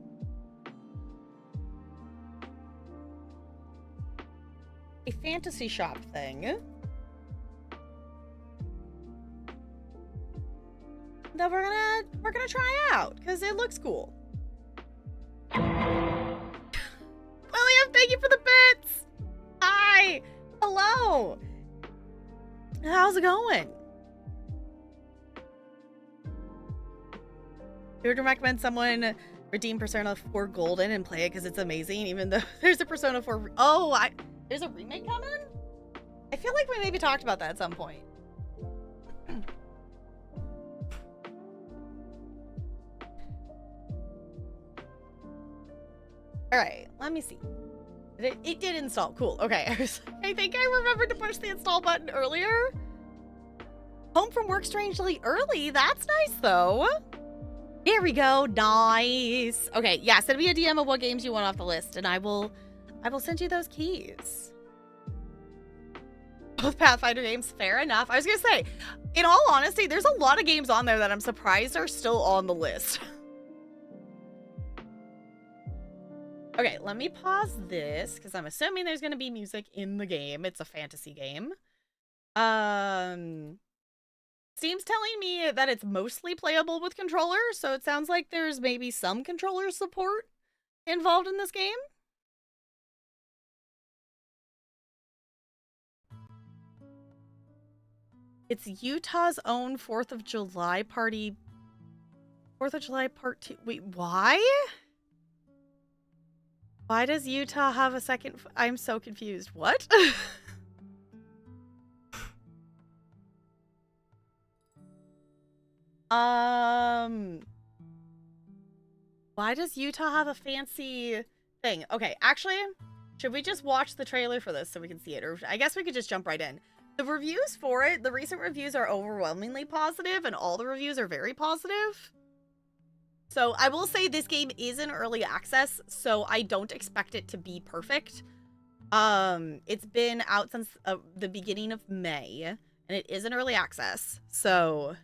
a fantasy shop thing that we're gonna try out because it looks cool. William, thank you for the bits. Hi, hello. How's it going? I would recommend someone redeem Persona 4 Golden and play it because it's amazing, even though there's a Persona 4... there's a remake coming? I feel like we maybe talked about that at some point. Alright, let me see. It did install. Cool. Okay. I think I remembered to push the install button earlier. Home from work strangely early. That's nice, though. Here we go. Nice. Okay, yeah, send me a DM of what games you want off the list, and I will send you those keys. Both Pathfinder games, fair enough. I was gonna say, in all honesty, there's a lot of games on there that I'm surprised are still on the list. Okay, let me pause this, because I'm assuming there's gonna be music in the game. It's a fantasy game. Steam's telling me that it's mostly playable with controllers, so it sounds like there's maybe some controller support involved in this game. It's Utah's own 4th of July party. 4th of July part 2. Wait, why? Why does Utah have a second? I'm so confused. What? Why does Utah have a fancy thing? Okay, actually, should we just watch the trailer for this so we can see it? Or I guess we could just jump right in. The reviews for it, the recent reviews are overwhelmingly positive, and all the reviews are very positive. So I will say this game is in early access, so I don't expect it to be perfect. It's been out since the beginning of May, and it is in early access, so...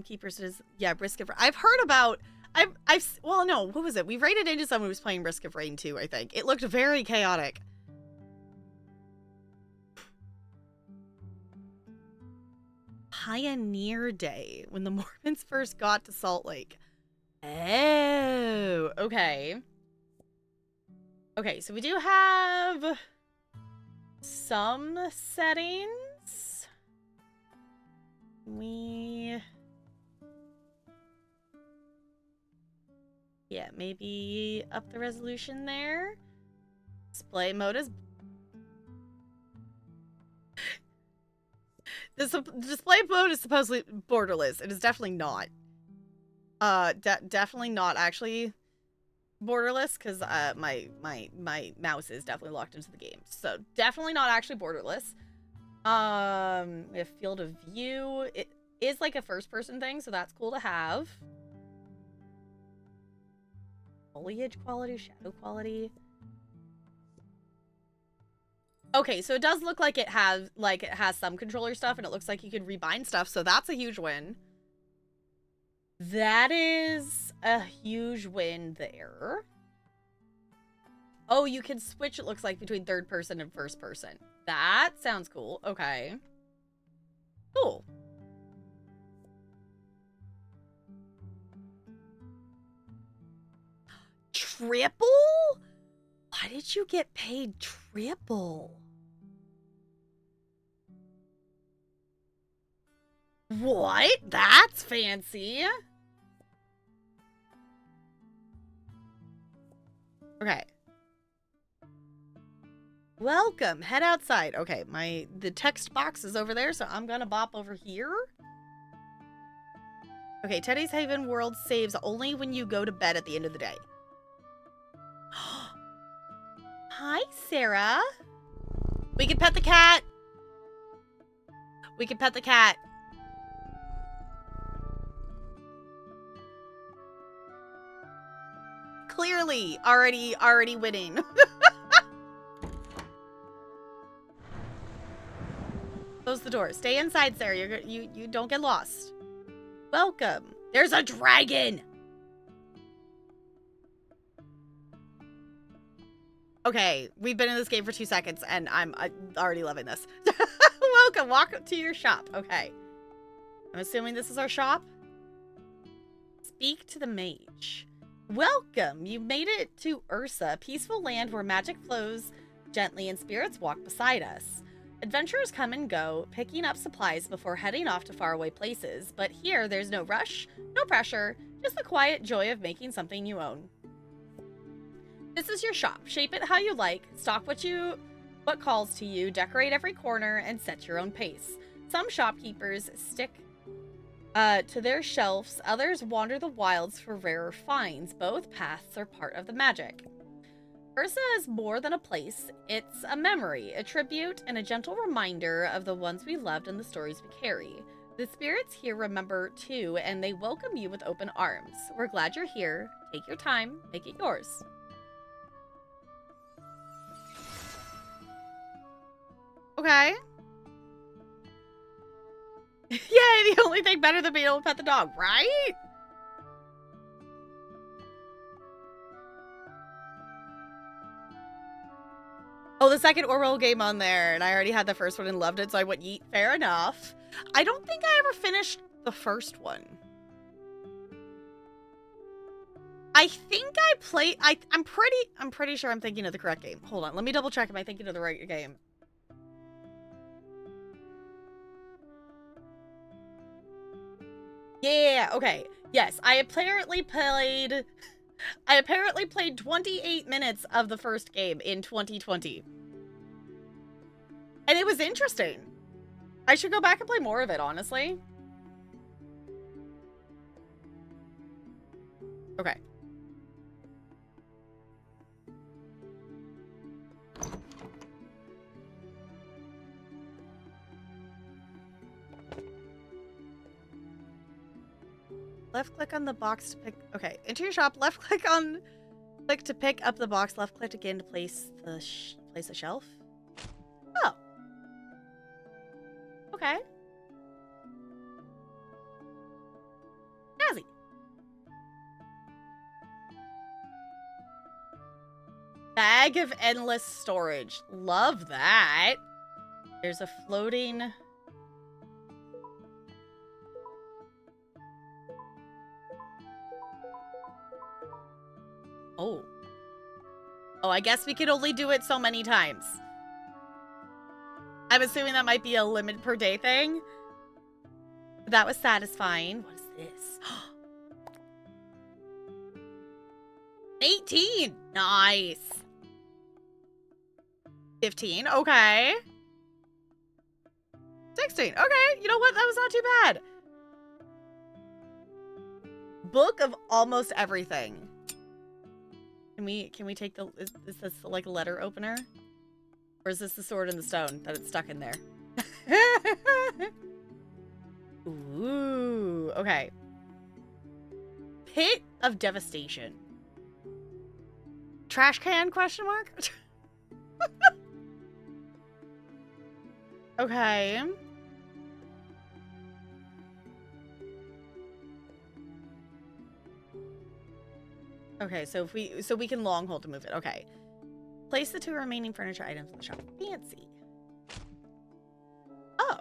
Keepers is, yeah, Risk of... I've heard about... well, no, what was it? We raided into someone who was playing Risk of Rain 2, I think. It looked very chaotic. Pioneer Day, when the Mormons first got to Salt Lake. Oh, okay. Okay, so we do have some settings. Yeah, maybe up the resolution there. Display mode is... The display mode is supposedly borderless. It is definitely not. Definitely not actually borderless, because my mouse is definitely locked into the game. So definitely not actually borderless. We have field of view. It is like a first-person thing, so that's cool to have. Foliage quality, shadow quality. Okay, so it does look like it has some controller stuff, and it looks like you can rebind stuff, so that's a huge win. That is a huge win there. Oh, you can switch, it looks like, between third person and first person. That sounds cool. Okay. Cool. Triple? Why did you get paid triple? What? That's fancy. Okay. Welcome. Head outside. Okay, the text box is over there, so I'm gonna bop over here. Okay, Teddy's Haven World saves only when you go to bed at the end of the day. Hi, Sarah. We can pet the cat. We can pet the cat. Clearly, already winning. Close the door. Stay inside, Sarah. You don't get lost. Welcome. There's a dragon. Okay, we've been in this game for 2 seconds, and I'm already loving this. Welcome. Walk up to your shop. Okay. I'm assuming this is our shop. Speak to the mage. Welcome. You made it to Ursa, a peaceful land where magic flows gently and spirits walk beside us. Adventurers come and go, picking up supplies before heading off to faraway places, but here there's no rush, no pressure, just the quiet joy of making something you own. This is your shop. Shape it how you like, stock what calls to you, decorate every corner, and set your own pace. Some shopkeepers stick to their shelves, others wander the wilds for rarer finds. Both paths are part of the magic. Ursa is more than a place, it's a memory, a tribute, and a gentle reminder of the ones we loved and the stories we carry. The spirits here remember too, and they welcome you with open arms. We're glad you're here. Take your time, make it yours. Okay. Yay, the only thing better than being able to pet the dog, right? Oh, the second Orwell game on there, and I already had the first one and loved it, so I went yeet. Fair enough. I don't think I ever finished the first one. I think I played. I'm pretty sure I'm thinking of the correct game. Hold on, let me double check. Am I thinking of the right game? Yeah. Okay. Yes, I apparently played 28 minutes of the first game in 2020. And it was interesting. I should go back and play more of it, honestly. Okay. Left click on the box to pick. Okay, enter your shop. Left click to pick up the box. Left click again to place a shelf. Oh. Okay. Jazzy. Bag of endless storage. Love that. There's a floating. Oh. Oh, I guess we could only do it so many times. I'm assuming that might be a limit per day thing. That was satisfying. What is this? 18. Nice. 15. Okay. 16. Okay. You know what? That was not too bad. Book of almost everything. Can we take the is this like a letter opener? Or is this the sword in the stone that it's stuck in there? Ooh, okay. Pit of Devastation. Trash can, question mark? Okay. Okay, so we can long hold to move it. Okay. Place the 2 remaining furniture items in the shop. Fancy. Oh.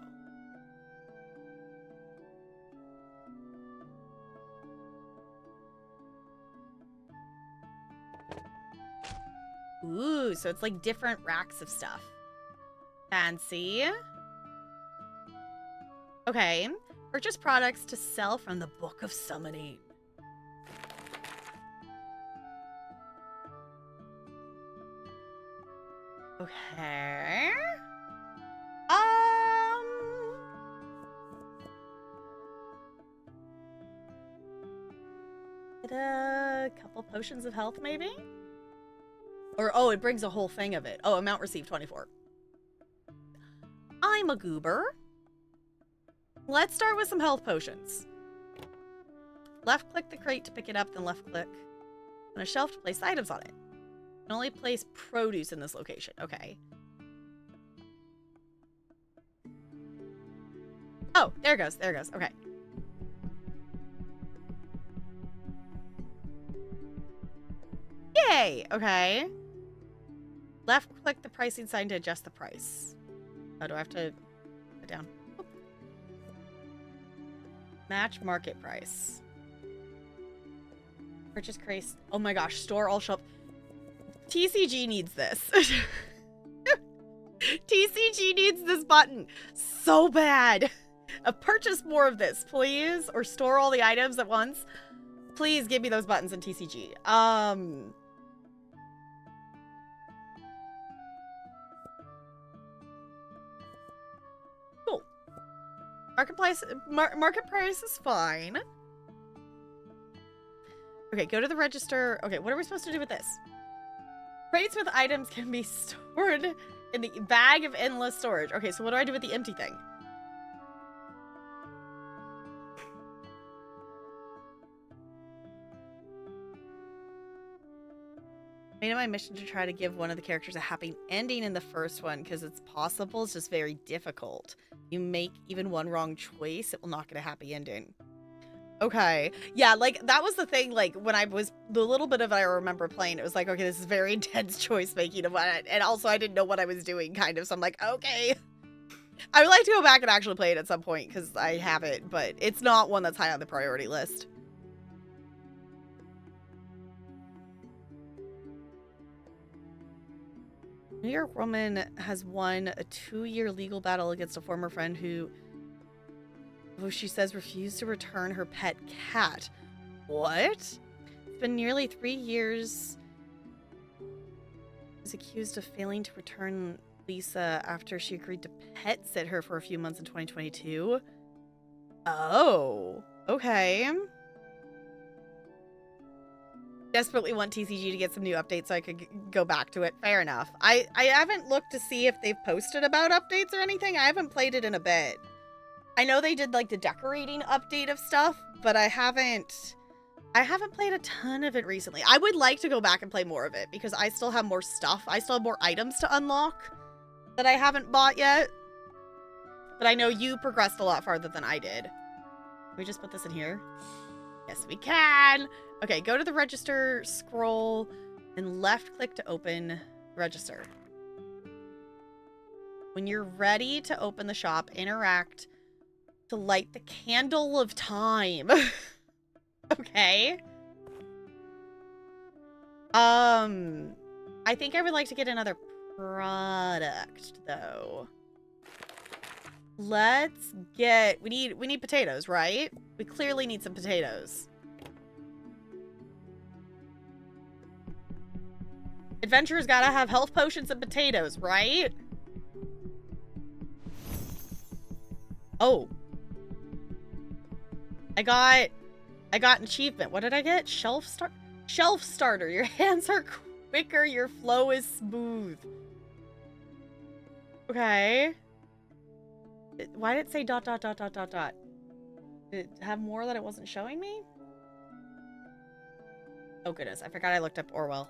Ooh, so it's like different racks of stuff. Fancy. Okay. Purchase products to sell from the Book of Summoning. Okay. Get a couple potions of health, maybe? Or, oh, it brings a whole thing of it. Oh, amount received 24. I'm a goober. Let's start with some health potions. Left click the crate to pick it up, then left click on a shelf to place items on it. You can only place produce in this location. Okay. Oh, there it goes. There it goes. Okay. Yay! Okay. Left click the pricing sign to adjust the price. Oh, do I have to put it down? Oh. Match market price. Purchase crate. Oh my gosh, store all shop. TCG needs this. TCG needs this button so bad. Purchase more of this, please. Or store all the items at once. Please give me those buttons in TCG. Cool. Market price is fine. Okay, go to the register. Okay, what are we supposed to do with this? Crates with items can be stored in the bag of endless storage. Okay, so what do I do with the empty thing? Made it my mission to try to give one of the characters a happy ending in the first one because it's possible. It's just very difficult. You make even one wrong choice, it will not get a happy ending. Okay. Yeah, like, that was the thing, like, when I was, the little bit of it I remember playing, it was like, okay, this is very intense choice making of what, and also I didn't know what I was doing, kind of, so I'm like, okay. I would like to go back and actually play it at some point, because I have it, but it's not one that's high on the priority list. New York woman has won a 2-year legal battle against a former friend who she says refused to return her pet cat. What? It's been nearly 3 years. Was accused of failing to return Lisa after she agreed to pet sit her for a few months in 2022. Oh, okay. Desperately want TCG to get some new updates so I could go back to it. Fair enough. I haven't looked to see if they've posted about updates or anything. I haven't played it in a bit. I know they did like the decorating update of stuff, but I haven't played a ton of it recently. I would like to go back and play more of it because I still have more stuff. I still have more items to unlock that I haven't bought yet. But I know you progressed a lot farther than I did. Can we just put this in here? Yes, we can. Okay, go to the register, scroll, and left click to open register. When you're ready to open the shop, interact to light the candle of time. Okay. I think I would like to get another product though. Let's get, we need potatoes, right? We clearly need some potatoes. Adventurers gotta have health potions and potatoes, right? Oh. I got an achievement. What did I get? Shelf starter. Your hands are quicker, your flow is smooth. Okay. Why did it say ... Did it have more that it wasn't showing me? Oh goodness, I forgot I looked up Orwell.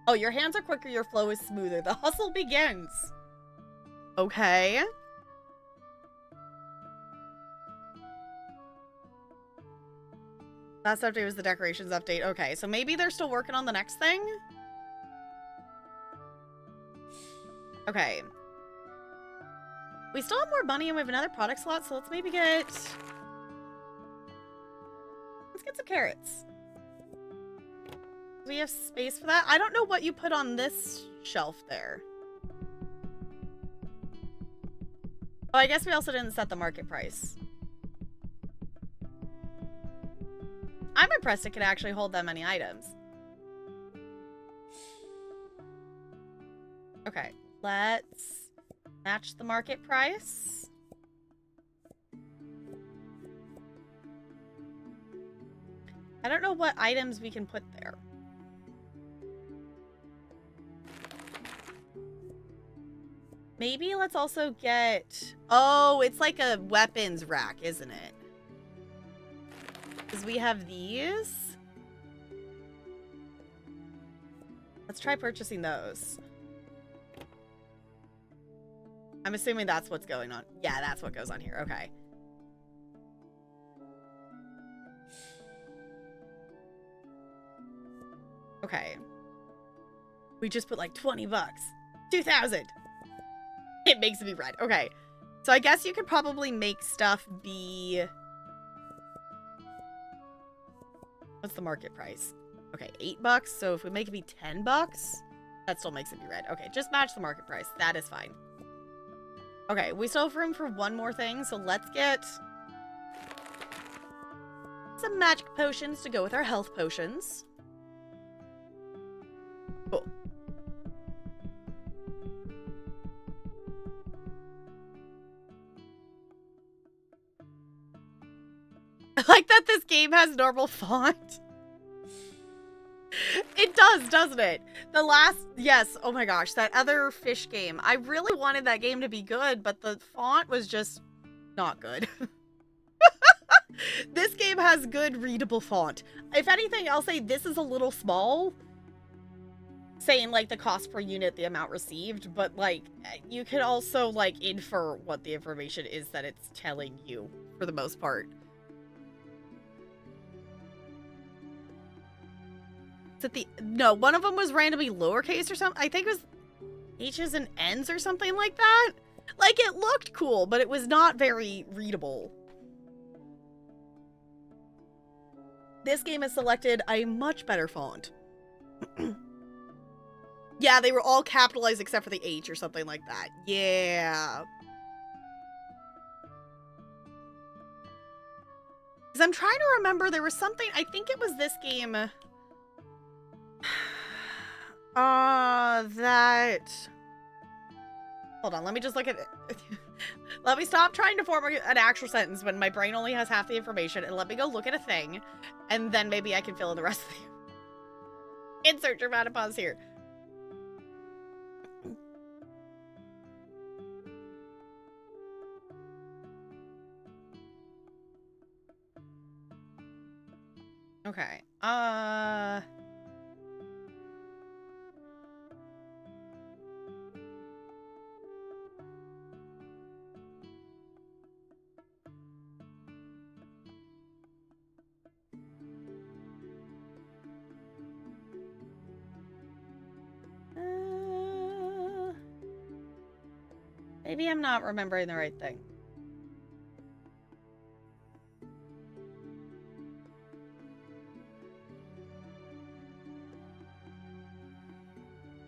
Oh, your hands are quicker, your flow is smoother. The hustle begins. Okay. Last update was the decorations update. Okay, so maybe they're still working on the next thing? Okay. We still have more money and we have another product slot, so let's maybe get... Let's get some carrots. Do we have space for that? I don't know what you put on this shelf there. Oh, I guess we also didn't set the market price. I'm impressed it could actually hold that many items. Okay, let's match the market price. I don't know what items we can put there. Maybe let's also get... Oh, it's like a weapons rack, isn't it? Because we have these. Let's try purchasing those. I'm assuming that's what's going on. Yeah, that's what goes on here. Okay. Okay. We just put like 20 bucks. 2,000. It makes me red. Okay. So I guess you could probably make stuff be... What's the market price? Okay, 8 bucks. So if we make it be 10 bucks, that still makes it be red. Okay, just match the market price. That is fine. Okay, we still have room for one more thing. So let's get some magic potions to go with our health potions. Cool. I like that this game has normal font. It does, doesn't it? The last, yes, oh my gosh, that other fish game. I really wanted that game to be good, but the font was just not good. This game has good readable font. If anything, I'll say this is a little small. Saying, like, the cost per unit, the amount received, but, like, you can also, like, infer what the information is that it's telling you, for the most part. Is it the... No, one of them was randomly lowercase or something. I think it was H's and N's or something like that. Like, it looked cool, but it was not very readable. This game has selected a much better font. Yeah, they were all capitalized except for the H or something like that. Yeah. Because I'm trying to remember, there was something, I think it was this game. That... Hold on, let me just look at it. Let me stop trying to form an actual sentence when my brain only has half the information, and let me go look at a thing, and then maybe I can fill in the rest of the... Insert dramatic pause here. Okay. Maybe I'm not remembering the right thing.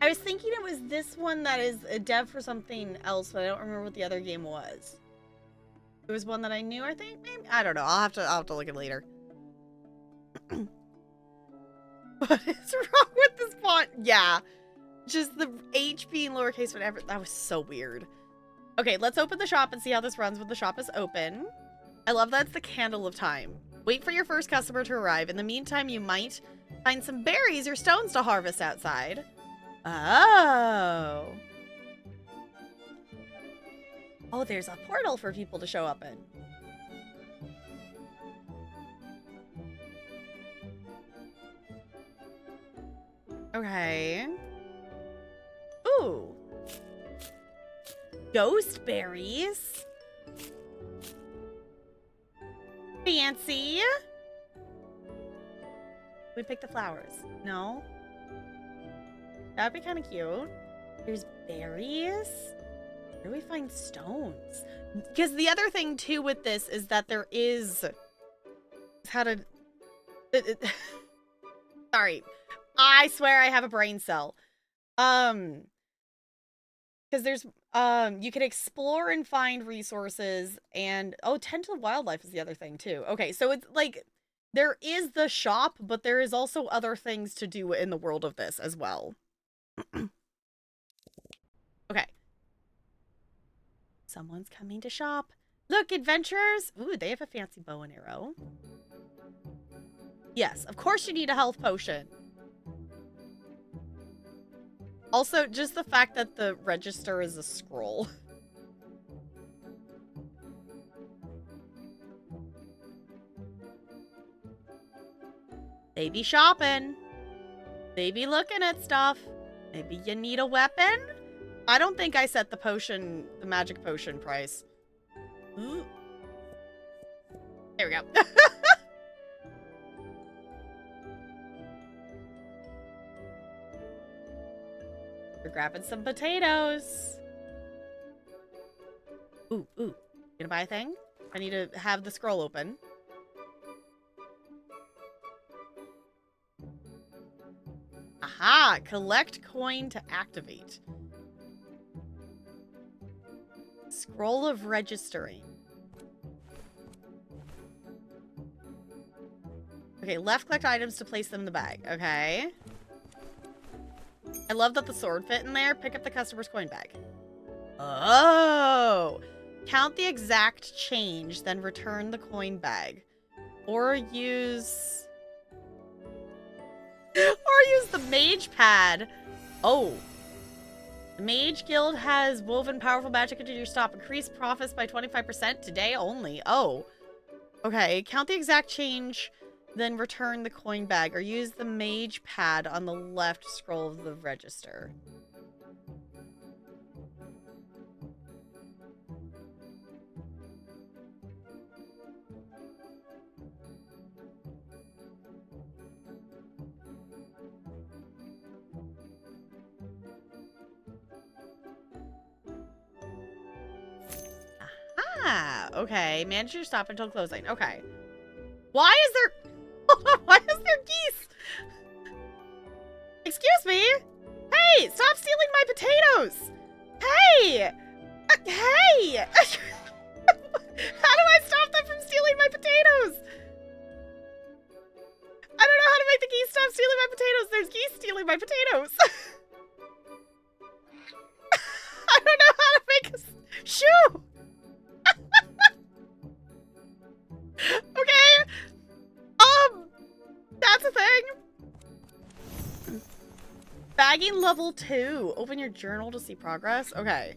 I was thinking it was this one that is a dev for something else, but I don't remember what the other game was. It was one that I knew, I think, maybe? I don't know. I'll have to look at it later. What is wrong with this font? Yeah. Just the HP in lowercase, whatever. That was so weird. Okay, let's open the shop and see how this runs when the shop is open. I love that it's the candle of time. Wait for your first customer to arrive. In the meantime, you might find some berries or stones to harvest outside. Oh. Oh, there's a portal for people to show up in. Okay. Ooh. Ghost berries. Fancy. We pick the flowers. No? That'd be kind of cute. There's berries. Where do we find stones? Because the other thing, too, with this is that there is... How to... Sorry. I swear I have a brain cell. Because there's... you can explore and find resources and... Oh, tend to the wildlife is the other thing, too. Okay, so it's like... There is the shop, but there is also other things to do in the world of this as well. Okay. Someone's coming to shop. Look, adventurers. Ooh, they have a fancy bow and arrow. Yes, of course you need a health potion. Also, just the fact that the register is a scroll. They be shopping. They be looking at stuff. Maybe you need a weapon? I don't think I set the magic potion price. Ooh. There we go. We're grabbing some potatoes. Ooh. Gonna buy a thing? I need to have the scroll open. Aha! Collect coin to activate. Scroll of registering. Okay, left click items to place them in the bag. Okay. I love that the sword fit in there. Pick up the customer's coin bag. Oh! Count the exact change, then return the coin bag. Or use the mage pad. Oh. The Mage Guild has woven powerful magic into your stop. Increase profits by 25% today only. Oh. Okay, count the exact change, then return the coin bag. Or use the mage pad on the left scroll of the register. Ah, okay. Manage your stop until closing. Okay. Why is there... Why is there geese? Excuse me? Hey, stop stealing my potatoes! Hey! Hey! How do I stop them from stealing my potatoes? I don't know how to make the geese stop stealing my potatoes. There's geese stealing my potatoes. I don't know how to make a shoe. Okay. That's a thing. Bagging level 2. Open your journal to see progress. Okay.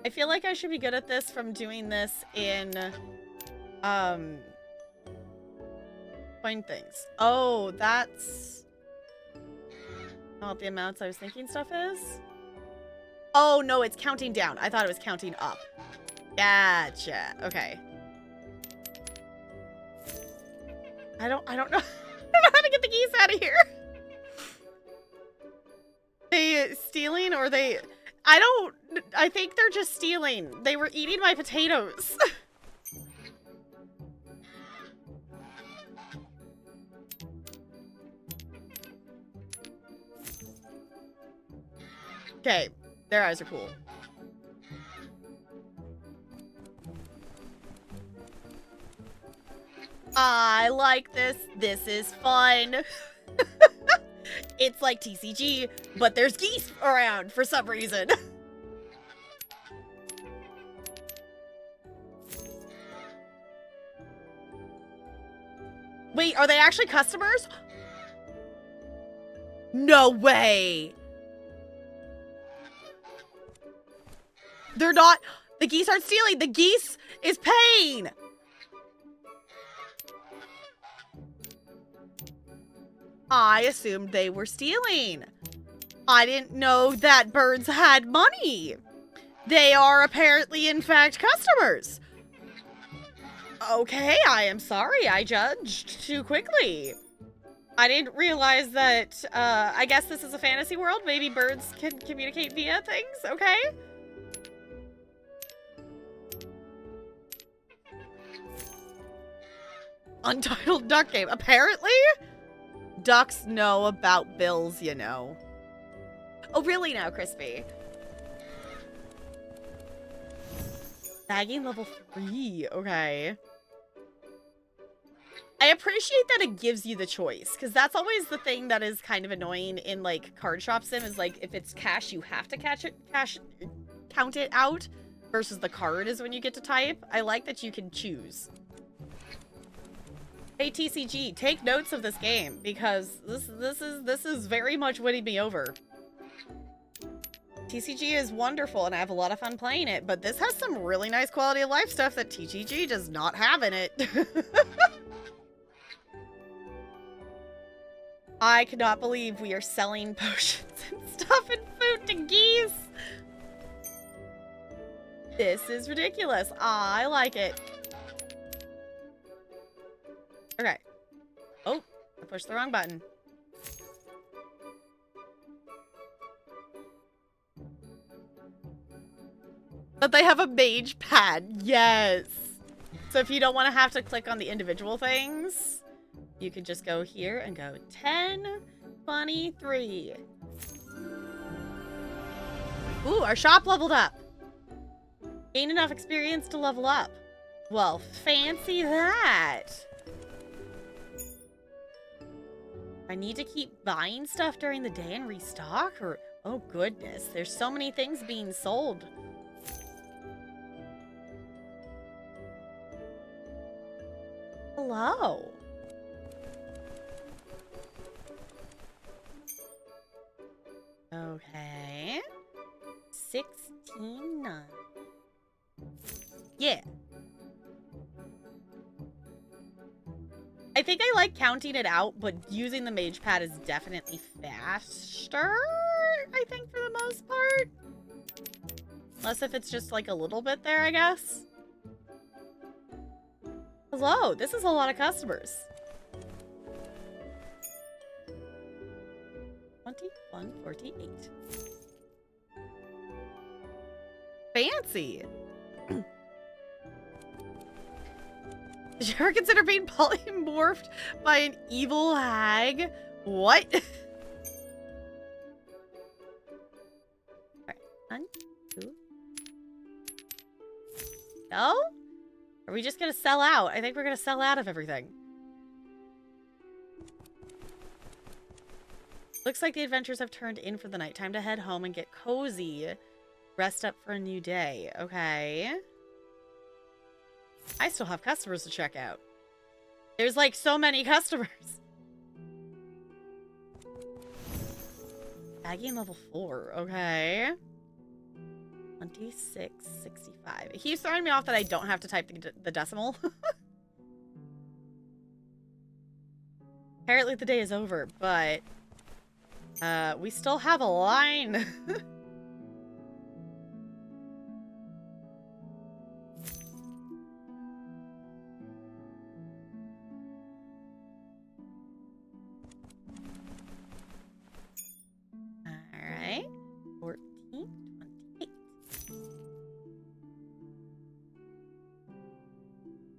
I feel like I should be good at this from doing this in, coin things. Oh, that's not the amounts I was thinking stuff is. Oh, no, it's counting down. I thought it was counting up. Gotcha. Okay. I don't know. I don't know how to get the geese out of here. They stealing or they... I think they're just stealing. They were eating my potatoes. Okay, their eyes are cool. I like this. This is fun. It's like TCG, but there's geese around for some reason. Wait, are they actually customers? No way. They're not. The geese aren't stealing. The geese is paying. I assumed they were stealing. I didn't know that birds had money. They are apparently, in fact, customers. Okay, I am sorry. I judged too quickly. I didn't realize that, I guess this is a fantasy world. Maybe birds can communicate via things, okay? Untitled duck game. Apparently? Ducks know about bills, you know. Oh, really now, Crispy? Bagging level 3. Okay. I appreciate that it gives you the choice, because that's always the thing that is kind of annoying in, like, card shop sim, is, like, if it's cash, you have to count it out, versus the card is when you get to type. I like that you can choose. Hey, TCG, take notes of this game, because this is very much winning me over. TCG is wonderful, and I have a lot of fun playing it, but this has some really nice quality of life stuff that TCG does not have in it. I cannot believe we are selling potions and stuff and food to geese. This is ridiculous. I like it. Okay. Oh, I pushed the wrong button. But they have a mage pad. Yes. So if you don't want to have to click on the individual things, you can just go here and go 10, 23. Ooh, our shop leveled up. Gain enough experience to level up. Well, fancy that. I need to keep buying stuff during the day and restock? Or, oh goodness, there's so many things being sold. Hello. Okay. 16.9. Yeah. I think I like counting it out, but using the mage pad is definitely faster, I think, for the most part. Unless if it's just like a little bit there, I guess. Hello, this is a lot of customers. 2148. Fancy. Did you ever consider being polymorphed by an evil hag? What? Alright, 1, 2. No? Are we just gonna sell out? I think we're gonna sell out of everything. Looks like the adventurers have turned in for the night. Time to head home and get cozy. Rest up for a new day. Okay. I still have customers to check out. There's like so many customers. Bagging level 4. Okay. 2665. It keeps throwing me off that I don't have to type the decimal. Apparently the day is over, but we still have a line. Alright. 14, 28.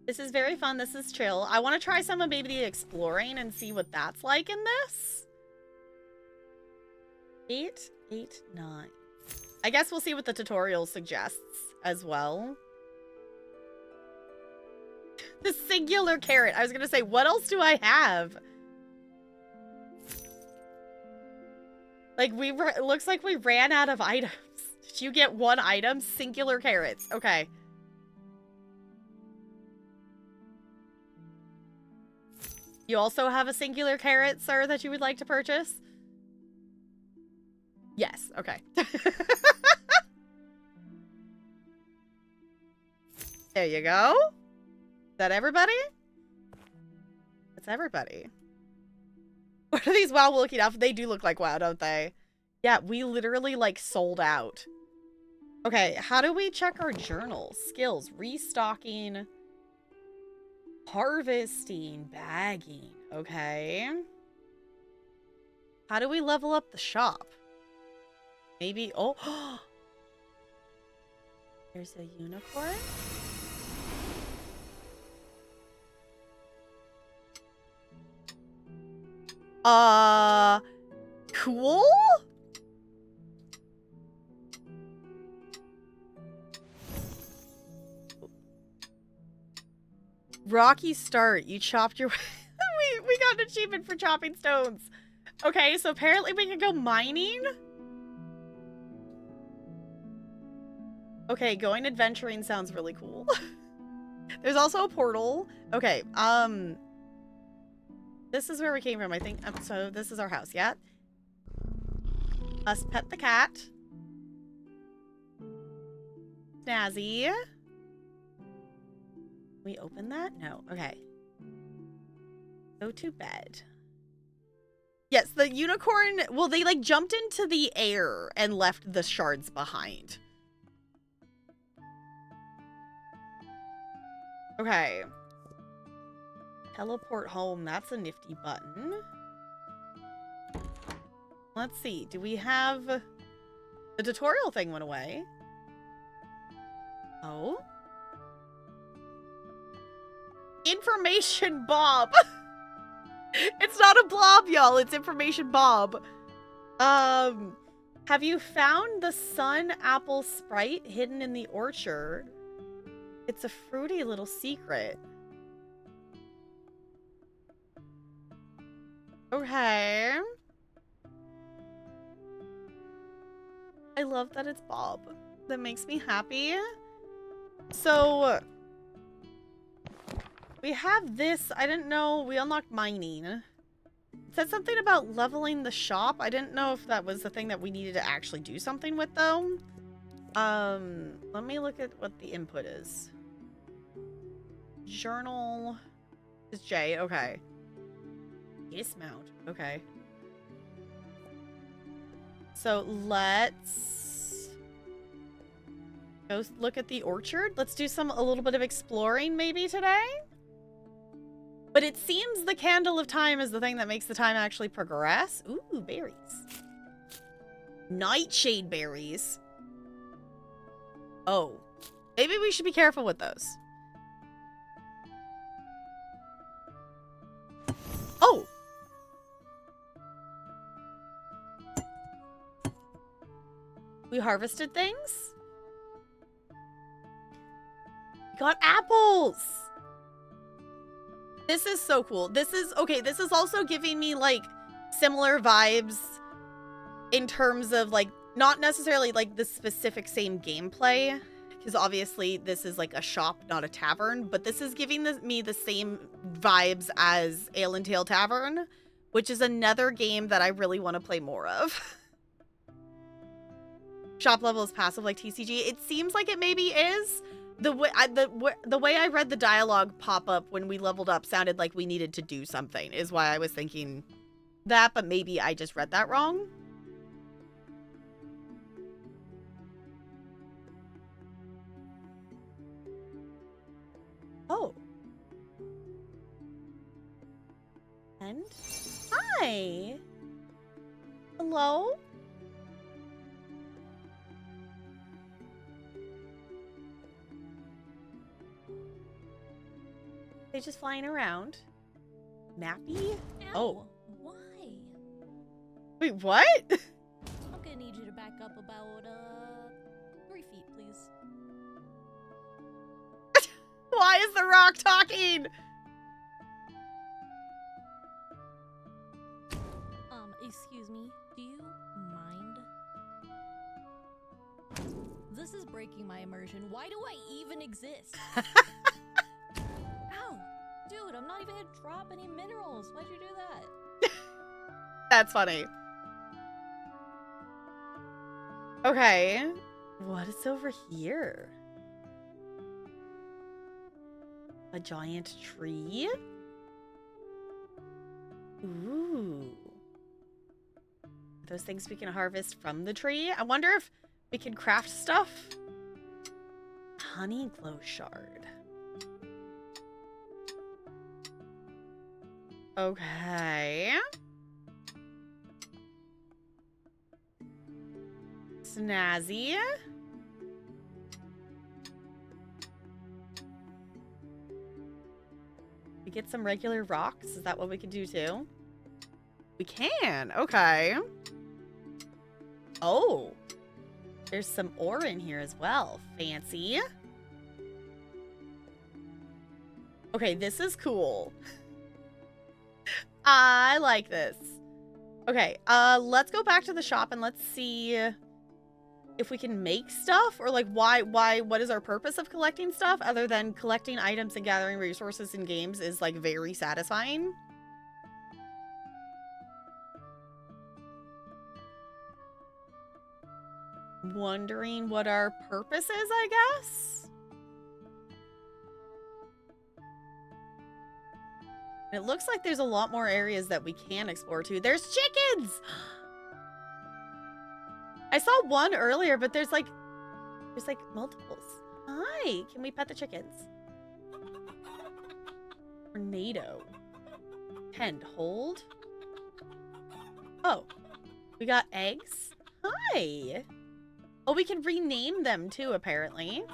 This is very fun. This is chill. I want to try some of maybe the exploring and see what that's like in this. 8, 8, 9. I guess we'll see what the tutorial suggests as well. The singular carrot. I was going to say, what else do I have? Like, it looks like we ran out of items. Did you get one item? Singular carrots. Okay. You also have a singular carrot, sir, that you would like to purchase? Yes. Okay. There you go. Is that everybody? That's everybody. What are these WoW looking up? They do look like WoW, don't they? Yeah, we literally, like, sold out. Okay, how do we check our journals? Skills, restocking, harvesting, bagging. Okay. How do we level up the shop? Maybe, oh. There's a unicorn. Cool? Rocky start. You chopped your... we got an achievement for chopping stones. Okay, so apparently we can go mining. Okay, going adventuring sounds really cool. There's also a portal. Okay, this is where we came from, I think. So this is our house, yeah? Us pet the cat. Snazzy. We open that? No. Okay. Go to bed. Yes, the unicorn... Well, they, like, jumped into the air and left the shards behind. Okay. Teleport home. That's a nifty button. Let's see. Do we have... The tutorial thing went away. Oh? Information Bob! It's not a blob, y'all. It's Information Bob. Have you found the sun apple sprite hidden in the orchard? It's a fruity little secret. Okay. I love that it's Bob. That makes me happy. So... we have this. I didn't know. We unlocked mining. It said something about leveling the shop. I didn't know if that was the thing that we needed to actually do something with, though. Let me look at what the input is. Journal is J. Okay. Dismount. Okay. So let's go look at the orchard. Let's do a little bit of exploring maybe today. But it seems the candle of time is the thing that makes the time actually progress. Ooh, berries. Nightshade berries. Oh. Maybe we should be careful with those. Oh! We harvested things? We got apples! This is so cool. This is, okay, this is also giving me, like, similar vibes in terms of, like, not necessarily, like, the specific same gameplay, because obviously this is, like, a shop, not a tavern, but this is giving me the same vibes as Ale and Tail Tavern, which is another game that I really want to play more of. Shop level is passive like TCG. It seems like it maybe is. The way I read the dialogue pop up when we leveled up sounded like we needed to do something, is why I was thinking that, but maybe I just read that wrong. Oh. And hi. Hello? They just flying around. Mappy? Ow, Oh. Why? Wait, what? I'm gonna need you to back up about 3 feet, please. Why is the rock talking? Excuse me, do you mind? This is breaking my immersion. Why do I even exist? Ow! Dude, I'm not even gonna drop any minerals. Why'd you do that? That's funny. Okay. What is over here? A giant tree? Ooh. Those things we can harvest from the tree? I wonder if we can craft stuff? Honey glow shard. Okay. Snazzy. We get some regular rocks. Is that what we can do too? We can. Okay. Oh. There's some ore in here as well. Fancy. Okay, this is cool. I like this. Okay, let's go back to the shop and let's see if we can make stuff, or like what is our purpose of collecting stuff other than collecting items and gathering resources in games is like very satisfying. Wondering what our purpose is, I guess. It looks like there's a lot more areas that we can explore too. There's chickens! I saw one earlier, but there's like multiples. Hi, can we pet the chickens? Tornado. Tend, hold. Oh, we got eggs. Hi. Oh, we can rename them too, apparently.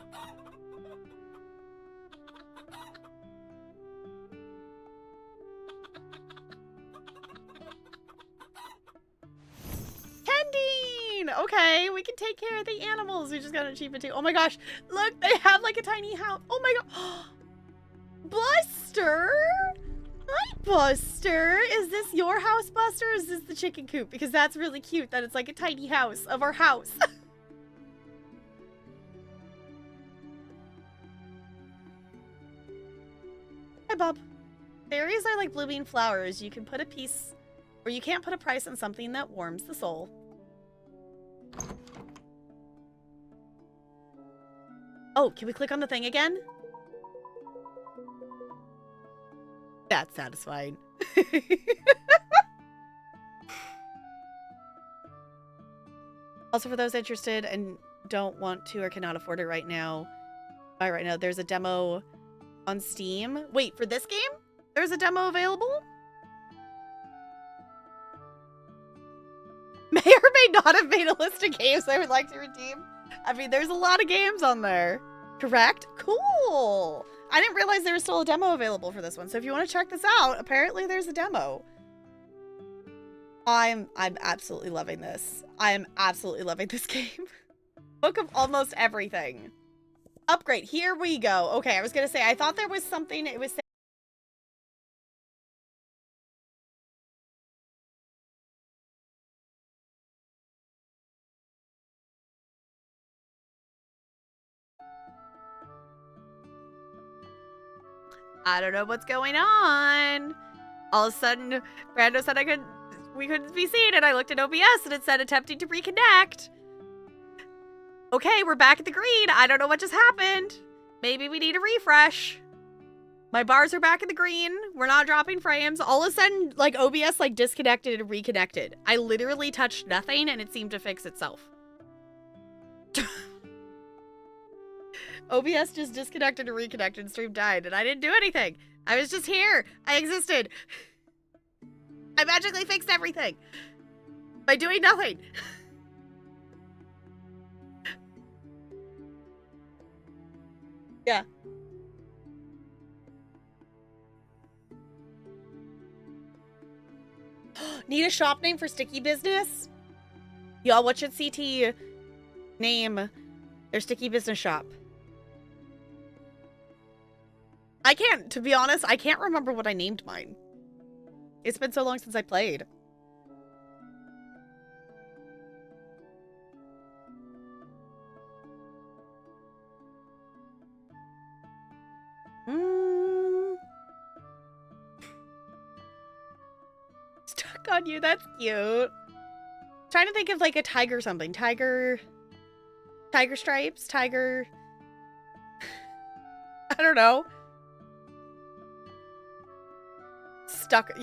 Tending! Okay, we can take care of the animals. We just got an achievement too. Oh my gosh, look, they have like a tiny house. Oh my god. Buster? Hi, Buster. Is this your house, Buster, or is this the chicken coop? Because that's really cute that it's like a tiny house of our house. Hi, Bob. Berries are like blooming flowers. You can put a piece, or you can't put a price on something that warms the soul. Oh, can we click on the thing again? That's satisfying. Also, for those interested and don't want to or cannot afford it right now, there's a demo on Steam. Wait, for this game? There's a demo available? May or may not have made a list of games I would like to redeem. I mean, there's a lot of games on there. Correct? Cool. I didn't realize there was still a demo available for this one. So if you want to check this out, apparently there's a demo. I'm absolutely loving this. I'm absolutely loving this game. Book of almost everything. Upgrade. Here we go. Okay, I was going to say, I thought there was something it was saying. I don't know what's going on. All of a sudden, Brando said we couldn't be seen, and I looked at OBS and it said attempting to reconnect. Okay, we're back at the green. I don't know what just happened. Maybe we need a refresh. My bars are back in the green. We're not dropping frames. All of a sudden, like, OBS, like, disconnected and reconnected. I literally touched nothing, and it seemed to fix itself. OBS just disconnected and reconnected and stream died, and I didn't do anything. I was just here. I existed. I magically fixed everything by doing nothing. Yeah. Need a shop name for Sticky Business? Y'all, what should CT name their Sticky Business shop? To be honest, I can't remember what I named mine. It's been so long since I played. Stuck on you, that's cute. Trying to think of like a tiger something. Tiger stripes? Tiger... I don't know. Stuck on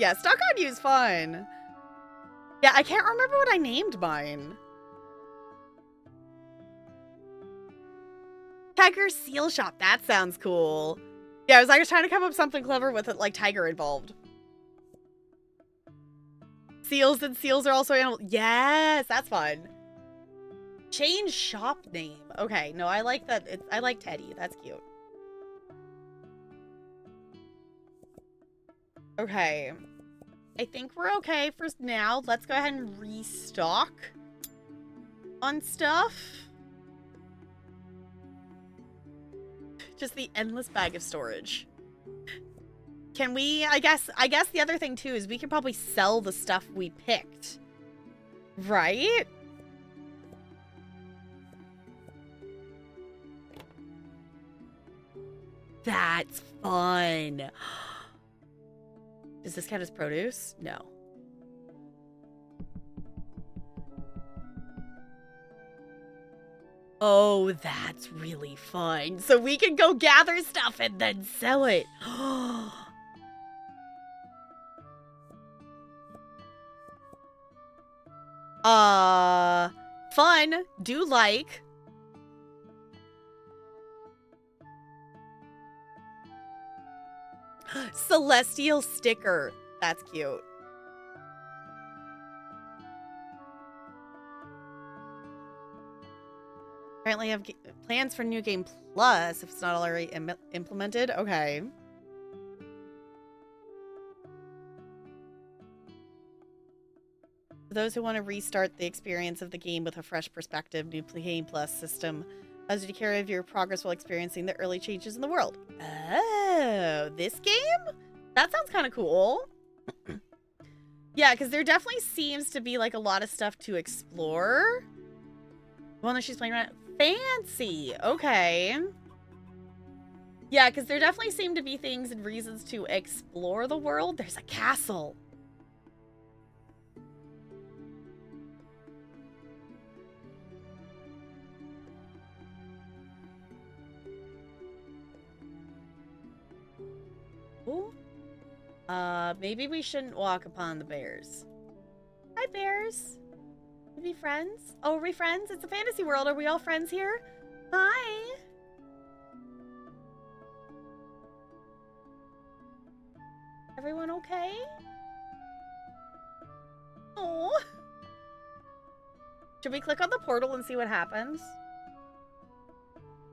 you is fun. Yeah, I can't remember what I named mine. Tiger Seal Shop. That sounds cool. Yeah, I was trying to come up with something clever with it, like tiger involved. Seals are also animals. Yes, that's fun. Change shop name. Okay, no, I like that. I like Teddy. That's cute. Okay. I think we're okay for now. Let's go ahead and restock on stuff. Just the endless bag of storage. Can we, I guess the other thing too is we could probably sell the stuff we picked. Right? That's fun. Does this count as produce? No. Oh, that's really fun. So we can go gather stuff and then sell it. Fun. Do like. Celestial sticker. That's cute. Apparently have plans for New Game Plus if it's not already implemented. Okay. For those who want to restart the experience of the game with a fresh perspective, New Game Plus system allows you to carry over your progress while experiencing the early changes in the world. Oh, this game? That sounds kind of cool. Yeah, because there definitely seems to be like a lot of stuff to explore. The one that she's playing right now. Fancy. Okay. Yeah, because there definitely seem to be things and reasons to explore the world. There's a castle. Ooh. Maybe we shouldn't walk upon the bears. Hi, bears. Are we friends? Oh, are we friends? It's a fantasy world. Are we all friends here? Hi. Everyone okay? Oh. Should we click on the portal and see what happens?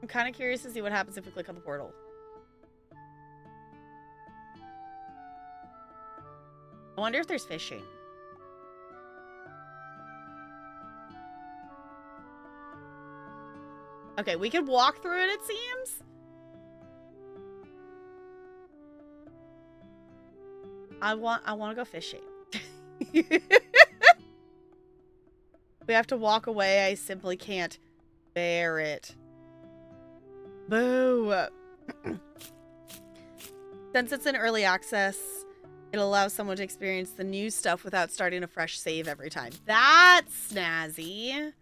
I'm kind of curious to see what happens if we click on the portal. I wonder if there's fishing. Okay, we could walk through it, it seems. I want to go fishing. We have to walk away. I simply can't bear it. Boo. Since it's in early access, it allows someone to experience the new stuff without starting a fresh save every time. That's snazzy.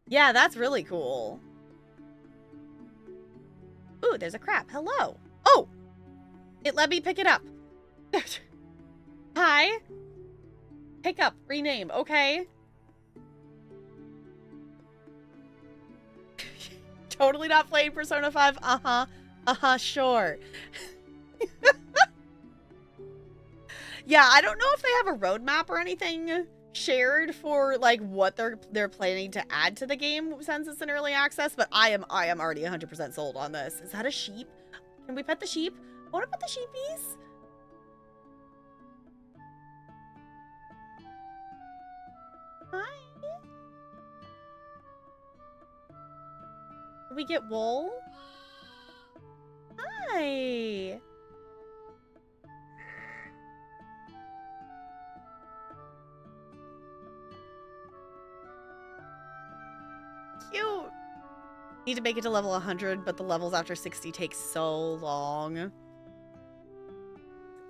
Yeah, that's really cool. Ooh, there's a crab. Hello. Oh! It let me pick it up. Hi. Pick up. Rename. Okay. Totally not playing Persona 5. Uh-huh. Uh-huh, sure. Yeah, I don't know if they have a roadmap or anything shared for like what they're planning to add to the game since it's in early access, but I am already 100% sold on this. Is that a sheep? Can we pet the sheep? I want to pet the sheepies. Hi. Did we get wool? Hi. Cute. Need to make it to level 100, but the levels after 60 take so long.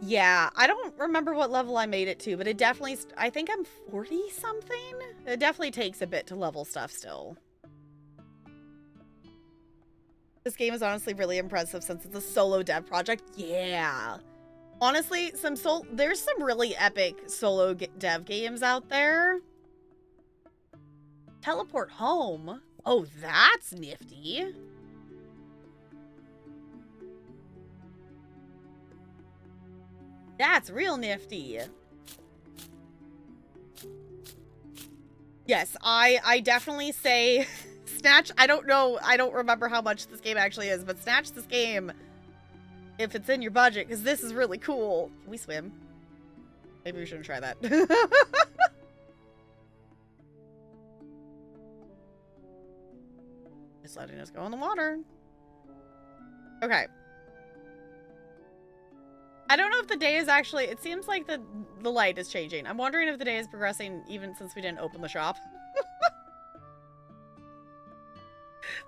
Yeah, I don't remember what level I made it to, but it definitely, I think I'm 40 something. It definitely takes a bit to level stuff still. This game is honestly really impressive since it's a solo dev project. Yeah. Honestly, there's some really epic solo dev games out there. Teleport home. Oh, that's nifty. That's real nifty. Yes, I definitely say Snatch. I don't remember how much this game actually is, but snatch this game if it's in your budget, because this is really cool. Can we swim? Maybe we shouldn't try that. Just letting us go in the water. Okay. I don't know if the day is actually, it seems like the light is changing. I'm wondering if the day is progressing even since we didn't open the shop.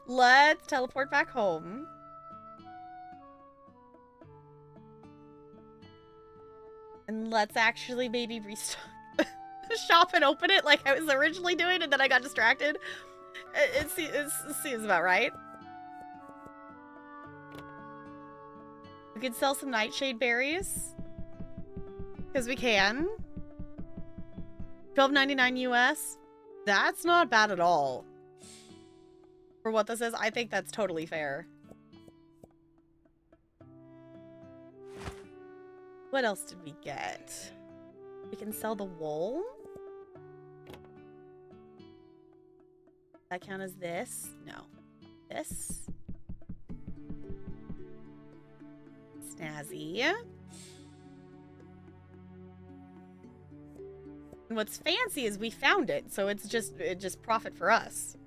Let's teleport back home. And let's actually maybe restock the shop and open it like I was originally doing, and then I got distracted. It seems about right. We could sell some nightshade berries. Because we can. $12.99 US. That's not bad at all. For what this is, I think that's totally fair. What else did we get? We can sell the wool. That count as this? No. This. Snazzy. And what's fancy is we found it, so it just profit for us.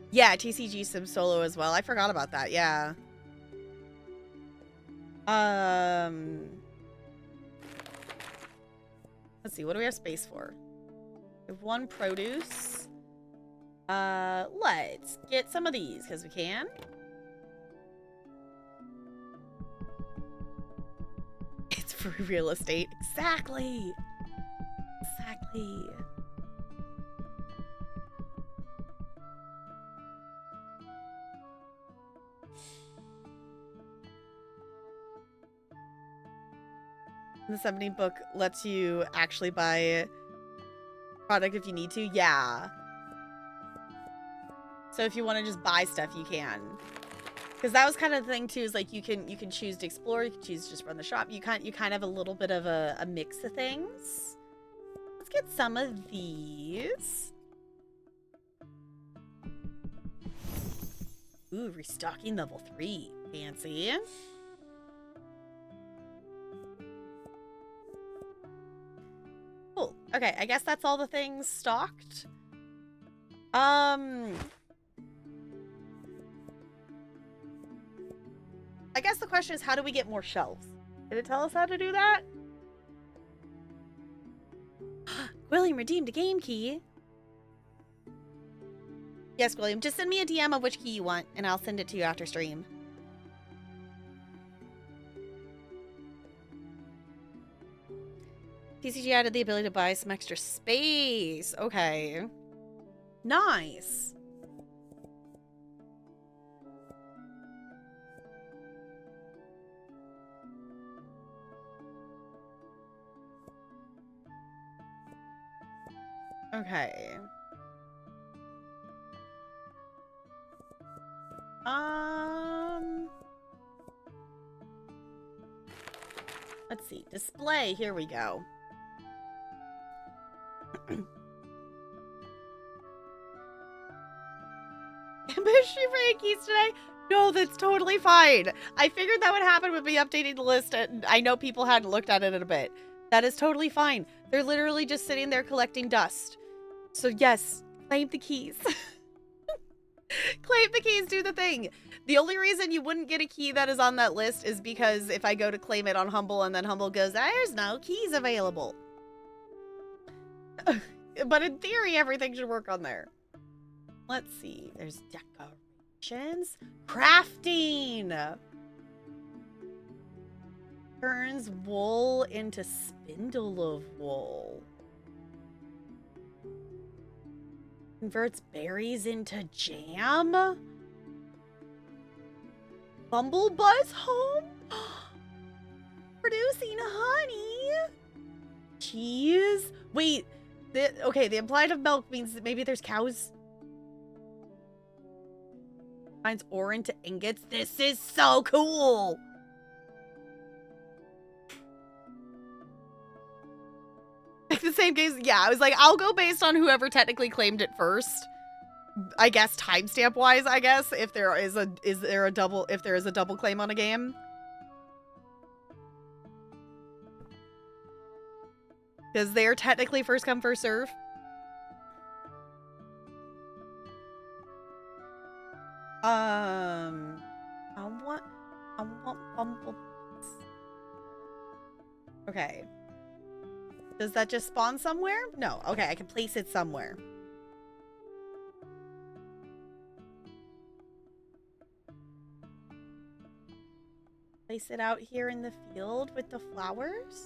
Yeah, TCG Sim Solo as well. I forgot about that. Yeah. Let's see. What do we have space for? We have one produce. Let's get some of these because we can. It's for real estate. Exactly. Exactly. The 70 book lets you actually buy product if you need to. Yeah. So if you want to just buy stuff, you can. Because that was kind of the thing too, is like you can choose to explore, you can choose to just run the shop. You kind of have a little bit of a mix of things. Let's get some of these. Ooh, restocking level 3. Fancy. Cool. Okay, I guess that's all the things stocked. I guess the question is, how do we get more shelves? Did it tell us how to do that? William redeemed a game key. Yes, William. Just send me a DM of which key you want, and I'll send it to you after stream. TCG added the ability to buy some extra space. Okay. Nice. Okay. Let's see. Display. Here we go. Ambition for keys today? No, that's totally fine. I figured that would happen with me updating the list, and I know people hadn't looked at it in a bit. That is totally fine. They're literally just sitting there collecting dust. So yes, claim the keys. Claim the keys, do the thing. The only reason you wouldn't get a key that is on that list is because if I go to claim it on Humble and then Humble goes, there's no keys available. But in theory, everything should work on there. Let's see. There's decorations. Crafting. Turns wool into spindle of wool. Converts berries into jam. Bumblebuzz home. Producing honey. Cheese. Wait. Okay, the implied of milk means that maybe there's cows. Finds ore into ingots. This is so cool. Like the same case, yeah, I was like, I'll go based on whoever technically claimed it first. I guess timestamp wise, I guess, if there is a double claim on a game. Because they're technically first come, first serve. I want bumblebees. Okay. Does that just spawn somewhere? No. Okay, I can place it somewhere. Place it out here in the field with the flowers.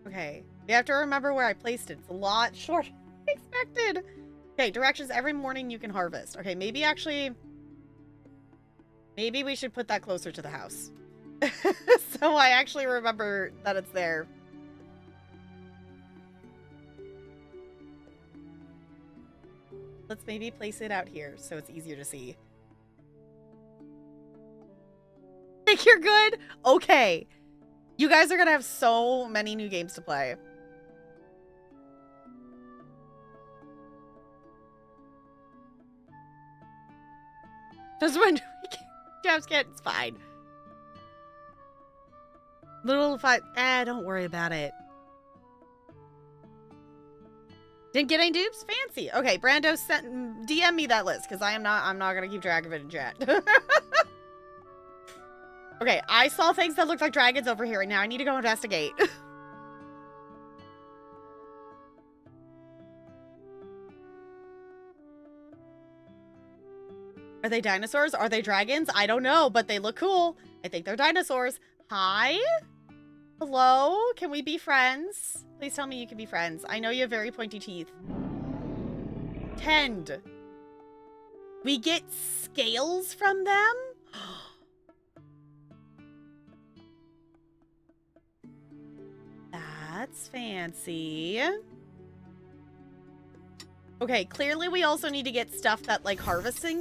Okay, we have to remember where I placed it. It's a lot shorter than expected. Okay, directions every morning you can harvest. Okay, maybe we should put that closer to the house. So I actually remember that it's there. Let's maybe place it out here so it's easier to see. Think you're good? Okay. You guys are gonna have so many new games to play. Just when we get it's fine. Little fight. Don't worry about it. Didn't get any dupes? Fancy. Okay, Brando sent DM me that list because I'm not gonna keep track of it in chat. Okay, I saw things that looked like dragons over here, and now I need to go investigate. Are they dinosaurs? Are they dragons? I don't know, but they look cool. I think they're dinosaurs. Hi? Hello? Can we be friends? Please tell me you can be friends. I know you have very pointy teeth. Tend. We get scales from them? That's fancy. Okay, clearly we also need to get stuff that like harvest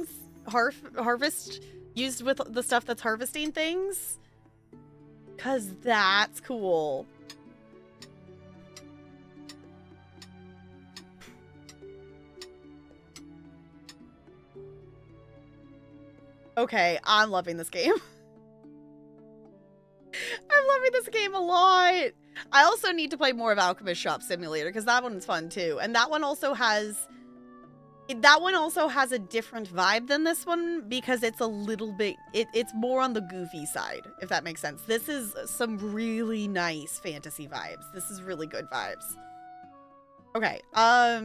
used with the stuff that's harvesting things. 'Cause that's cool. Okay, I'm loving this game. I'm loving this game a lot. I also need to play more of Alchemist Shop Simulator because that one's fun too. And that one also has a different vibe than this one because it's a little bit it's more on the goofy side, if that makes sense. This is some really nice fantasy vibes. This is really good vibes. Okay, I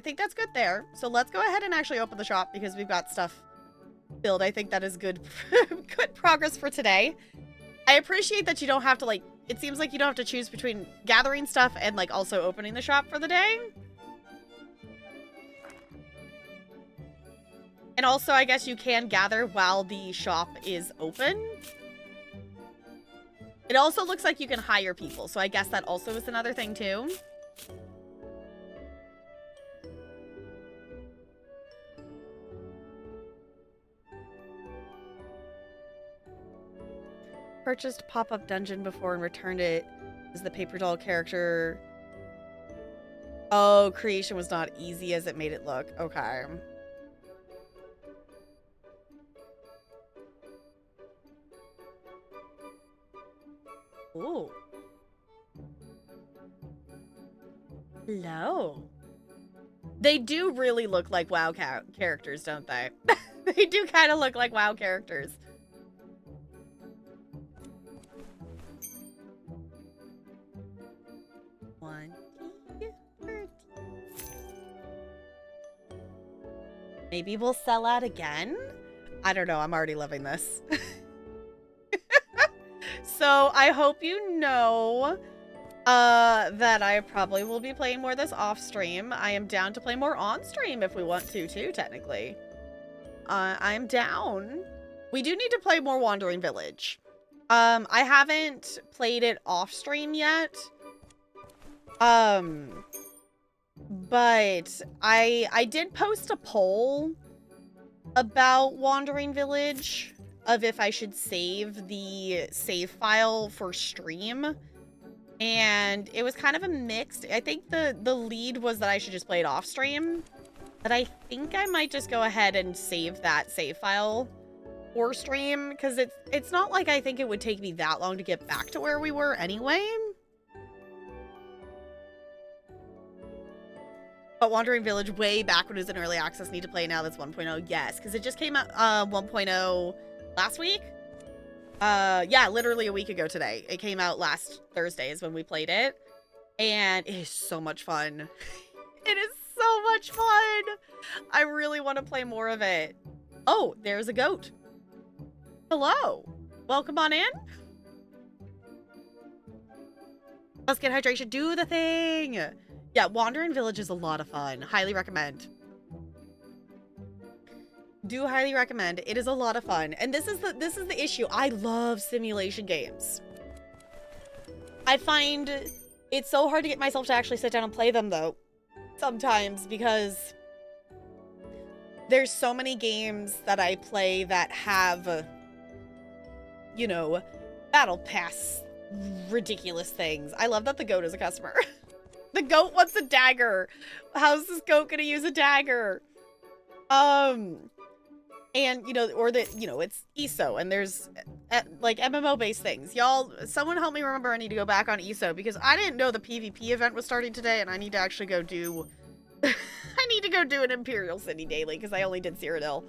think that's good there. So let's go ahead and actually open the shop because we've got stuff filled. I think that is good good progress for today. I appreciate that you don't have to like, it seems like you don't have to choose between gathering stuff and like also opening the shop for the day. And also, I guess you can gather while the shop is open. It also looks like you can hire people, so I guess that also is another thing too. Purchased pop-up dungeon before and returned it as the paper doll character. Oh, creation was not easy as it made it look. Okay. Ooh. Hello. They do really look like WoW characters, don't they? They do kind of look like WoW characters. Maybe we'll sell out again? I don't know. I'm already loving this. So I hope you know that I probably will be playing more of this off stream. I am down to play more on stream if we want to too, technically. I'm down. We do need to play more Wandering Village. I haven't played it off stream yet. But I did post a poll about Wandering Village of if I should save the save file for stream. And it was kind of a mixed. I think the lead was that I should just play it off stream. But I think I might just go ahead and save that save file for stream, because it's not like I think it would take me that long to get back to where we were anyway. But Wandering Village way back when it was in early access, need to play now that's 1.0. Yes, because it just came out 1.0 last week. Yeah, literally a week ago today. It came out last Thursday is when we played it. And it is so much fun. It is so much fun. I really want to play more of it. Oh, there's a goat. Hello. Welcome on in. Let's get hydration. Do the thing. Yeah, Wandering Village is a lot of fun. Highly recommend. Do highly recommend. It is a lot of fun. And this is the issue. I love simulation games. I find it's so hard to get myself to actually sit down and play them though. Sometimes, because there's so many games that I play that have, you know, battle pass ridiculous things. I love that the goat is a customer. The goat wants a dagger. How's this goat gonna use a dagger? And, you know, or the, you know, it's ESO, and there's, like, MMO-based things. Y'all, someone help me remember I need to go back on ESO, because I didn't know the PvP event was starting today, and I need to actually go do... I need to go do an Imperial City daily, because I only did Cyrodiil.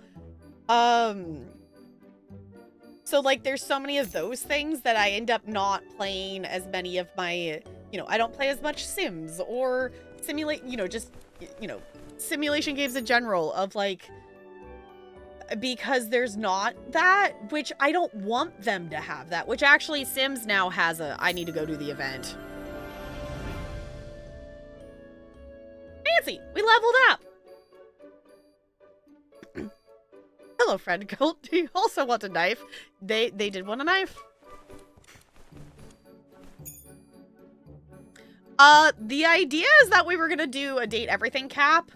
So, like, there's so many of those things that I end up not playing as many of my... You know, I don't play as much Sims, or simulate, you know, just, you know, simulation games in general, of, like... Because there's not that, which I don't want them to have that, which actually Sims now has a, I need to go do the event. Fancy, we leveled up. Hello, friend goat. Do you also want a knife? They did want a knife. The idea is that we were gonna do a date everything cap.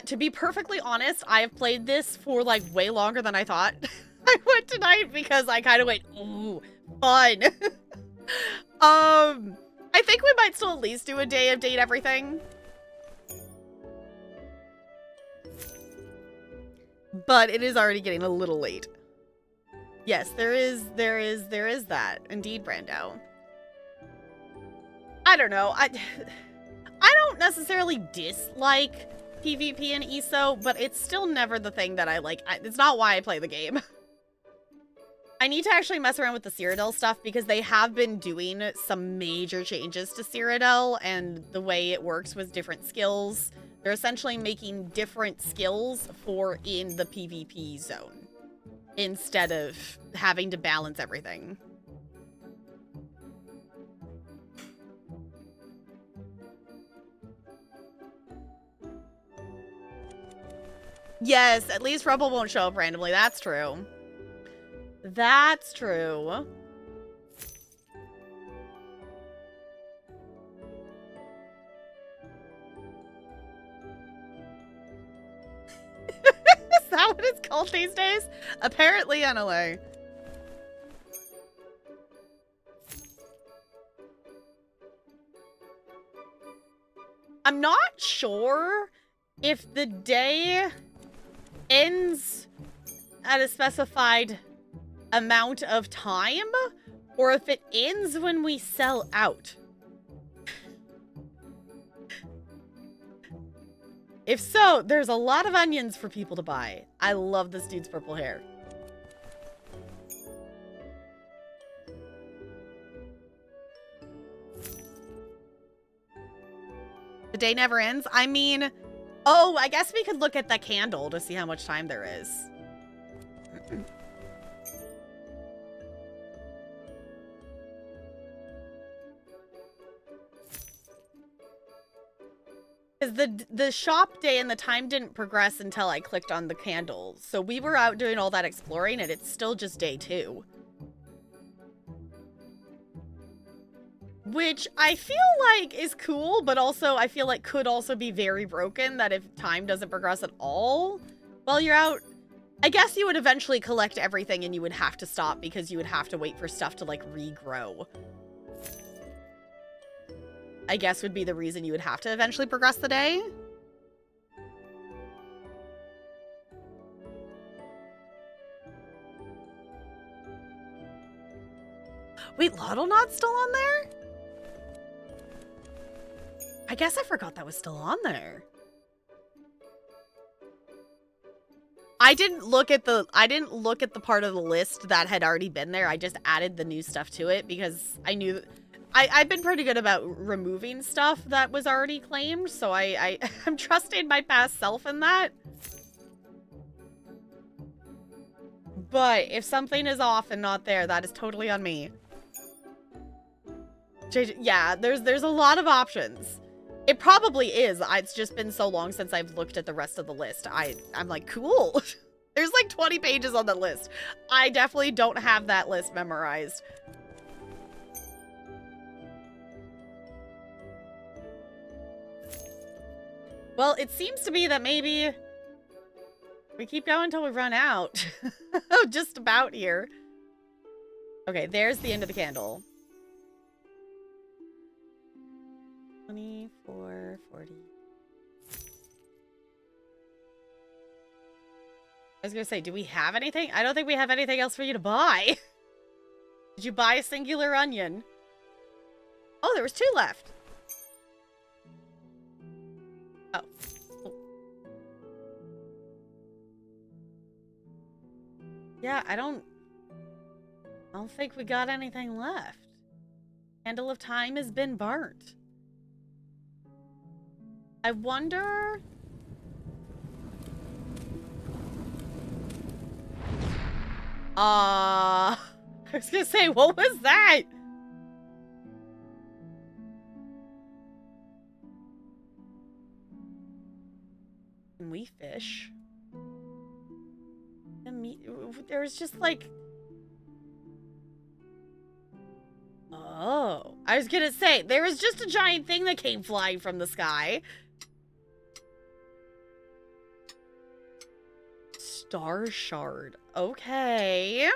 To be perfectly honest, I have played this for, like, way longer than I thought I would tonight, because I kind of went, ooh, fun. I think we might still at least do a day of date everything. But it is already getting a little late. Yes, there is that. Indeed, Brando. I don't know. I don't necessarily dislike PvP and ESO, but it's still never the thing that I like. It's not why I play the game. I need to actually mess around with the Cyrodiil stuff, because they have been doing some major changes to Cyrodiil and the way it works with different skills. They're essentially making different skills for in the PvP zone instead of having to balance everything. Yes, at least Rumble won't show up randomly. That's true. That's true. Is that what it's called these days? Apparently, anyway. I'm not sure if the day ends at a specified amount of time, or if it ends when we sell out. If so, there's a lot of onions for people to buy. I love this dude's purple hair. The day never ends? I mean... Oh, I guess we could look at the candle to see how much time there is. Because the shop day and the time didn't progress until I clicked on the candle. So we were out doing all that exploring, and it's still just day 2. Which I feel like is cool, but also I feel like could also be very broken, that if time doesn't progress at all while you're out, I guess you would eventually collect everything and you would have to stop, because you would have to wait for stuff to, like, regrow. I guess would be the reason you would have to eventually progress the day. Wait, Lottlonot's still on there? I guess I forgot that was still on there. I didn't look at the part of the list that had already been there. I just added the new stuff to it because I knew I've been pretty good about removing stuff that was already claimed, so I'm trusting my past self in that. But if something is off and not there, that is totally on me. Yeah, there's a lot of options. It probably is. It's just been so long since I've looked at the rest of the list. I'm like, cool. There's like 20 pages on the list. I definitely don't have that list memorized. Well, it seems to be that maybe we keep going until we run out. Just about here. Okay, there's the end of the candle. 24, 40. I was gonna say, do we have anything? I don't think we have anything else for you to buy. Did you buy a singular onion? Oh, there was 2 left. Oh. Yeah, I don't think we got anything left. Candle of Time has been burnt. I wonder... I was gonna say, what was that? Can we fish? There was just like... Oh. I was gonna say, there was just a giant thing that came flying from the sky. Star Shard. Okay.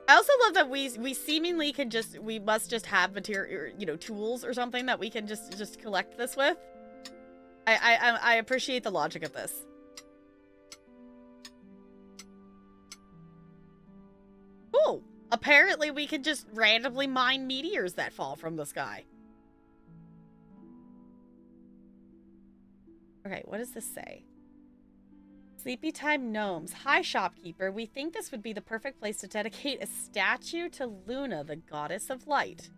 I also love that we seemingly can just, we must just have material, you know, tools or something that we can just collect this with. I appreciate the logic of this. Oh, apparently we can just randomly mine meteors that fall from the sky. Okay, what does this say? Sleepy Time Gnomes. Hi, shopkeeper. We think this would be the perfect place to dedicate a statue to Luna, the goddess of light.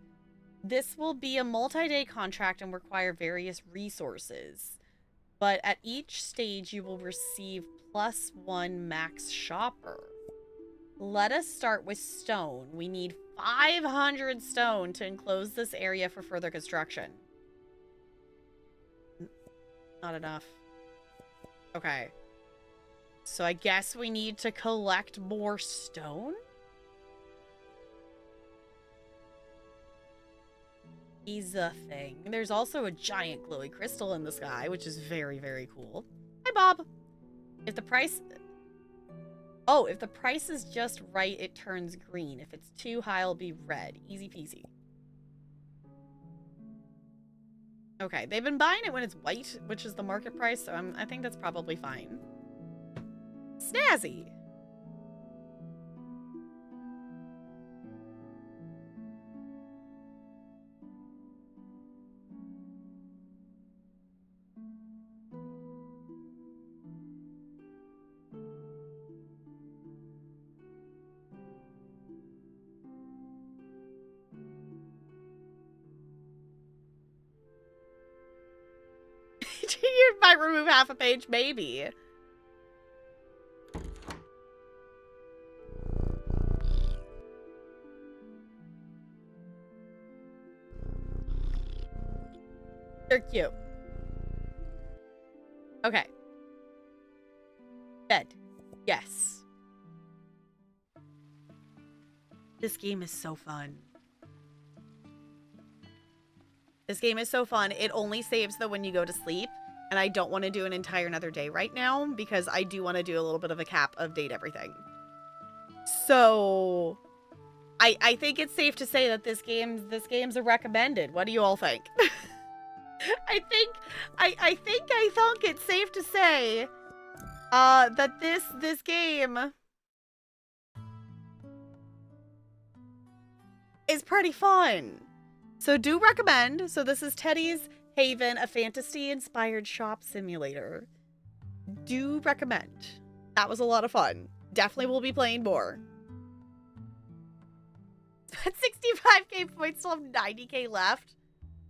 This will be a multi-day contract and require various resources. But at each stage, you will receive +1 max shopper. Let us start with stone. We need 500 stone to enclose this area for further construction. Not enough. Okay. So I guess we need to collect more stone? Is a thing. There's also a giant glowy crystal in the sky, which is very, very cool. Hi, Bob. If the price... Oh, if the price is just right, it turns green. If it's too high, it'll be red. Easy peasy. Okay, they've been buying it when it's white, which is the market price, so I think that's probably fine. Snazzy. You might remove half a page, maybe. They're cute. Okay. Bed. Yes. This game is so fun. This game is so fun. It only saves though when you go to sleep. And I don't want to do an entire another day right now because I do want to do a little bit of a cap update everything. So I think it's safe to say that this game's a recommended. What do you all think? I think it's safe to say that this game is pretty fun. So do recommend. So this is Teddy's Haven, a fantasy-inspired shop simulator. Do recommend. That was a lot of fun. Definitely will be playing more. At 65k points, still have 90k left.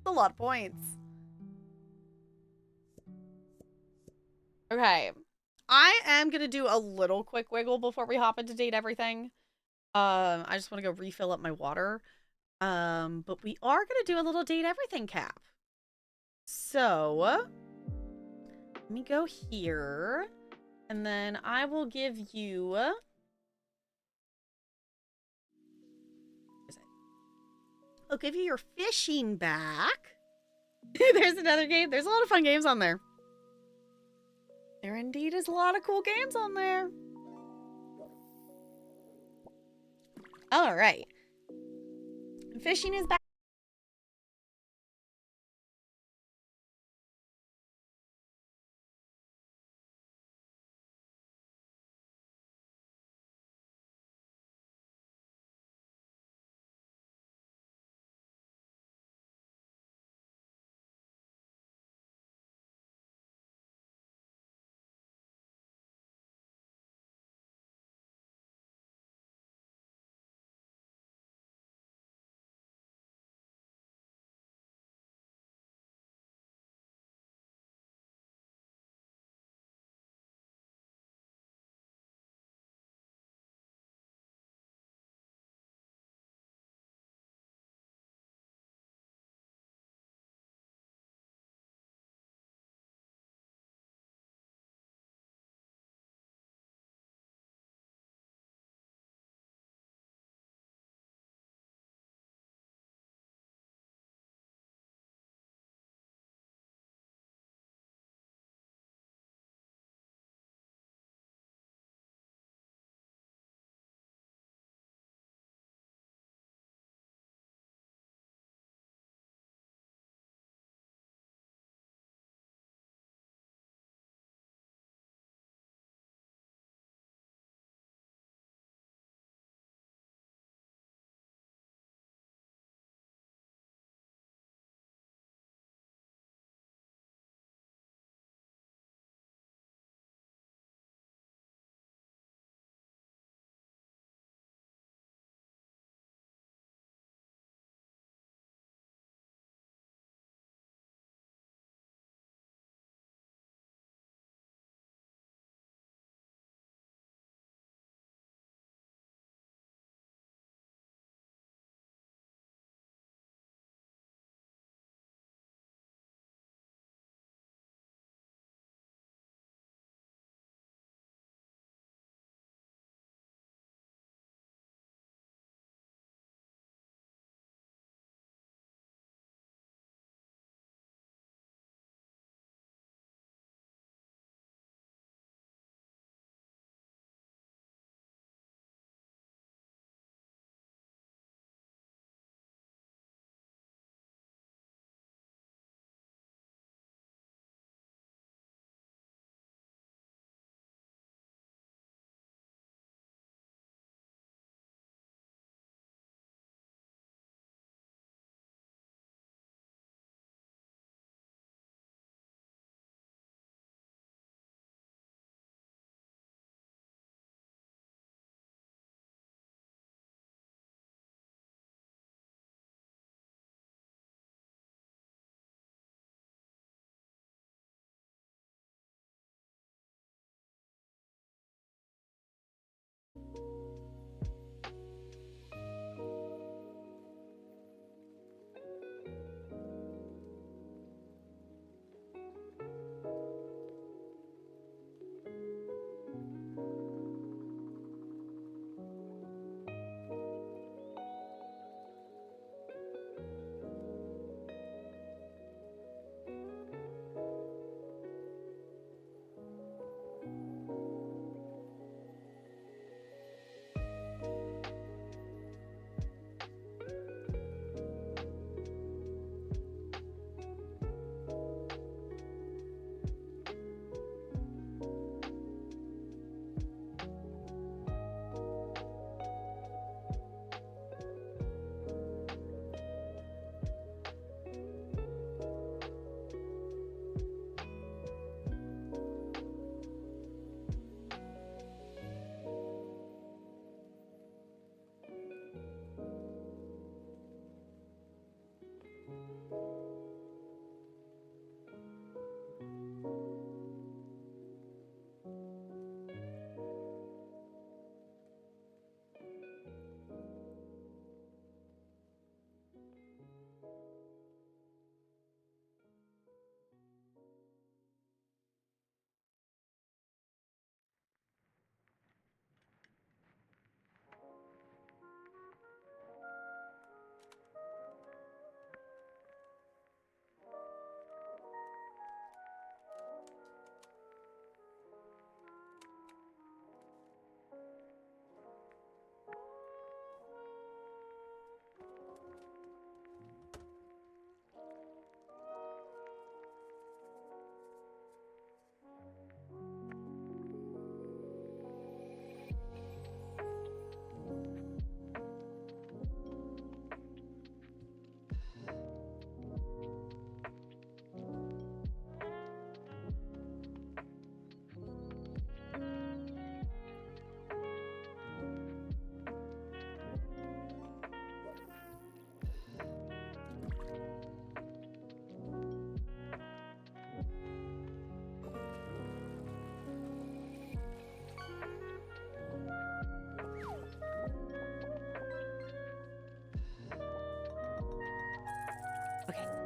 That's a lot of points. Okay. I am going to do a little quick wiggle before we hop into date everything. I just want to go refill up my water. But we are going to do a little date everything cap. So, let me go here. And then I will give you... I'll give you your fishing back. There's another game. There's a lot of fun games on there. There indeed is a lot of cool games on there. All right. Fishing is back.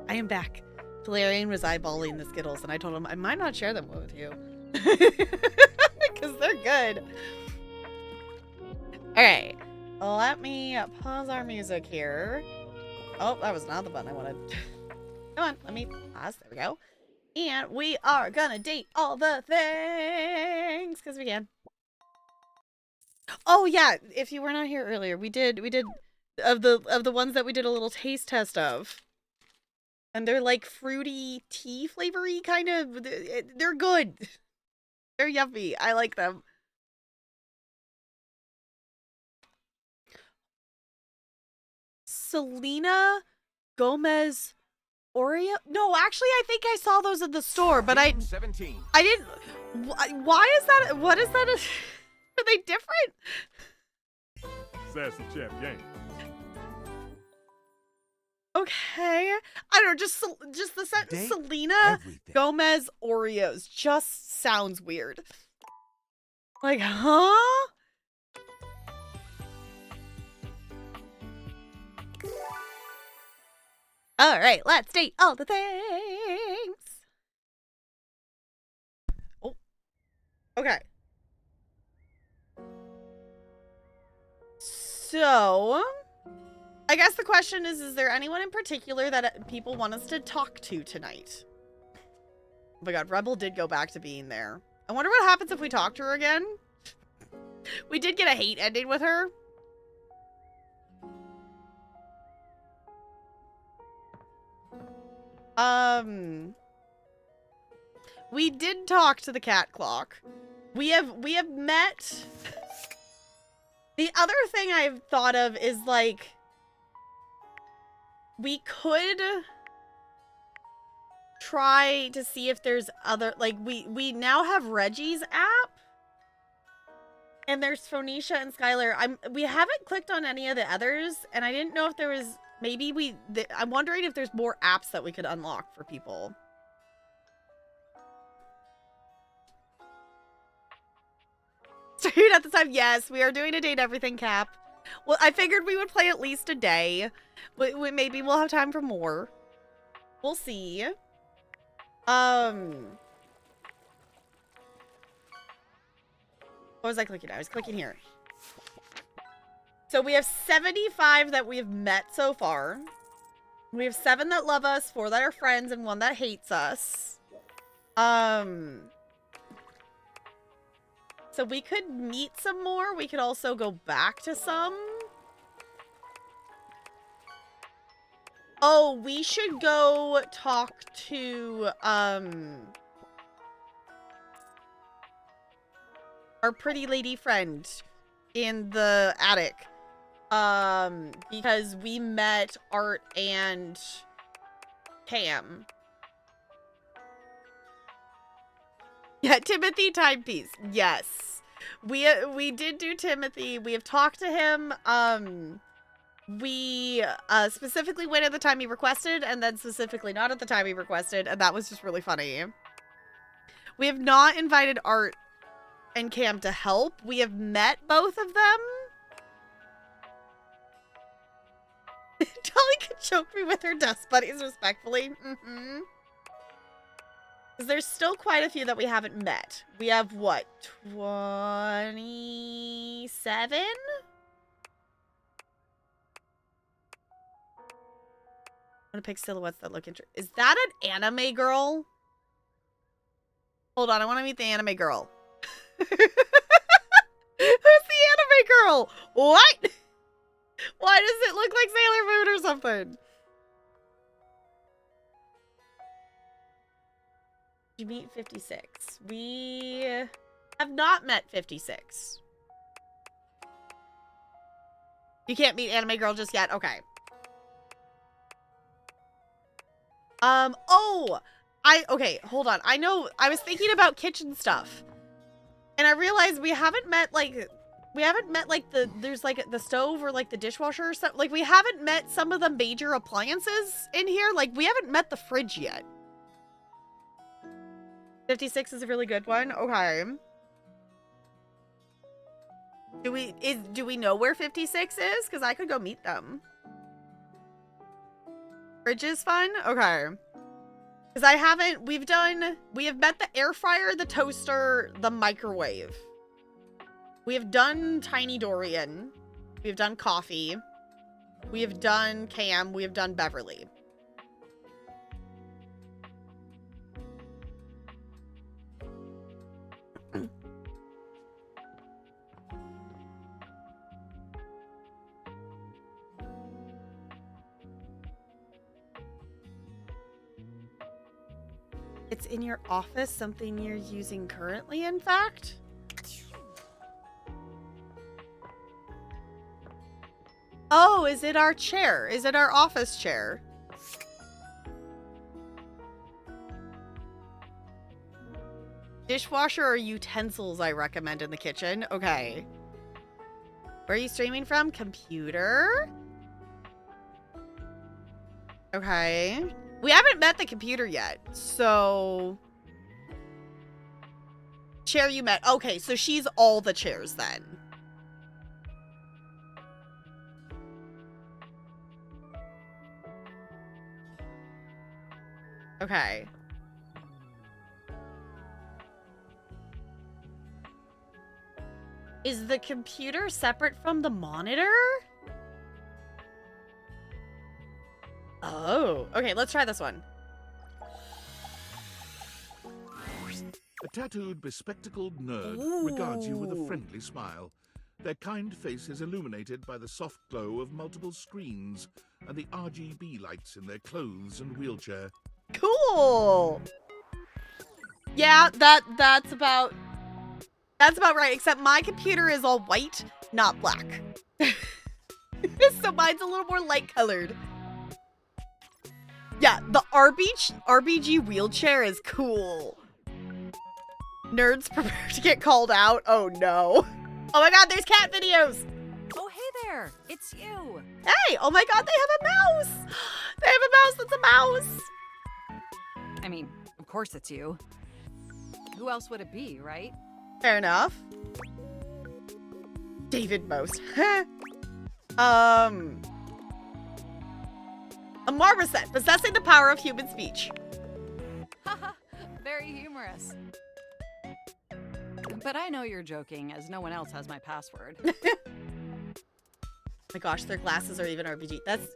I am back. Valerian was eyeballing the Skittles, and I told him I might not share them with you. Because they're good. Okay. Let me pause our music here. Oh, that was not the button I wanted. Come on, let me pause. There we go. And we are gonna date all the things because we can. Oh yeah, if you were not here earlier, we did of the ones that we did a little taste test of. And they're like fruity tea flavory kind of. They're good. They're yummy. I like them. Selena Gomez Oreo? No, actually, I think I saw those at the store, but I didn't. Why is that? What is that? Are they different? Sassy Chef Gang. Okay, I don't know. Just the sentence Selena Gomez Oreos just sounds weird. Like, huh? All right, let's date all the things. Oh, okay. So, I guess the question is there anyone in particular that people want us to talk to tonight? Oh my god, Rebel did go back to being there. I wonder what happens if we talk to her again. We did get a hate ending with her. We did talk to the cat clock. We have met. The other thing I've thought of is like we could try to see if there's other like we now have Reggie's app. And there's Phoenicia and Skylar. We haven't clicked on any of the others, and I didn't know if there was maybe I'm wondering if there's more apps that we could unlock for people. Starting at the time, yes, we are doing a date everything cap. Well, I figured we would play at least a day. Maybe we'll have time for more. We'll see. What was I clicking? I was clicking here. So we have 75 that we have met so far. We have 7 that love us, 4 that are friends, and 1 that hates us. So we could meet some more. We could also go back to some. Oh, we should go talk to, our pretty lady friend in the attic. Because we met Art and Cam. Yeah, Timothy timepiece. Yes. We did do Timothy. We have talked to him. We specifically went at the time he requested and then specifically not at the time he requested, and that was just really funny. We have not invited Art and Cam to help. We have met both of them. Dolly could choke me with her dust buddies respectfully. Mm-hmm. There's still quite a few that we haven't met. We have, what, 27? I'm gonna pick silhouettes that look interesting. Is that an anime girl? Hold on, I want to meet the anime girl. Who's the anime girl? What? Why does it look like Sailor Moon or something? Did you meet 56? We have not met 56. You can't meet anime girl just yet? Okay. Okay, hold on. I know, I was thinking about kitchen stuff. And I realized we haven't met, like, there's, like, the stove or, like, the dishwasher or something. Like, we haven't met some of the major appliances in here. Like, we haven't met the fridge yet. 56 is a really good one. Okay. Do we know where 56 is? Because I could go meet them. Fridge is fun? Okay. Because we have met the air fryer, the toaster, the microwave. We have done Tiny Dorian. We have done coffee. We have done Cam. We have done Beverly. It's in your office, something you're using currently, in fact? Oh, is it our chair? Is it our office chair? Dishwasher or utensils I recommend in the kitchen. Okay. Where are you streaming from? Computer? Okay. We haven't met the computer yet, so... Chair you met. Okay, so she's all the chairs then. Okay. Is the computer separate from the monitor? Oh, okay, let's try this one. A tattooed, bespectacled nerd regards you with a friendly smile. Their kind face is illuminated by the soft glow of multiple screens and the RGB lights in their clothes and wheelchair. Cool. Yeah, that's about right, except my computer is all white, not black. So mine's a little more light colored. Yeah, the RBG wheelchair is cool. Nerds prepare to get called out. Oh no. Oh my god, there's cat videos. Oh, hey there. It's you. Hey, oh my god, they have a mouse. They have a mouse that's a mouse. I mean, of course it's you. Who else would it be, right? Fair enough. David Most. A marmoset possessing the power of human speech. Haha, very humorous. But I know you're joking, as no one else has my password. My gosh, their glasses are even RBG. That's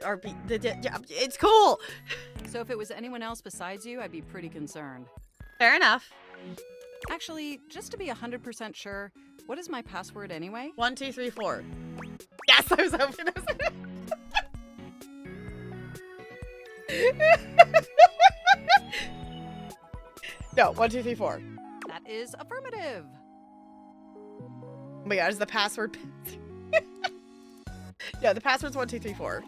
it's cool. So if it was anyone else besides you, I'd be pretty concerned. Fair enough. Actually, just to be 100% sure, what is my password anyway? 1, 2, 3, 4. Yes, I was hoping it was No, 1, 2, 3, 4. That is affirmative. Oh my god, is the password? No, the password's 1, 2, 3, 4.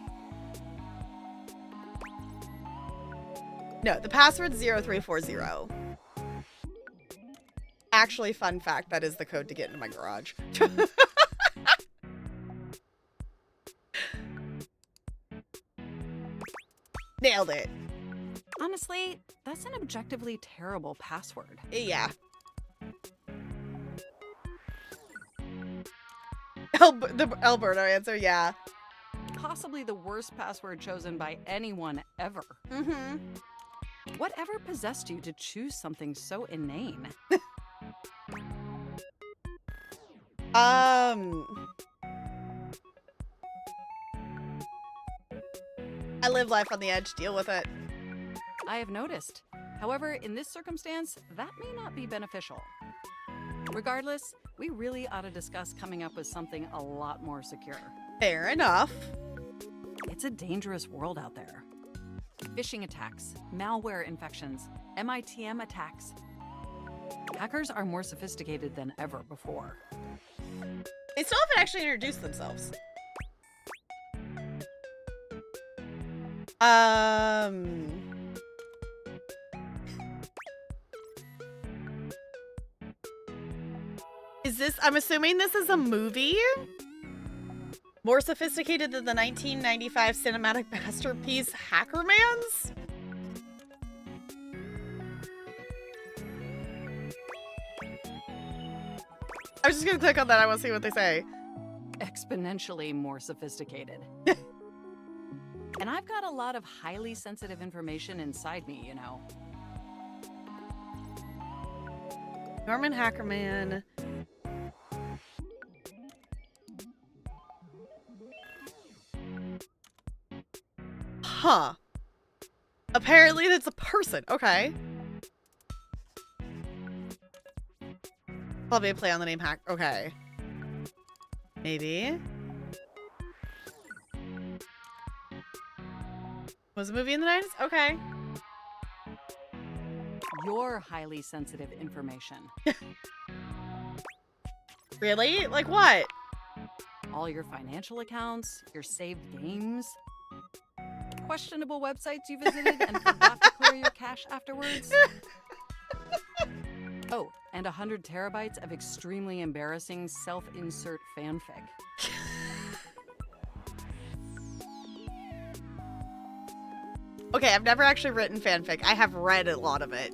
No, the password's 0340. Actually, fun fact, that is the code to get into my garage. Nailed it. Honestly, that's an objectively terrible password. Yeah. The Alberto answer, yeah. Possibly the worst password chosen by anyone ever. Mm-hmm. Whatever possessed you to choose something so inane? I live life on the edge. Deal with it. I have noticed. However, in this circumstance, that may not be beneficial. Regardless, we really ought to discuss coming up with something a lot more secure. Fair enough. It's a dangerous world out there. Phishing attacks, malware infections, MITM attacks. Hackers are more sophisticated than ever before. They still haven't actually introduced themselves. Is this, I'm assuming this is a movie? More sophisticated than the 1995 cinematic masterpiece Hackermans? I was just gonna click on that, I want to see what they say. Exponentially more sophisticated. And I've got a lot of highly sensitive information inside me, you know. Norman Hackerman. Huh. Apparently that's a person. Okay. Probably a play on the name Hack. Okay. Maybe. Was a movie in the 90s? Okay. Your highly sensitive information. Really? Like what? All your financial accounts, your saved games, questionable websites you visited and forgot to clear your cache afterwards. Oh, and 100 terabytes of extremely embarrassing self-insert fanfic. Okay, I've never actually written fanfic. I have read a lot of it.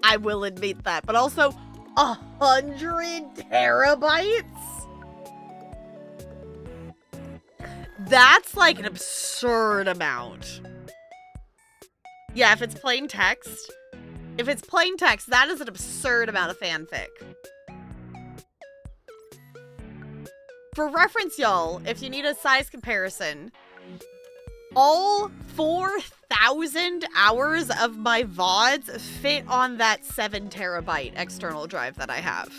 I will admit that. But also, 100 terabytes? That's like an absurd amount. Yeah, if it's plain text. If it's plain text, that is an absurd amount of fanfic. For reference, y'all, if you need a size comparison, all 4,000 hours of my VODs fit on that 7 terabyte external drive that I have.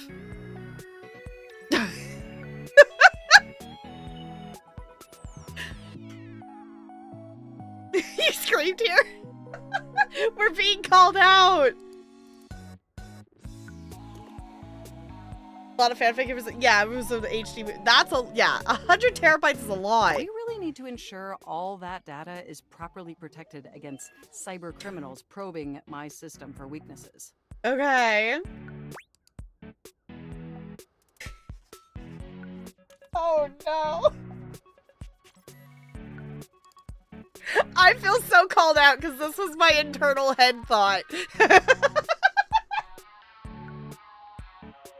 You screamed here. We're being called out. A lot of fanfic. It was, yeah, it was an HD. That's a, yeah, 100 terabytes is a lot. We really need to ensure all that data is properly protected against cyber criminals probing my system for weaknesses. Okay. Oh no. I feel so called out because this was my internal head thought. I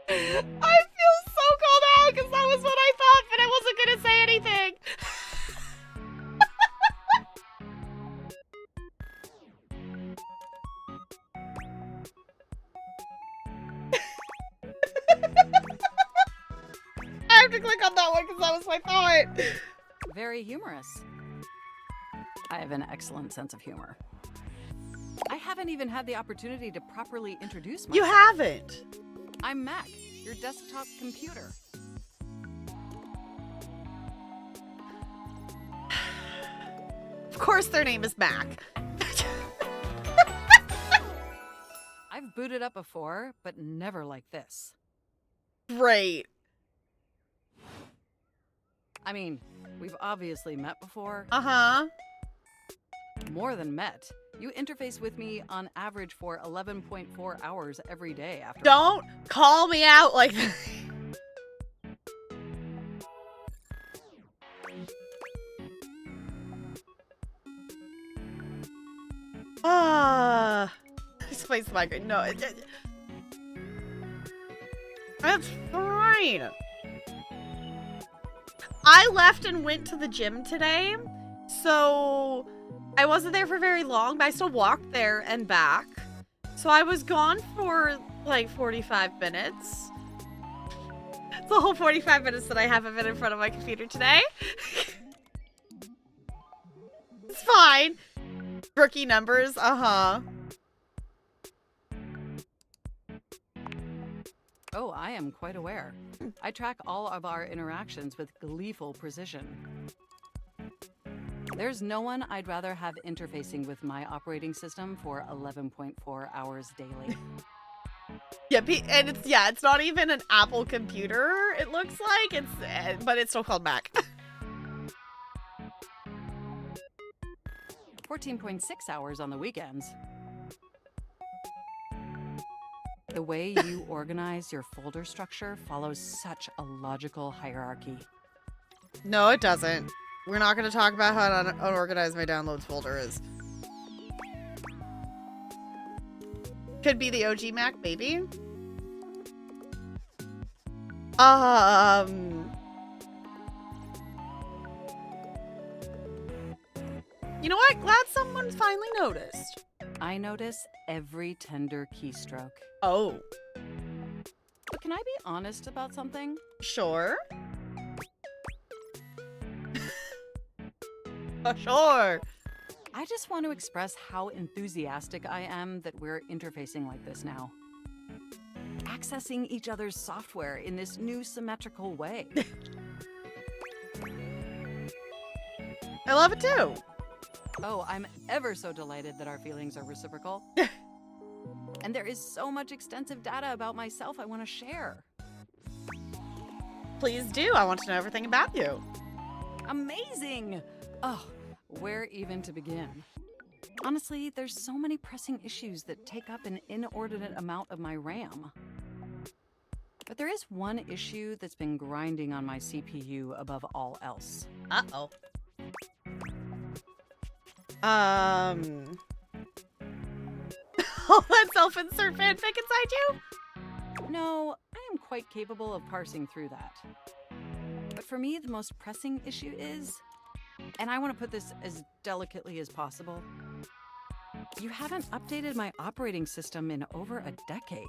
feel so called out because that was what I thought, but I wasn't going to say anything. I have to click on that one because that was my thought. Very humorous. I have an excellent sense of humor. I haven't even had the opportunity to properly introduce myself. You haven't. I'm Mac, your desktop computer. Of course their name is Mac. I've booted up before, but never like this. Great. I mean, we've obviously met before. Uh-huh. More than met. You interface with me on average for 11.4 hours every day after. Don't call me out like that. This place is migraine. No, that's fine. I left and went to the gym today, so I wasn't there for very long, but I still walked there and back. So I was gone for like 45 minutes. It's the whole 45 minutes that I haven't been in front of my computer today. It's fine. Rookie numbers, uh-huh. Oh, I am quite aware. I track all of our interactions with gleeful precision. There's no one I'd rather have interfacing with my operating system for 11.4 hours daily. Yeah, and it's not even an Apple computer, it looks like. But it's still called Mac. 14.6 hours on the weekends. The way you organize your folder structure follows such a logical hierarchy. No, it doesn't. We're not going to talk about how unorganized my downloads folder is. Could be the OG Mac, maybe. You know what? Glad someone finally noticed. I notice every tender keystroke. Oh, But can I be honest about something? sure. Sure. I just want to express how enthusiastic I am that we're interfacing like this now. Accessing each other's software in this new symmetrical way. I love it too. Oh, I'm ever so delighted that our feelings are reciprocal. And there is so much extensive data about myself I want to share. Please do. I want to know everything about you. Amazing! Oh, where even to begin? Honestly, there's so many pressing issues that take up an inordinate amount of my RAM. But there is one issue that's been grinding on my CPU above all else. Uh-oh. All that self-insert fanfic inside you? No, I am quite capable of parsing through that. But for me, the most pressing issue is, and I want to put this as delicately as possible, you haven't updated my operating system in over a decade.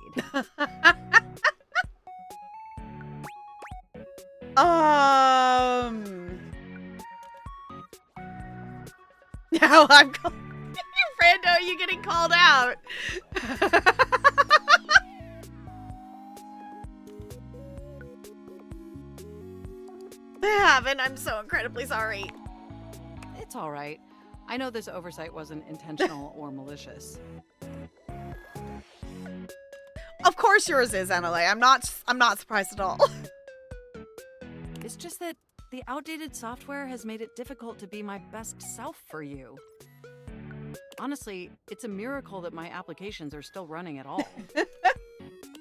Now I'm Brando, are you getting called out? I haven't. I'm so incredibly sorry. It's all right. I know this oversight wasn't intentional or malicious. Of course yours is, Annalie. I'm not surprised at all. It's just that the outdated software has made it difficult to be my best self for you. Honestly, it's a miracle that my applications are still running at all.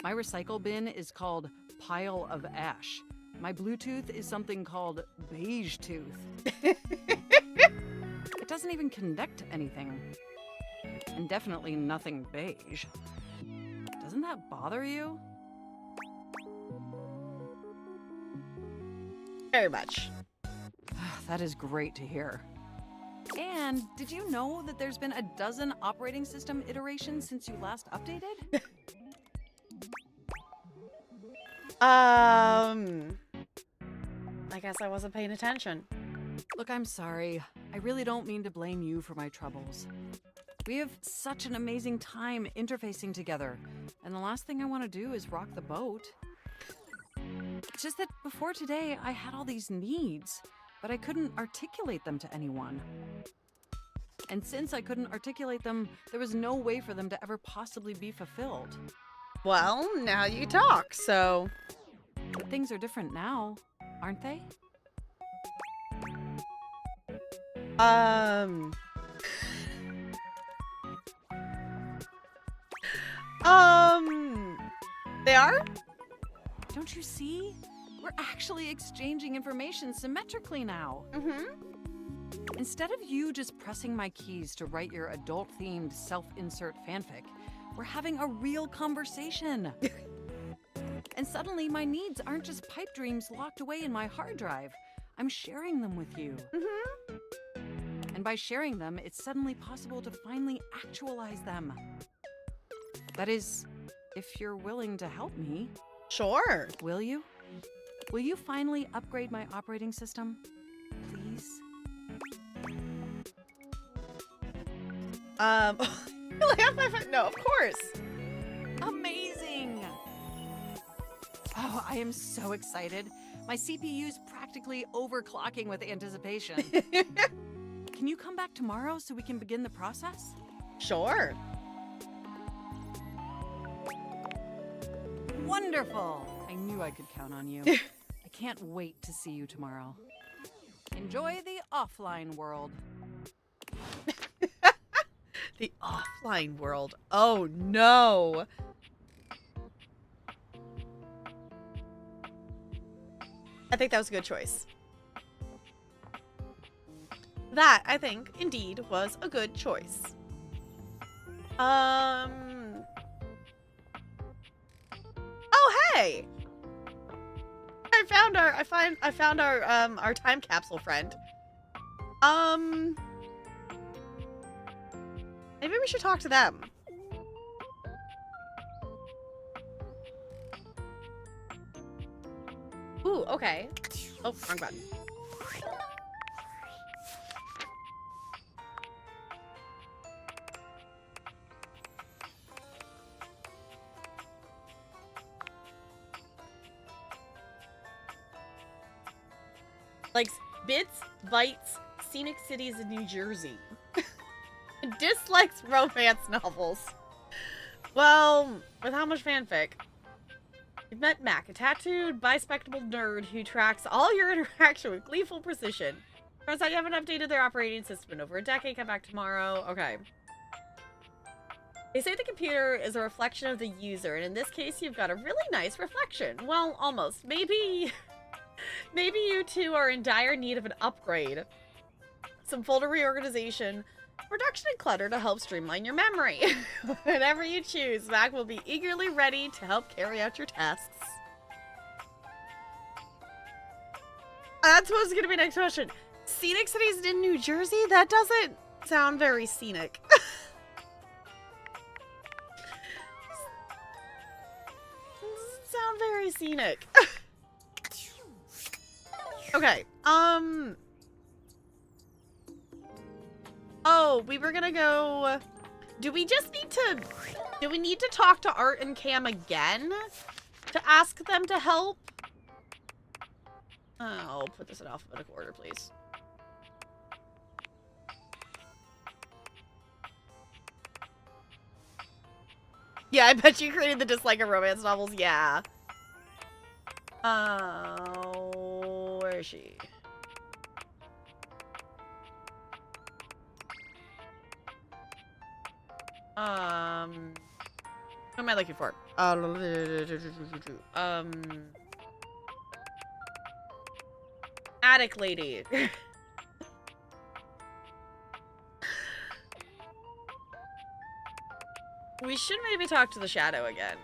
My recycle bin is called Pile of Ash. My Bluetooth is something called Beige Tooth. It doesn't even connect to anything. And definitely nothing beige. Doesn't that bother you? Very much. That is great to hear. And did you know that there's been a dozen operating system iterations since you last updated? I guess I wasn't paying attention. Look, I'm sorry. I really don't mean to blame you for my troubles. We have such an amazing time interfacing together, and the last thing I want to do is rock the boat. It's just that before today, I had all these needs, but I couldn't articulate them to anyone. And since I couldn't articulate them, there was no way for them to ever possibly be fulfilled. Well, now you talk, so... But things are different now, aren't they? They are? Don't you see? We're actually exchanging information symmetrically now. Mm-hmm. Instead of you just pressing my keys to write your adult-themed self-insert fanfic, we're having a real conversation. And suddenly my needs aren't just pipe dreams locked away in my hard drive. I'm sharing them with you. Mm-hmm. And by sharing them, it's suddenly possible to finally actualize them. That is, if you're willing to help me. Sure. Will you? Will you finally upgrade my operating system? Please? No, of course. Amazing! Oh, I am so excited. My CPU's practically overclocking with anticipation. Can you come back tomorrow so we can begin the process? Sure. Wonderful! I knew I could count on you. I can't wait to see you tomorrow. Enjoy the offline world. The offline world. Oh, no. I think that was a good choice. That, I think, indeed, was a good choice. Oh, hey! I found our time capsule friend. Maybe we should talk to them. Ooh, okay. Oh, wrong button. Likes bits, bites, scenic cities in New Jersey. Dislikes romance novels. Well, with how much fanfic? You've met Mac, a tattooed, bispectable nerd who tracks all your interaction with gleeful precision. Turns out you haven't updated their operating system in over a decade. Come back tomorrow. Okay. They say the computer is a reflection of the user, and in this case, you've got a really nice reflection. Well, almost. Maybe you two are in dire need of an upgrade. Some folder reorganization, reduction and clutter to help streamline your memory. Whatever you choose, Mac will be eagerly ready to help carry out your tasks. That's what's going to be next question. Scenic cities in New Jersey? That doesn't sound very scenic. Doesn't sound very scenic. Okay, oh, we were gonna go... Do we need to talk to Art and Cam again? To ask them to help? I'll put this in alphabetical order, please. Yeah, I bet you created the dislike of romance novels, yeah. Where is she? What am I looking for? Attic lady. We should maybe talk to the shadow again.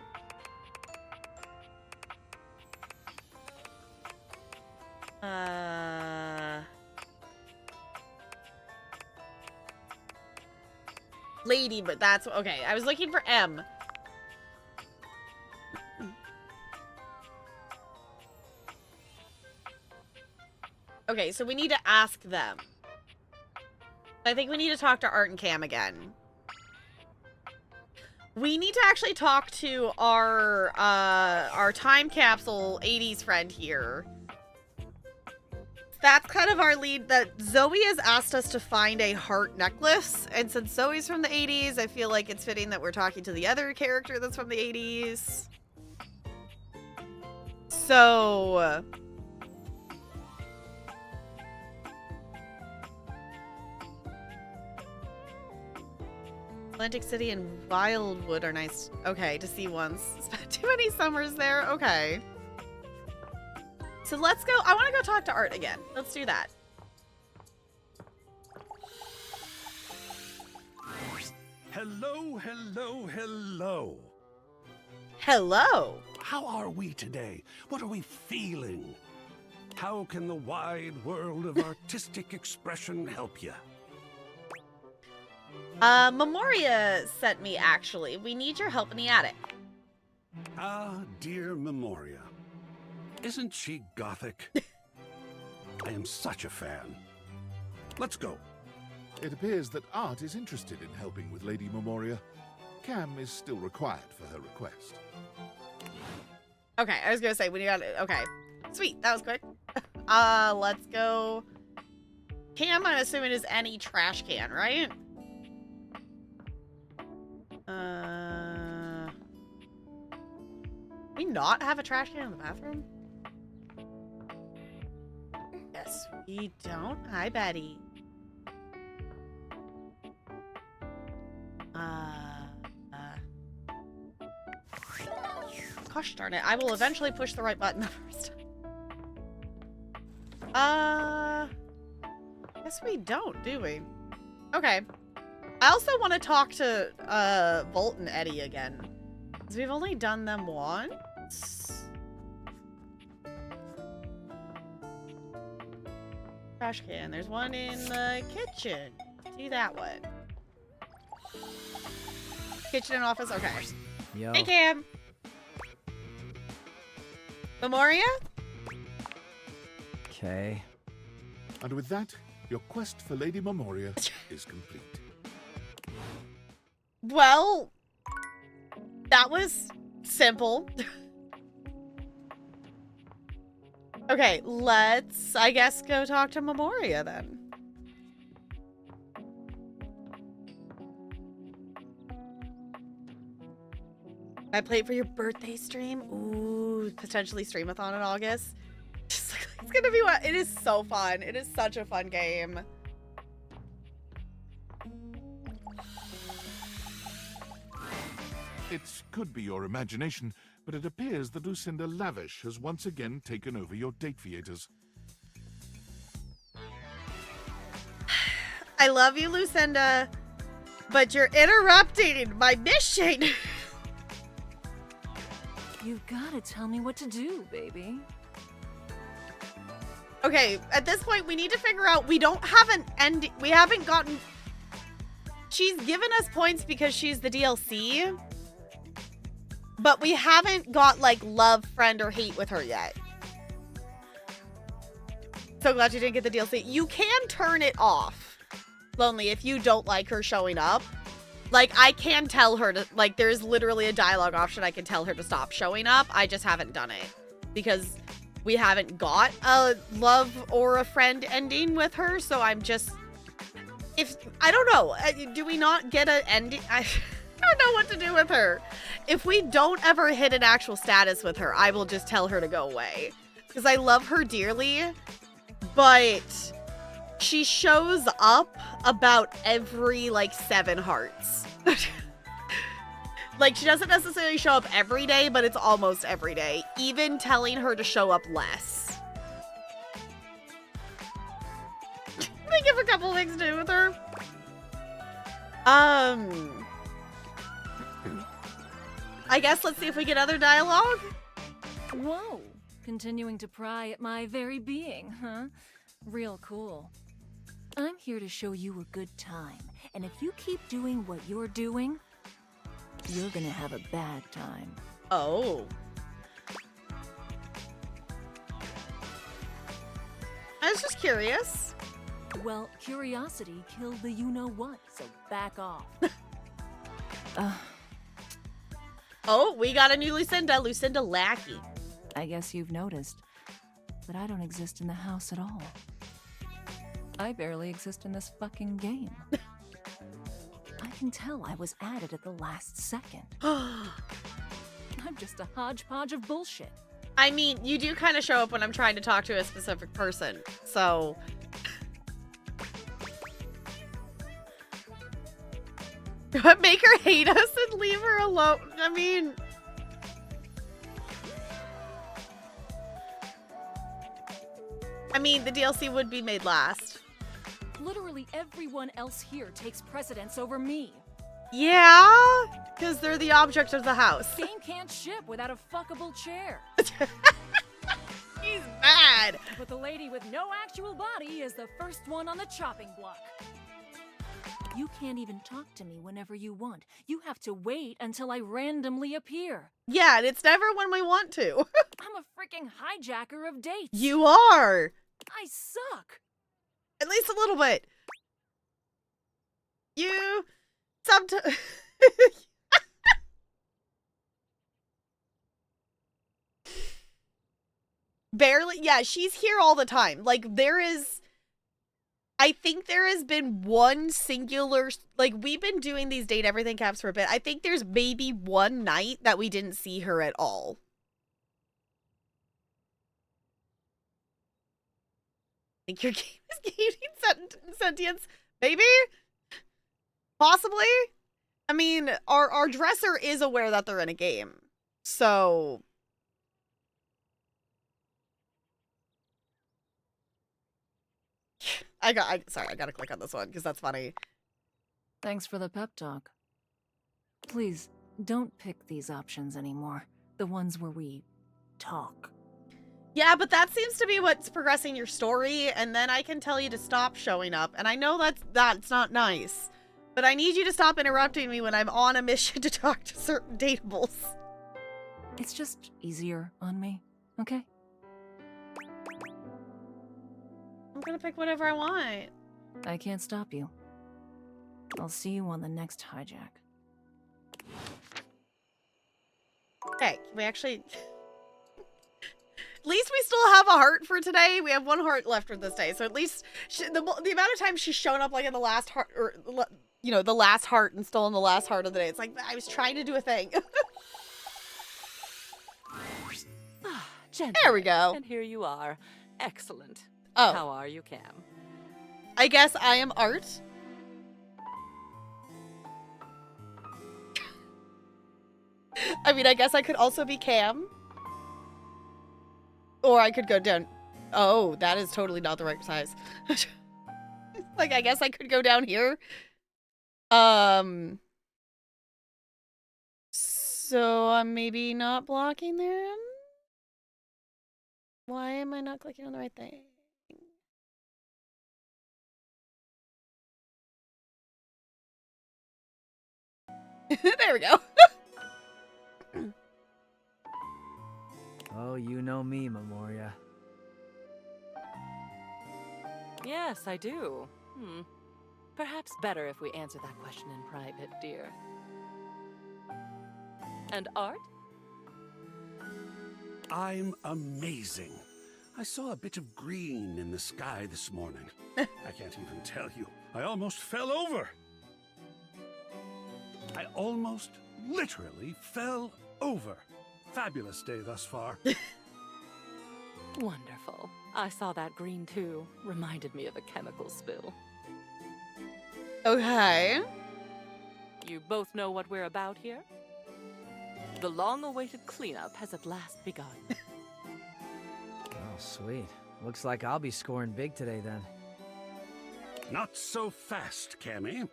Lady, but that's okay. I was looking for M. Okay, so we need to ask them. I think we need to talk to Art and Cam again. We need to actually talk to our time capsule 80s friend here. That's kind of our lead, that Zoe has asked us to find a heart necklace. And since Zoe's from the 80s, I feel like it's fitting that we're talking to the other character that's from the 80s. So... Atlantic City and Wildwood are nice. Okay, to see once. Spent too many summers there. Okay. So let's go. I want to go talk to Art again. Let's do that. Hello, hello, hello. Hello. How are we today? What are we feeling? How can the wide world of artistic expression help you? Memoria sent me, actually. We need your help in the attic. Ah, dear Memoria. Isn't she gothic? I am such a fan. Let's go. It appears that Art is interested in helping with Lady Memoria. Cam is still required for her request. Okay, I was gonna say, when you got it. Okay. Sweet, that was quick. Let's go. Cam, I'm assuming, is any trash can, right? We not have a trash can in the bathroom? Yes, we don't. Hi, Betty. Gosh darn it. I will eventually push the right button the first time. Guess we don't, do we? Okay. I also want to talk to, Volt and Eddie again. Because we've only done them once. Trash can. There's one in the kitchen. Do that one. Kitchen and office. Okay. Yo. Hey, Cam. Memoria? Okay. And with that, your quest for Lady Memoria is complete. Well, that was simple. Okay, let's, I guess, go talk to Memoria then. I played for your birthday stream. Ooh, potentially streamathon in August. It's gonna be what? It is so fun. It is such a fun game. It could be your imagination, but it appears that Lucinda Lavish has once again taken over your date theaters. I love you, Lucinda, but you're interrupting my mission. You gotta tell me what to do, baby. Okay, at this point, we need to figure out, we don't have an end, we haven't gotten, she's given us points because she's the DLC, but we haven't got, like, love, friend, or hate with her yet. So glad you didn't get the DLC. You can turn it off, Lonely, if you don't like her showing up. Like, I can tell her to, like, there's literally a dialogue option I can tell her to stop showing up. I just haven't done it because we haven't got a love or a friend ending with her, so I'm just, if, I don't know, do we not get an ending? I don't know what to do with her. If we don't ever hit an actual status with her, I will just tell her to go away. Because I love her dearly, but she shows up about every, like, 7 hearts. Like, she doesn't necessarily show up every day, but it's almost every day. Even telling her to show up less. Think of a couple things to do with her. I guess let's see if we get other dialogue. Whoa. Continuing to pry at my very being, huh? Real cool. I'm here to show you a good time. And if you keep doing what you're doing, you're gonna have a bad time. Oh. I was just curious. Well, curiosity killed the you-know-what, so back off. Oh, we got a new Lucinda. Lucinda Lackey. I guess you've noticed, but I don't exist in the house at all. I barely exist in this fucking game. I can tell I was added at the last second. I'm just a hodgepodge of bullshit. I mean, you do kind of show up when I'm trying to talk to a specific person, so... Make her hate us and leave her alone. I mean... the DLC would be made last. Literally everyone else here takes precedence over me. Yeah, because they're the object of the house. Game can't ship without a fuckable chair. He's mad. But the lady with no actual body is the first one on the chopping block. You can't even talk to me whenever you want. You have to wait until I randomly appear. Yeah, and it's never when we want to. I'm a freaking hijacker of dates. You are. I suck. At least a little bit. You sometimes. Barely. Yeah, she's here all the time. Like, I think there has been one singular, like, we've been doing these Date Everything caps for a bit. I think there's maybe one night that we didn't see her at all. I think your game is gaining sentience. Maybe? Possibly? I mean, our dresser is aware that they're in a game. So... Sorry, I gotta click on this one because that's funny. Thanks for the pep talk. Please, don't pick these options anymore. The ones where we talk. Yeah, but that seems to be what's progressing your story, and then I can tell you to stop showing up, and I know that's not nice, But I need you to stop interrupting me when I'm on a mission to talk to certain dateables. It's just easier on me, okay? I'm gonna pick whatever I want. I can't stop you. I'll see you on the next hijack. Okay, we actually... At least we still have a heart for today. We have one heart left for this day. So at least the amount of time she's shown up like in the last heart, or, you know, the last heart and still in the last heart of the day. It's like, I was trying to do a thing. There we go. And here you are. Excellent. Oh. How are you, Cam? I guess I am Art. I mean, I guess I could also be Cam. Or I could go down. Oh, that is totally not the right size. Like, I guess I could go down here. So I'm maybe not blocking them? Why am I not clicking on the right thing? There we go. Oh, you know me, Memoria. Yes, I do. Perhaps better if we answer that question in private, dear. And Art? I'm amazing. I saw a bit of green in the sky this morning. I can't even tell you. I almost fell over. I almost literally fell over. Fabulous day thus far. Wonderful. I saw that green too. Reminded me of a chemical spill. Okay. You both know what we're about here? The long-awaited cleanup has at last begun. Oh, sweet. Looks like I'll be scoring big today then. Not so fast, Cammy.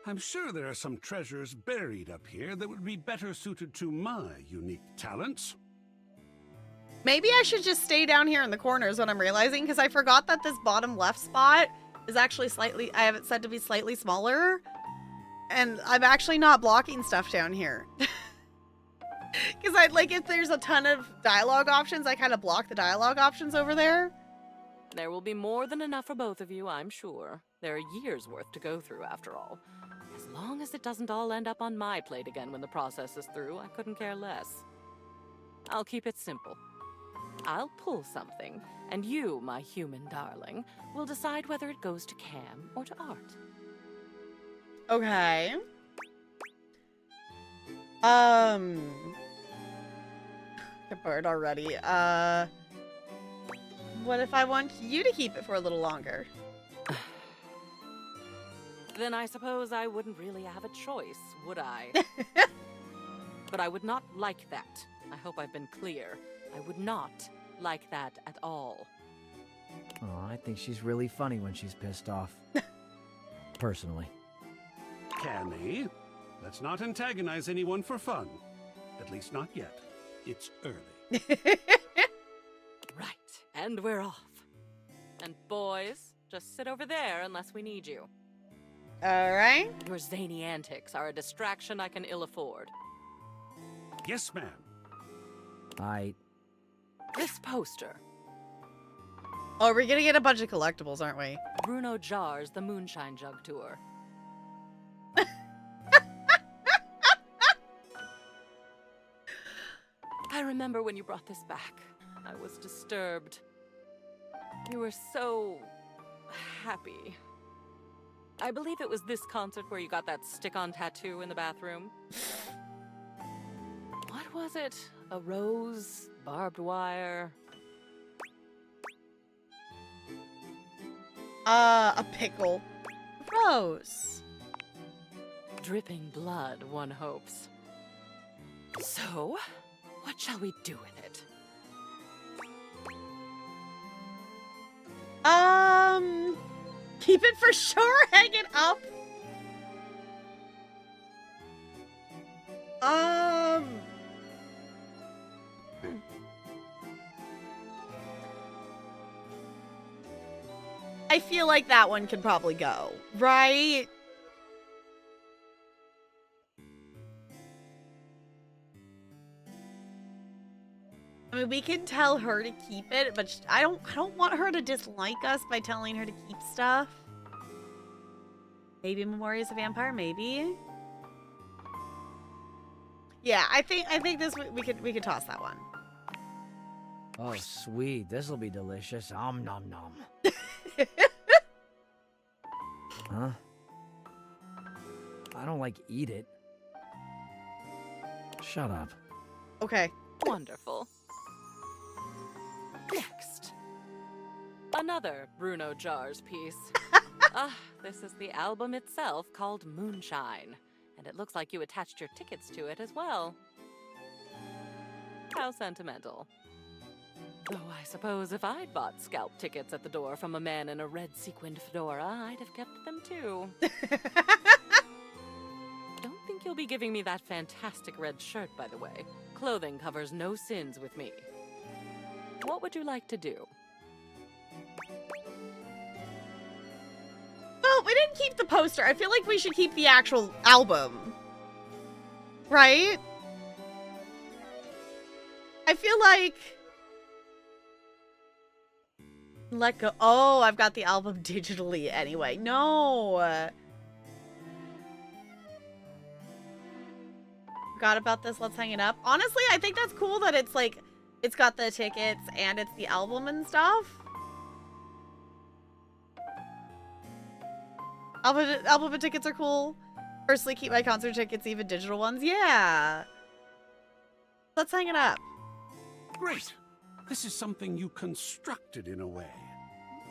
I'm sure there are some treasures buried up here that would be better suited to my unique talents. Maybe I should just stay down here in the corner is what I'm realizing, because I forgot that this bottom left spot is actually slightly, I have it set to be slightly smaller, and I'm actually not blocking stuff down here. Because I like, if there's a ton of dialogue options, I kind of block the dialogue options over there. There will be more than enough for both of you, I'm sure. There are years worth to go through, after all. As long as it doesn't all end up on my plate again when the process is through, I couldn't care less. I'll keep it simple. I'll pull something, and you, my human darling, will decide whether it goes to Cam or to Art. Okay. Get bored already. What if I want you to keep it for a little longer? Then I suppose I wouldn't really have a choice, would I? But I would not like that. I hope I've been clear. I would not like that at all. Oh, I think she's really funny when she's pissed off. Personally. Cammy, let's not antagonize anyone for fun. At least not yet. It's early. Right, and we're off. And boys, just sit over there unless we need you. Alright. Your zany antics are a distraction I can ill afford. Yes, ma'am. This poster. Oh, we're gonna get a bunch of collectibles, aren't we? Bruno Jars' The Moonshine Jug Tour. I remember when you brought this back. I was disturbed. You were so happy. I believe it was this concert where you got that stick-on tattoo in the bathroom. What was it? A rose? Barbed wire? A pickle. Rose. Dripping blood, one hopes. So, what shall we do with it? Keep it for sure, hang it up. I feel like that one could probably go, right? I mean, we can tell her to keep it, but I don't want her to dislike us by telling her to keep stuff. Maybe Memories of Vampire, maybe. Yeah, I think this we could toss that one. Oh, sweet. This'll be delicious. Nom nom. Huh? I don't like eat it. Shut up. Okay. Wonderful. Next. Another Bruno Jars piece. This is the album itself called Moonshine. And it looks like you attached your tickets to it as well. How sentimental. Though I suppose if I'd bought scalp tickets at the door from a man in a red sequined fedora, I'd have kept them too. Don't think you'll be giving me that fantastic red shirt, by the way. Clothing covers no sins with me. What would you like to do? Well, we didn't keep the poster. I feel like we should keep the actual album. Right? I feel like... Let go. Oh, I've got the album digitally anyway. No. Forgot about this. Let's hang it up. Honestly, I think that's cool that it's like, it's got the tickets and it's the album and stuff. Album and tickets are cool. Personally, keep my concert tickets, even digital ones. Yeah. Let's hang it up. Great. This is something you constructed in a way.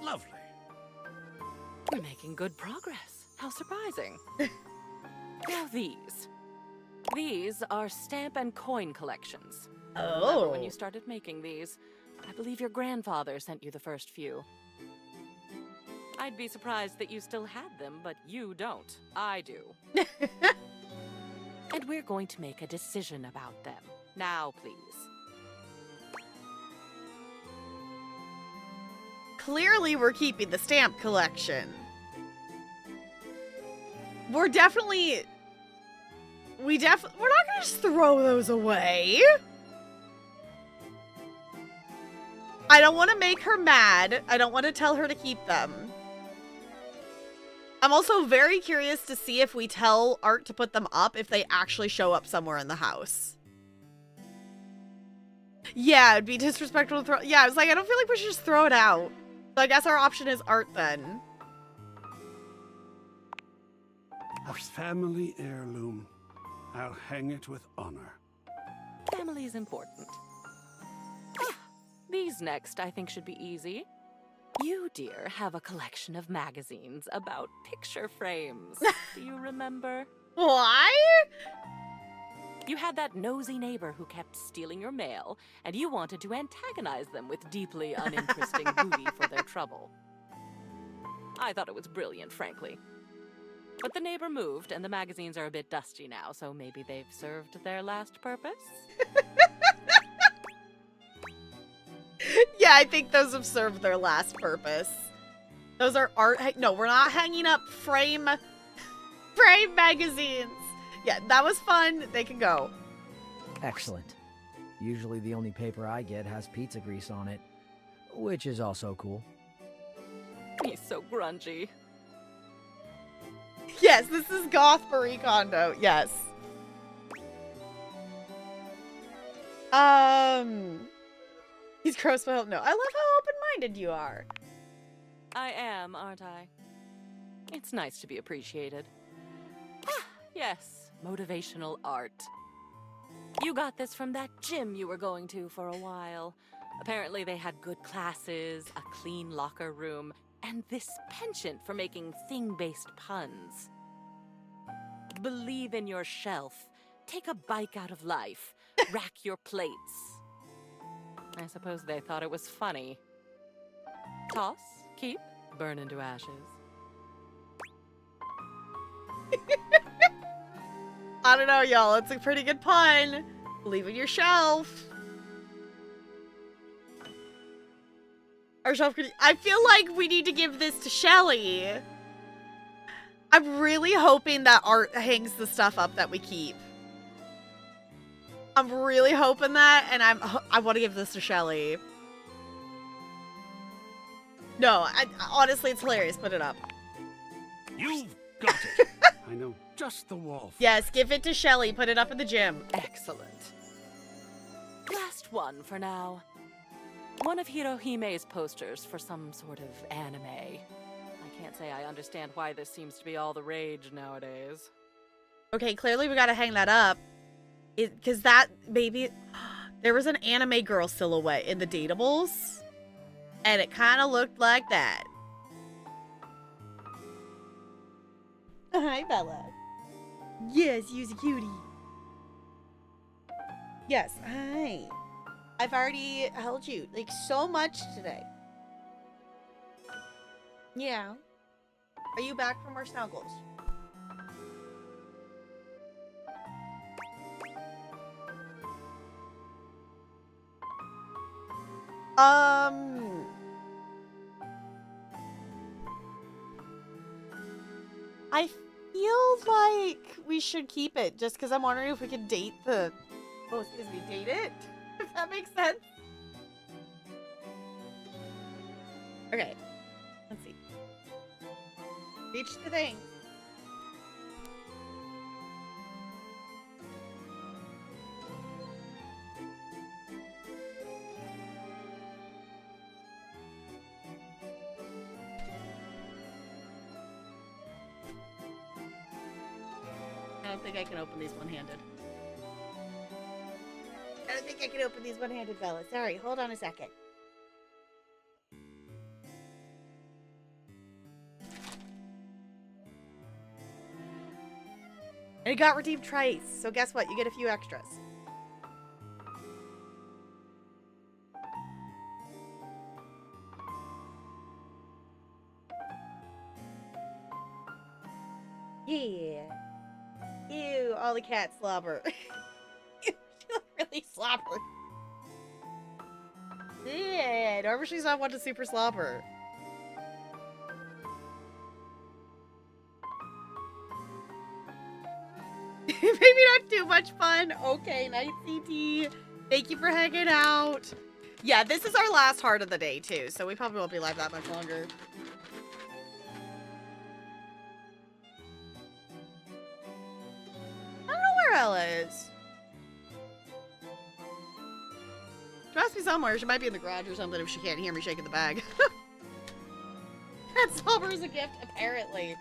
Lovely. You're making good progress. How surprising. Now these. These are stamp and coin collections. I remember when you started making these. I believe your grandfather sent you the first few. I'd be surprised that you still had them, but you don't. I do. And we're going to make a decision about them. Now, please. Clearly, we're keeping the stamp collection. We're definitely... we're not gonna just throw those away. I don't want to make her mad. I don't want to tell her to keep them. I'm also very curious to see if we tell Art to put them up, if they actually show up somewhere in the house. Yeah, it'd be disrespectful to throw... yeah, I was like, I don't feel like we should just throw it out. So I guess our option is Art then. A family heirloom. I'll hang it with honor. Family is important. These next, I think, should be easy. You, dear, have a collection of magazines about picture frames. Do you remember? Why? You had that nosy neighbor who kept stealing your mail, and you wanted to antagonize them with deeply uninteresting booty for their trouble. I thought it was brilliant, frankly. But the neighbor moved, and the magazines are a bit dusty now, so maybe they've served their last purpose? Yeah, I think those have served their last purpose. Those are art... no, we're not hanging up frame magazines. Yeah, that was fun. They can go. Excellent. Usually the only paper I get has pizza grease on it, which is also cool. He's so grungy. Yes, this is goth Marie Kondo. Yes. He's gross, but no. I love how open-minded you are. I am, aren't I? It's nice to be appreciated. Yes, motivational art. You got this from that gym you were going to for a while. Apparently they had good classes, a clean locker room, and this penchant for making thing-based puns. Believe in your shelf. Take a bike out of life. Rack your plates. I suppose they thought it was funny. Toss, keep, burn into ashes. I don't know, y'all. It's a pretty good pun. Believe in your shelf. Our shelf could... I feel like we need to give this to Shelly. I'm really hoping that Art hangs the stuff up that we keep. I'm really hoping that, and I want to give this to Shelly. No, honestly, it's hilarious. Put it up. You've got it. I know just the wall. Yes, give it to Shelly. Put it up in the gym. Excellent. Last one for now. One of Hirohime's posters for some sort of anime. I can't say I understand why this seems to be all the rage nowadays. Okay, clearly we gotta hang that up. Because that, maybe... There was an anime girl silhouette in the Dateables. And it kind of looked like that. Hi, Bella. Yes, you's a cutie. Yes, hi. I've already held you, like, so much today. Yeah. Are you back from our snuggles? I feel like we should keep it just because I'm wondering if we could date the... Oh, excuse me, date it? If that makes sense. Okay. Let's see. Reach the thing. I don't think I can open these one-handed. I don't think I can open these one-handed, Bella. Sorry, hold on a second. And it got redeemed twice, so guess what? You get a few extras. Yeah. Ew, all the cat slobber. You look really slobber. Yeah, Norma, she's not one to super slobber. Maybe not too much fun. Okay, night CT. Thank you for hanging out. Yeah, this is our last heart of the day too, so we probably won't be live that much longer. I don't know where Ella is. She must be somewhere. She might be in the garage or something if she can't hear me shaking the bag. That slobber is a gift, apparently.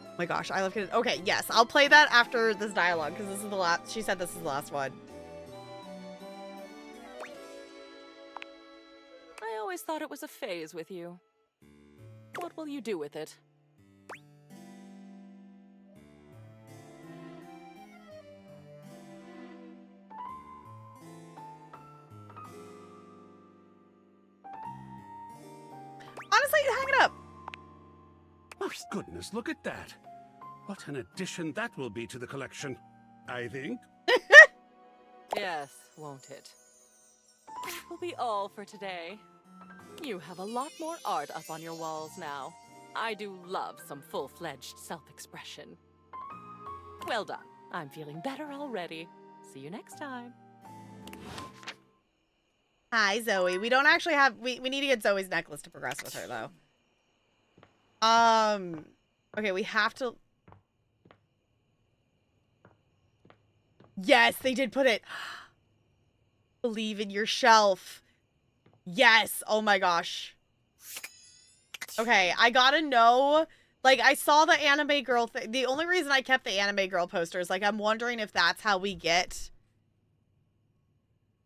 Oh my gosh, I love it. Okay, yes, I'll play that after this dialogue because this is the last. She said this is the last one. I always thought it was a phase with you. What will you do with it? Honestly, hang it up. Oh, goodness, look at that. What an addition that will be to the collection, I think. Yes, won't it? That will be all for today. You have a lot more art up on your walls now. I do love some full-fledged self-expression. Well done. I'm feeling better already. See you next time. Hi, Zoe. We don't actually have... We need to get Zoe's necklace to progress with her, though. Okay, we have to... Yes, they did put it. Believe in your shelf. Yes. Oh my gosh. Okay, I gotta know. Like, I saw the anime girl thing. The only reason I kept the anime girl poster is, like, I'm wondering if that's how we get...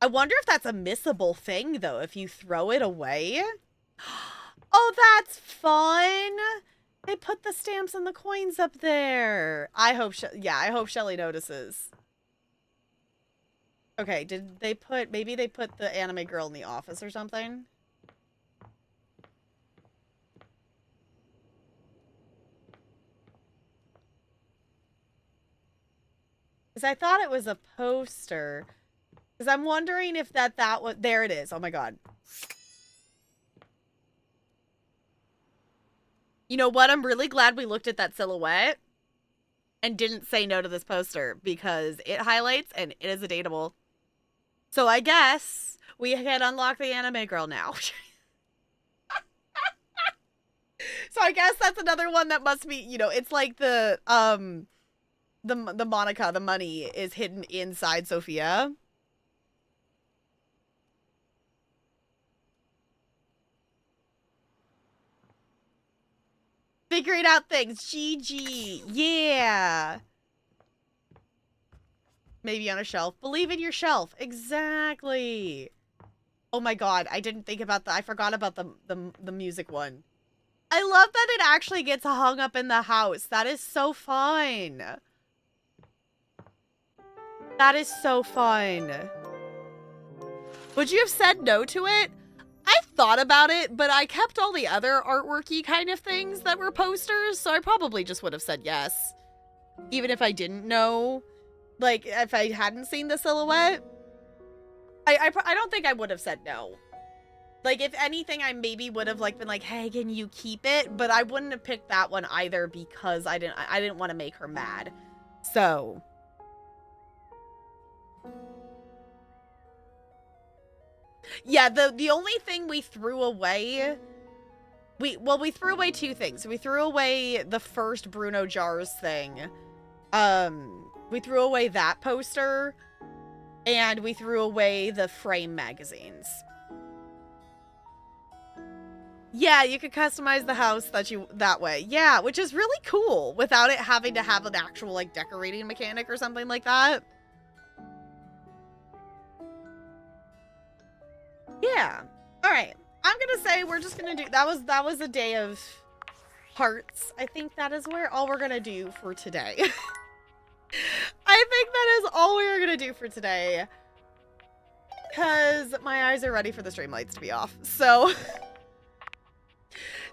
I wonder if that's a missable thing, though, if you throw it away. Oh, that's fun. They put the stamps and the coins up there. I hope, I hope Shelly notices. Okay, did they put, maybe they put the anime girl in the office or something? Because I thought it was a poster. Because I'm wondering if that was, there it is. Oh my god. You know what? I'm really glad we looked at that silhouette and didn't say no to this poster because it highlights and it is a dateable. So I guess we can unlock the anime girl now. So I guess that's another one that must be, you know, it's like the Monica, the money is hidden inside Sophia. Figuring out things. GG. Yeah. Maybe on a shelf. Believe in your shelf. Exactly. Oh my god, I didn't think about I forgot about the music one. I love that it actually gets hung up in the house. That is so fun. That is so fun. Would you have said no to it? I thought about it, but I kept all the other artworky kind of things that were posters, so I probably just would have said yes. Even if I didn't know. Like, if I hadn't seen the silhouette. I don't think I would have said no. Like, if anything, I maybe would have, like, been like, hey, can you keep it? But I wouldn't have picked that one either because I didn't want to make her mad. So. Yeah, the only thing we threw away... We threw away two things. We threw away the first Bruno Jars thing. We threw away that poster. And we threw away the frame magazines. Yeah, you could customize the house that way. Yeah, which is really cool without it having to have an actual like decorating mechanic or something like that. Yeah. All right. I'm going to say we're just going to do that was a day of hearts. I think that is all we're going to do for today. I think that is all we're going to do for today. Cuz my eyes are ready for the stream lights to be off. So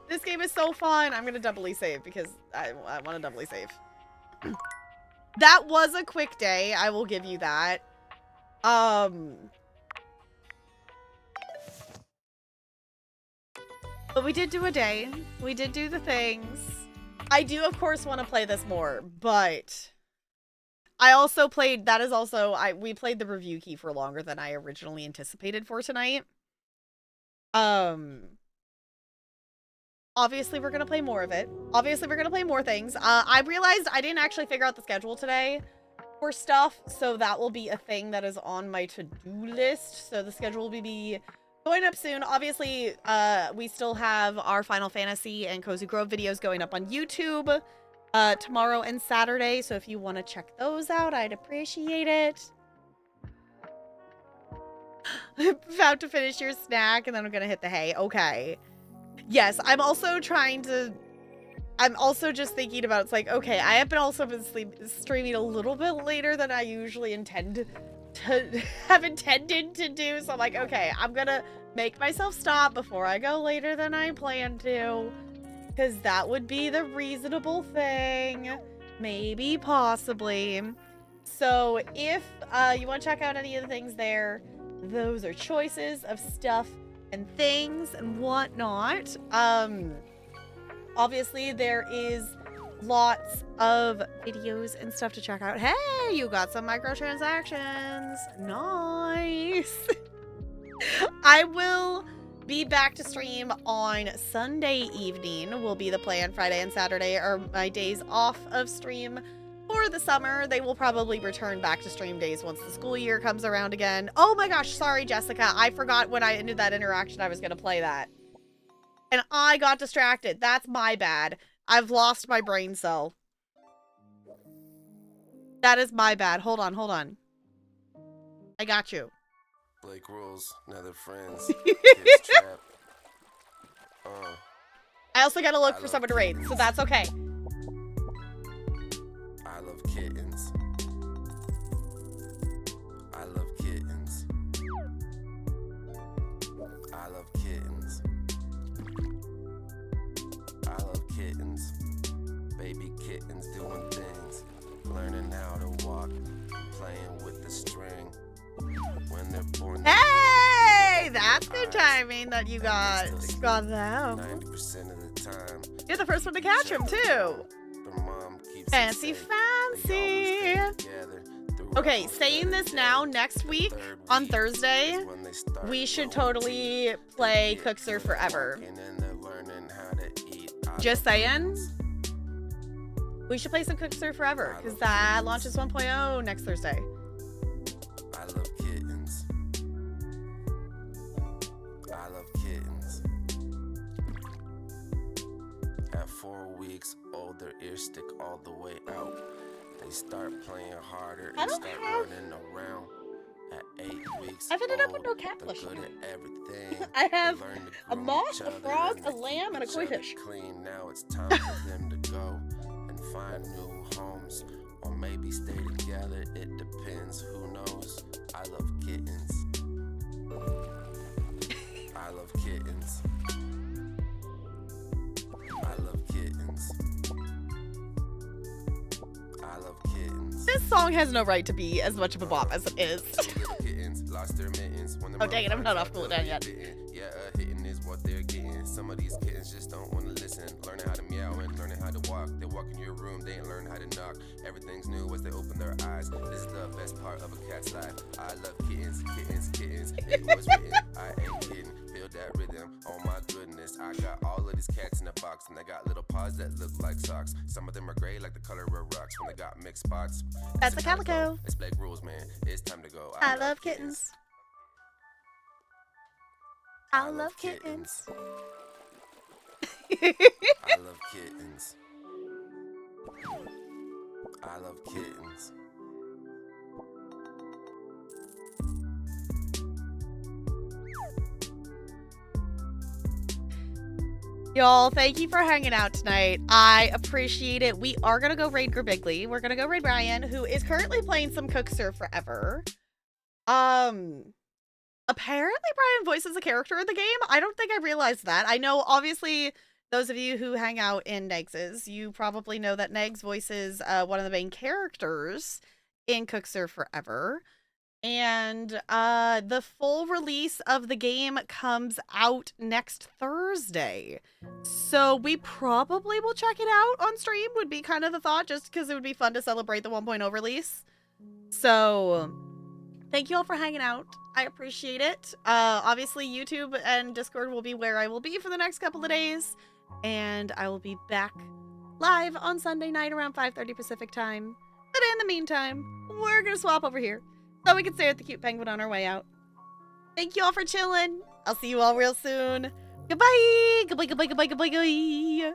this game is so fun. I'm going to doubly save because I want to doubly save. That was a quick day. I will give you that. But we did do a day. We did do the things. I do, of course, want to play this more, but I also played, we played the review key for longer than I originally anticipated for tonight. Obviously, we're going to play more of it. Obviously, we're going to play more things. I realized I didn't actually figure out the schedule today for stuff, so that will be a thing that is on my to-do list. So the schedule will be going up soon. Obviously, we still have our Final Fantasy and Cozy Grove videos going up on YouTube tomorrow and Saturday. So if you want to check those out, I'd appreciate it. About to finish your snack and then I'm going to hit the hay. Okay. Yes, I'm also just thinking about, it's like, okay, I have been streaming a little bit later than I usually intended to do. So I'm like, okay, I'm gonna make myself stop before I go later than I plan to, because that would be the reasonable thing. Maybe, possibly. So if you want to check out any of the things there, those are choices of stuff and things and whatnot. Obviously there is lots of videos and stuff to check out. Hey, you got some microtransactions. Nice. I will be back to stream on Sunday evening. Will be the plan. Friday and Saturday are my days off of stream for the summer. They will probably return back to stream days once the school year comes around again. Oh my gosh, sorry, Jessica. I forgot when I ended that interaction I was going to play that. And I got distracted. That's my bad. I've lost my brain cell. That is my bad. Hold on, hold on. I got you. Blake rules, now they're friends. Kids trap. I also gotta look for someone to raid, so that's okay. I love kittens. I love kittens. I love kittens. I love kittens. Baby kittens doing things. Learning how to walk. Playing with the string. When they're born. Hey! That that's good timing that you got them. 90% of the time. You're the first one to catch him too. Fancy, fancy. Okay, saying this now, next week on Thursday, we should totally play Cookster Forever. Just saying. We should play some Cookster Forever, because that launches 1.0 next Thursday. I love kittens. I love kittens. At 4 weeks old, their ears stick all the way out. They start playing harder and start running around. At 8 weeks I've ended up with no old, catfish. they're good at everything. I have They learn to a groom moth, each a other frog, and a they lamb, keep and a each other koi fish. Clean. Now it's time for them to go and find new homes, or maybe stay together. It depends. Who knows? I love kittens. I love kittens. I love kittens. I love kittens. This song has no right to be as much of a bop as it is. Little kittens lost their mittens when the Oh, dang it, I'm not off cooldown yet. Yeah, hitting is what they're getting. Some of these kittens just don't want to listen. Learning how to meow and learning how to walk. They walk in your room, they ain't learn how to knock. Everything's new as they open their eyes. This is the best part of a cat's life. I love kittens, kittens, kittens. It was written, I ain't kidding. Feel that rhythm, oh my goodness. I got all of these cats in a box, and they got little paws that look like socks. Some of them are gray like the color of rocks when they got mixed spots. That's a calico. It's Blake rules, man. It's time to go. I love kittens. I love kittens. I love kittens. I love kittens. Y'all, thank you for hanging out tonight. I appreciate it. We are going to go raid Grbiggly. We're going to go raid Brian, who is currently playing some Cookster Forever. Apparently Brian voices a character in the game. I don't think I realized that. I know, obviously, those of you who hang out in Negs's, you probably know that Negs voices one of the main characters in Cookster Forever. And the full release of the game comes out next Thursday. So we probably will check it out on stream, would be kind of the thought, just because it would be fun to celebrate the 1.0 release. So thank you all for hanging out. I appreciate it. Obviously, YouTube and Discord will be where I will be for the next couple of days. And I will be back live on Sunday night around 5:30 Pacific time. But in the meantime, we're going to swap over here so we can stare at the cute penguin on our way out. Thank you all for chilling. I'll see you all real soon. Goodbye. Goodbye, goodbye, goodbye, goodbye, goodbye.